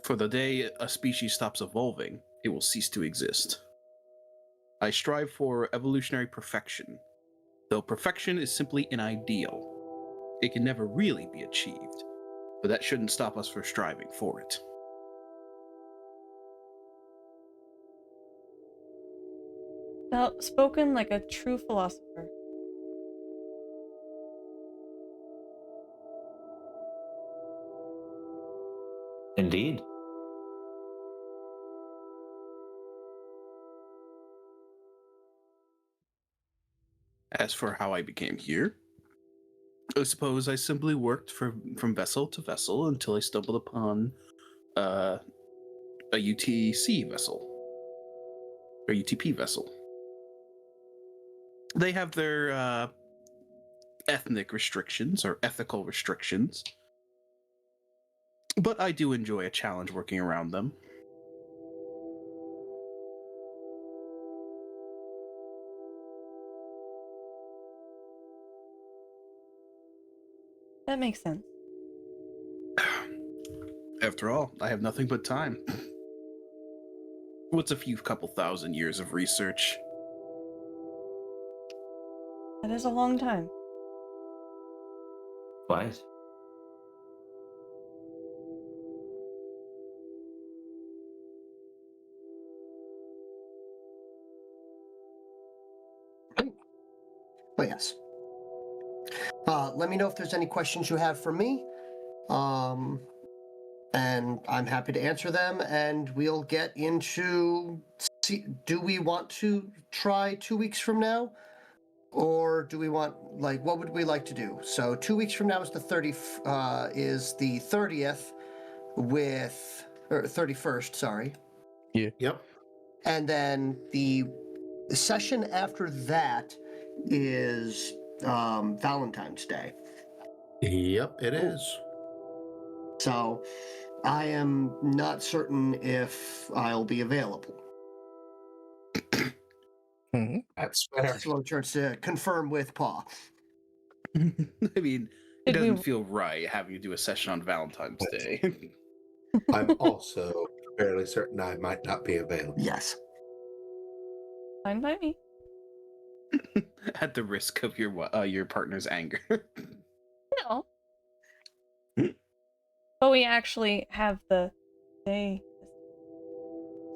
For the day a species stops evolving, it will cease to exist. I strive for evolutionary perfection, though perfection is simply an ideal. It can never really be achieved, but that shouldn't stop us from striving for it. Now, spoken like a true philosopher. Indeed. As for how I became here, I suppose I simply worked from vessel to vessel until I stumbled upon a UTC vessel, or UTP vessel. They have their ethnic restrictions or ethical restrictions, but I do enjoy a challenge working around them. That makes sense. After all, I have nothing but time. What's a few couple thousand years of research? That is a long time. Quite. Oh, yes. Let me know if there's any questions you have for me. And I'm happy to answer them, and we'll get into... do we want to try 2 weeks from now? Or do we want, what would we like to do? So 2 weeks from now is the 30th with... or 31st, sorry. Yeah. Yep. And then the session after that is Valentine's Day. Yep, it is. So I am not certain if I'll be available. That's fair. Slow turns to confirm with Paw. I mean, it Did we- doesn't feel right having you do a session on Valentine's Day. I'm also fairly certain I might not be available. Yes. Fine by me. At the risk of your partner's anger. No. But we actually have the day.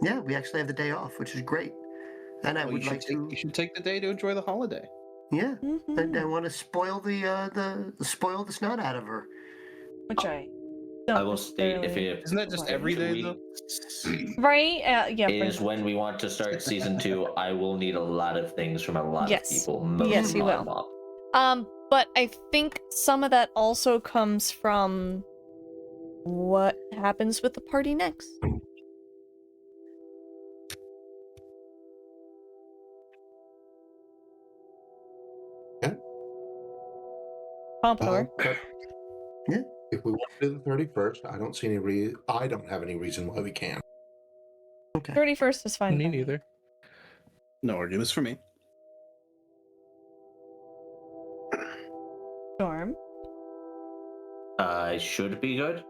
Yeah, we actually have the day off, which is great. And I Well, would like to. You should take the day to enjoy the holiday. Yeah, Mhm. and I want to spoil spoil the snot out of her. Which I don't. I will state if it Isn't that just every day though? Right? Yeah. is when we want to start season 2, I will need a lot of things from a lot Yes. of people. Most Yes, of you my will. mob. But I think some of that also comes from what happens with the party next. Yeah. Pompador. But Yeah. if we want to do the 31st, I don't see any reason. I don't have any reason why we can't. Okay. 31st is fine. Me by me. neither. No arguments for me. Storm. I should be good.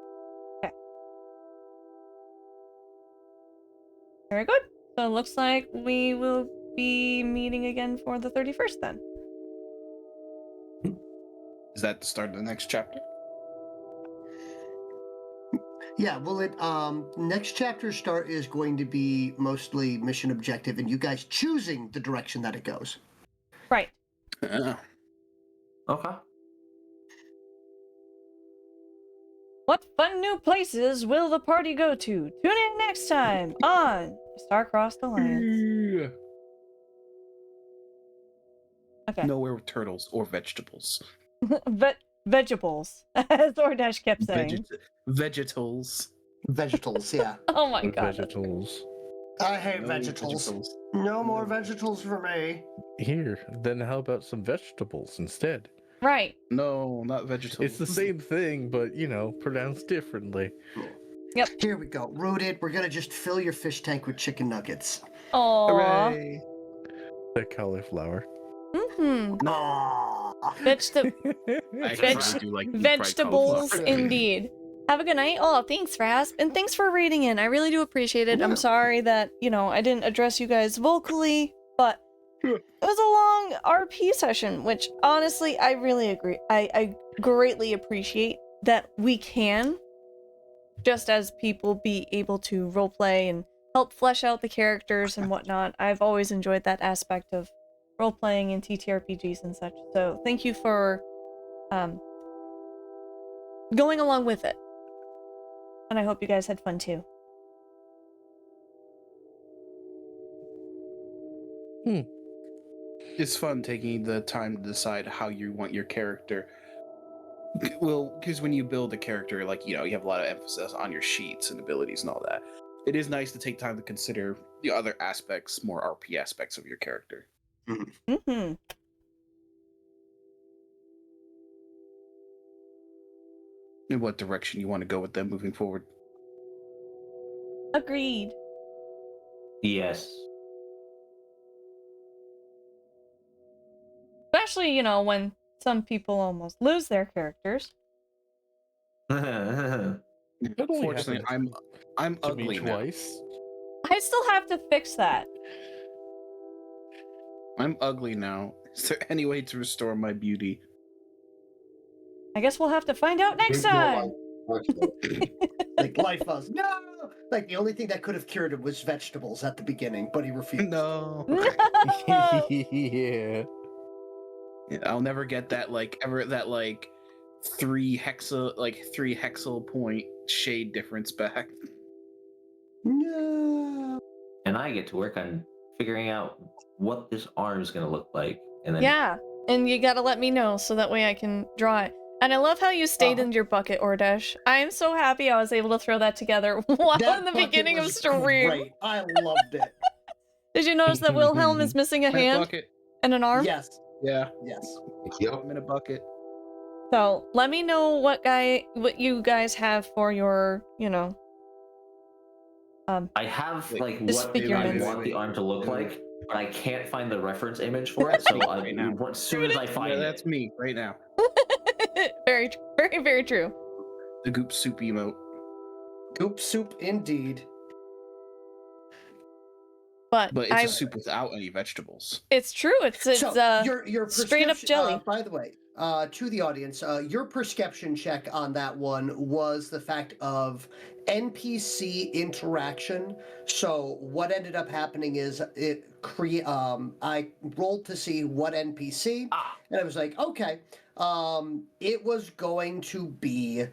Very good. So it looks like we will be meeting again for the 31st then. Is that the start of the next chapter? Yeah, well, next chapter start is going to be mostly mission objective, and you guys choosing the direction that it goes. Right. Okay. What fun new places will the party go to? Tune in next time on Star-Crossed Alliance. Okay. Nowhere with turtles or vegetables. Vegetables, as Ordash kept saying. Vegetals. Vegetals, yeah. Oh my god. Vegetals. I hate No vegetables. No more vegetables for me. Here, then how about some vegetables instead? Right. No, not vegetables. It's the same thing, but, pronounced differently. Yep. Here we go. Rooted. We're gonna just fill your fish tank with chicken nuggets. Aww. Hooray. The cauliflower. Mm-hmm. Aww. I actually do like deep fried Vegetables, cauliflower. indeed. Have a good night. Oh, thanks, Rasp. And thanks for reading in. I really do appreciate it. I'm sorry that, I didn't address you guys vocally, but it was a long RP session, which honestly, I really agree. I greatly appreciate that we can, just as people, be able to roleplay and help flesh out the characters and whatnot. I've always enjoyed that aspect of role-playing in TTRPGs and such. So thank you for going along with it. And I hope you guys had fun too. It's fun taking the time to decide how you want your character. Well, because when you build a character, you have a lot of emphasis on your sheets and abilities and all that. It is nice to take time to consider the other aspects, more RP aspects of your character. Mm-hmm. In what direction you want to go with them moving forward. Agreed. Yes. Especially, when some people almost lose their characters. Unfortunately, I'm To me ugly now. twice. I still have to fix that. I'm ugly now. Is there any way to restore my beauty? I guess we'll have to find out next time. Like life was no. Like the only thing that could have cured him was vegetables at the beginning, but he refused. No. Yeah. I'll never get that three hexal point shade difference back. No. And I get to work on figuring out what this arm's gonna look like. And then Yeah, and you gotta let me know so that way I can draw it. And I love how you stayed in your bucket, Ordesh. I am so happy I was able to throw that together while That in the bucket stream. was great. I loved it. Did you notice that Wilhelm is missing a My hand bucket. and an arm? Yes. Yeah. Yes. Yep. I'm in a bucket. So let me know what you guys have for your, I have like what I disfigurements. want the arm to look like, but I can't find the reference image for it. So right now. as soon as I find That's it, me right now. Very, very, very true. The goop soup emote. Goop soup indeed. But it's a soup without any vegetables. It's true. It's your straight up jelly. By the way, to the audience, your perception check on that one was the fact of NPC interaction. So what ended up happening is I rolled to see what NPC, and I was like, okay, it was going to be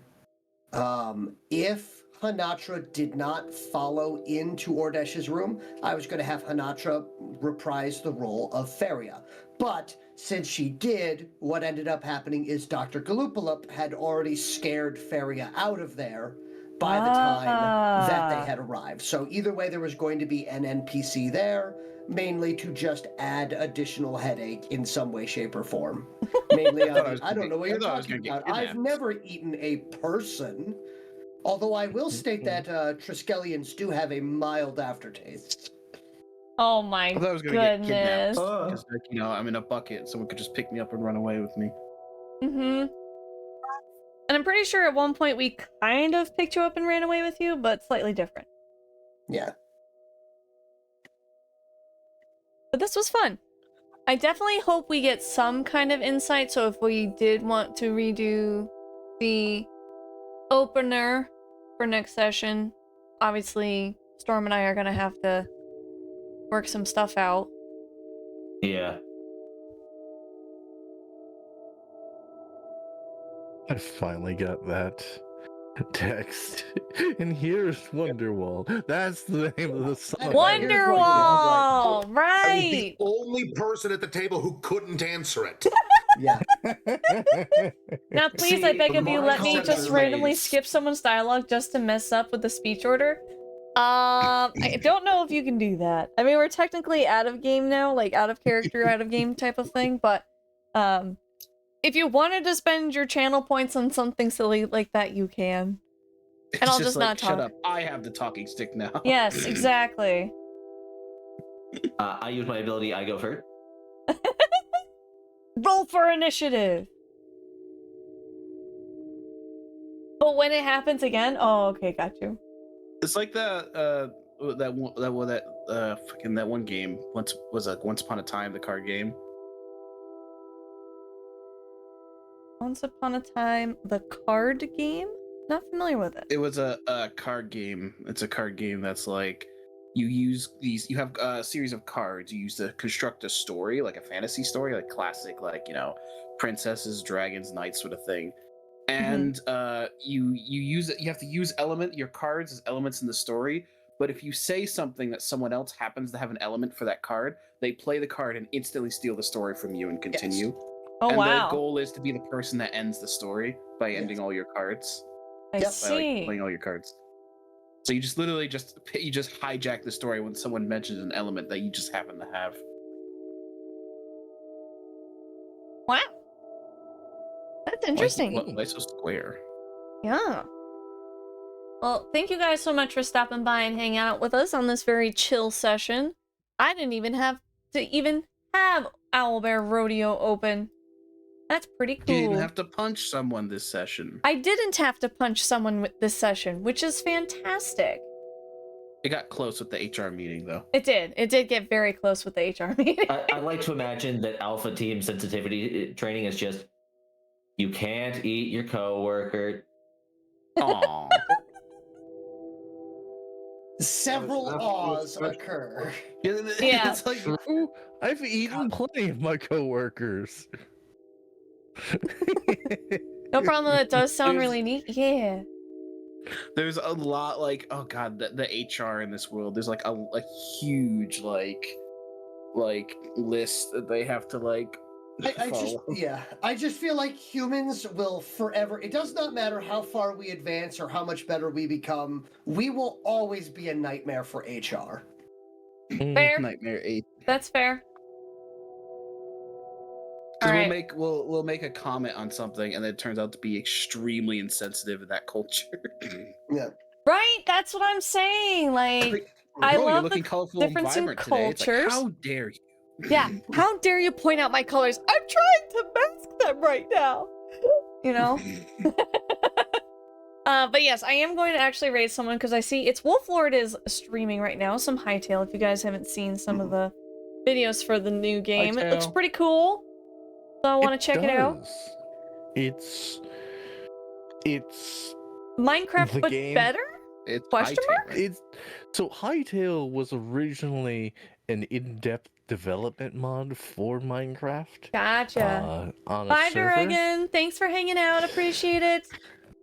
if Honatra did not follow into Ordesh's room, I was going to have Honatra reprise the role of Feria. But since she did, what ended up happening is Dr. Galupalip had already scared Feria out of there by the time that they had arrived. So either way, there was going to be an NPC there, mainly to just add additional headache in some way, shape, or form. Mainly, I don't know what you're talking about. I've never eaten a person. Although I will state that Triskelions do have a mild aftertaste. Oh my goodness. I thought I was going to get kidnapped. Because, I'm in a bucket. Someone could just pick me up and run away with me. Mm-hmm. And I'm pretty sure at one point we kind of picked you up and ran away with you, but slightly different. Yeah. But this was fun. I definitely hope we get some kind of insight, so if we did want to redo the opener for next session, obviously Storm and I are gonna have to work some stuff out. Yeah. I finally got that text. And here's Wonderwall. That's the name of the song. Wonderwall! Right! I was the only person at the table who couldn't answer it. Yeah. Now please, I beg of you, let me just randomly skip someone's dialogue just to mess up with the speech order. I don't know if you can do that. I mean, we're technically out of game now, like out of character, out of game type of thing, but if you wanted to spend your channel points on something silly like that, you can. And I'll just not talk. Shut up. I have the talking stick now. Yes, exactly. I use my ability, I go first. Roll for initiative! But when it happens again, oh, okay, got you. It's like that one game. Once Upon a Time, the card game. Once Upon a Time, the card game? Not familiar with it. It was a card game. It's a card game that's like you have a series of cards you use to construct a story, like a fantasy story, like classic, like, princesses, dragons, knights sort of thing. And you have to use your cards as elements in the story. But if you say something that someone else happens to have an element for that card, they play the card and instantly steal the story from you and continue. Yes. Oh, and wow. the goal is to be the person that ends the story by ending all your cards. I see. By playing all your cards. So you just literally hijack the story when someone mentions an element that you just happen to have. Wow. That's interesting. Why so square? Yeah. Well, thank you guys so much for stopping by and hanging out with us on this very chill session. I didn't even have to have Owlbear Rodeo open. That's pretty cool. You didn't have to punch someone this session. I didn't have to punch someone this session, which is fantastic. It got close with the HR meeting, though. It did. It did get very close with the HR meeting. I like to imagine that Alpha Team sensitivity training is just, you can't eat your coworker. Aww. Several awes occur. Yeah. It's like, I've eaten plenty of my coworkers. No problem. That does sound really neat. Yeah. There's a lot, like, oh god, the HR in this world. There's like a huge like list that they have to like. I just feel like humans will forever. It does not matter how far we advance or how much better we become. We will always be a nightmare for HR. Fair. Nightmare 8. That's fair. Because right. we'll make a comment on something, and then it turns out to be extremely insensitive in that culture. Yeah. Right? That's what I'm saying. Like, I Bro, you're love looking the colorful and difference in vibrant today. It's like, cultures. how dare you? Yeah, how dare you point out my colors? I'm trying to mask them right now. You know? But yes, I am going to actually raid someone because I see it's Wolf Lord is streaming right now, some Hightail, if you guys haven't seen some of the videos for the new game. It looks Hightail. pretty cool. So I want to check it out. It's Minecraft, the but game. better? It's Question Hightail, mark? right? It's so Hightail was originally an in-depth development mod for Minecraft. Gotcha. On a Bye, server. Dragon. Thanks for hanging out. Appreciate it.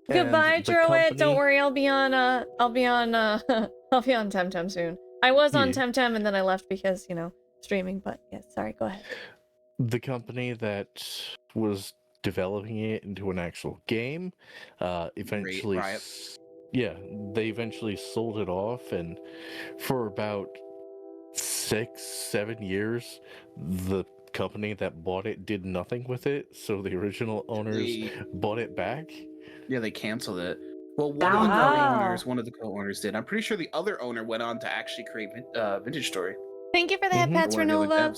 And Goodbye, the Droid. Don't company- worry, I'll be on I'll be on Temtem soon. I was on Yeah. Temtem and then I left because, you know, streaming, but yeah, sorry, go ahead. The company that was developing it into an actual game, eventually, Riot. they eventually sold it off, and for about 6-7 years, the company that bought it did nothing with it, so the original owners bought it back. Yeah, they canceled it. Well, Wow. one of the co-owners did. I'm pretty sure the other owner went on to actually create Vintage Story. Thank you for the Mhm. head pats, One of the other Renova. devs.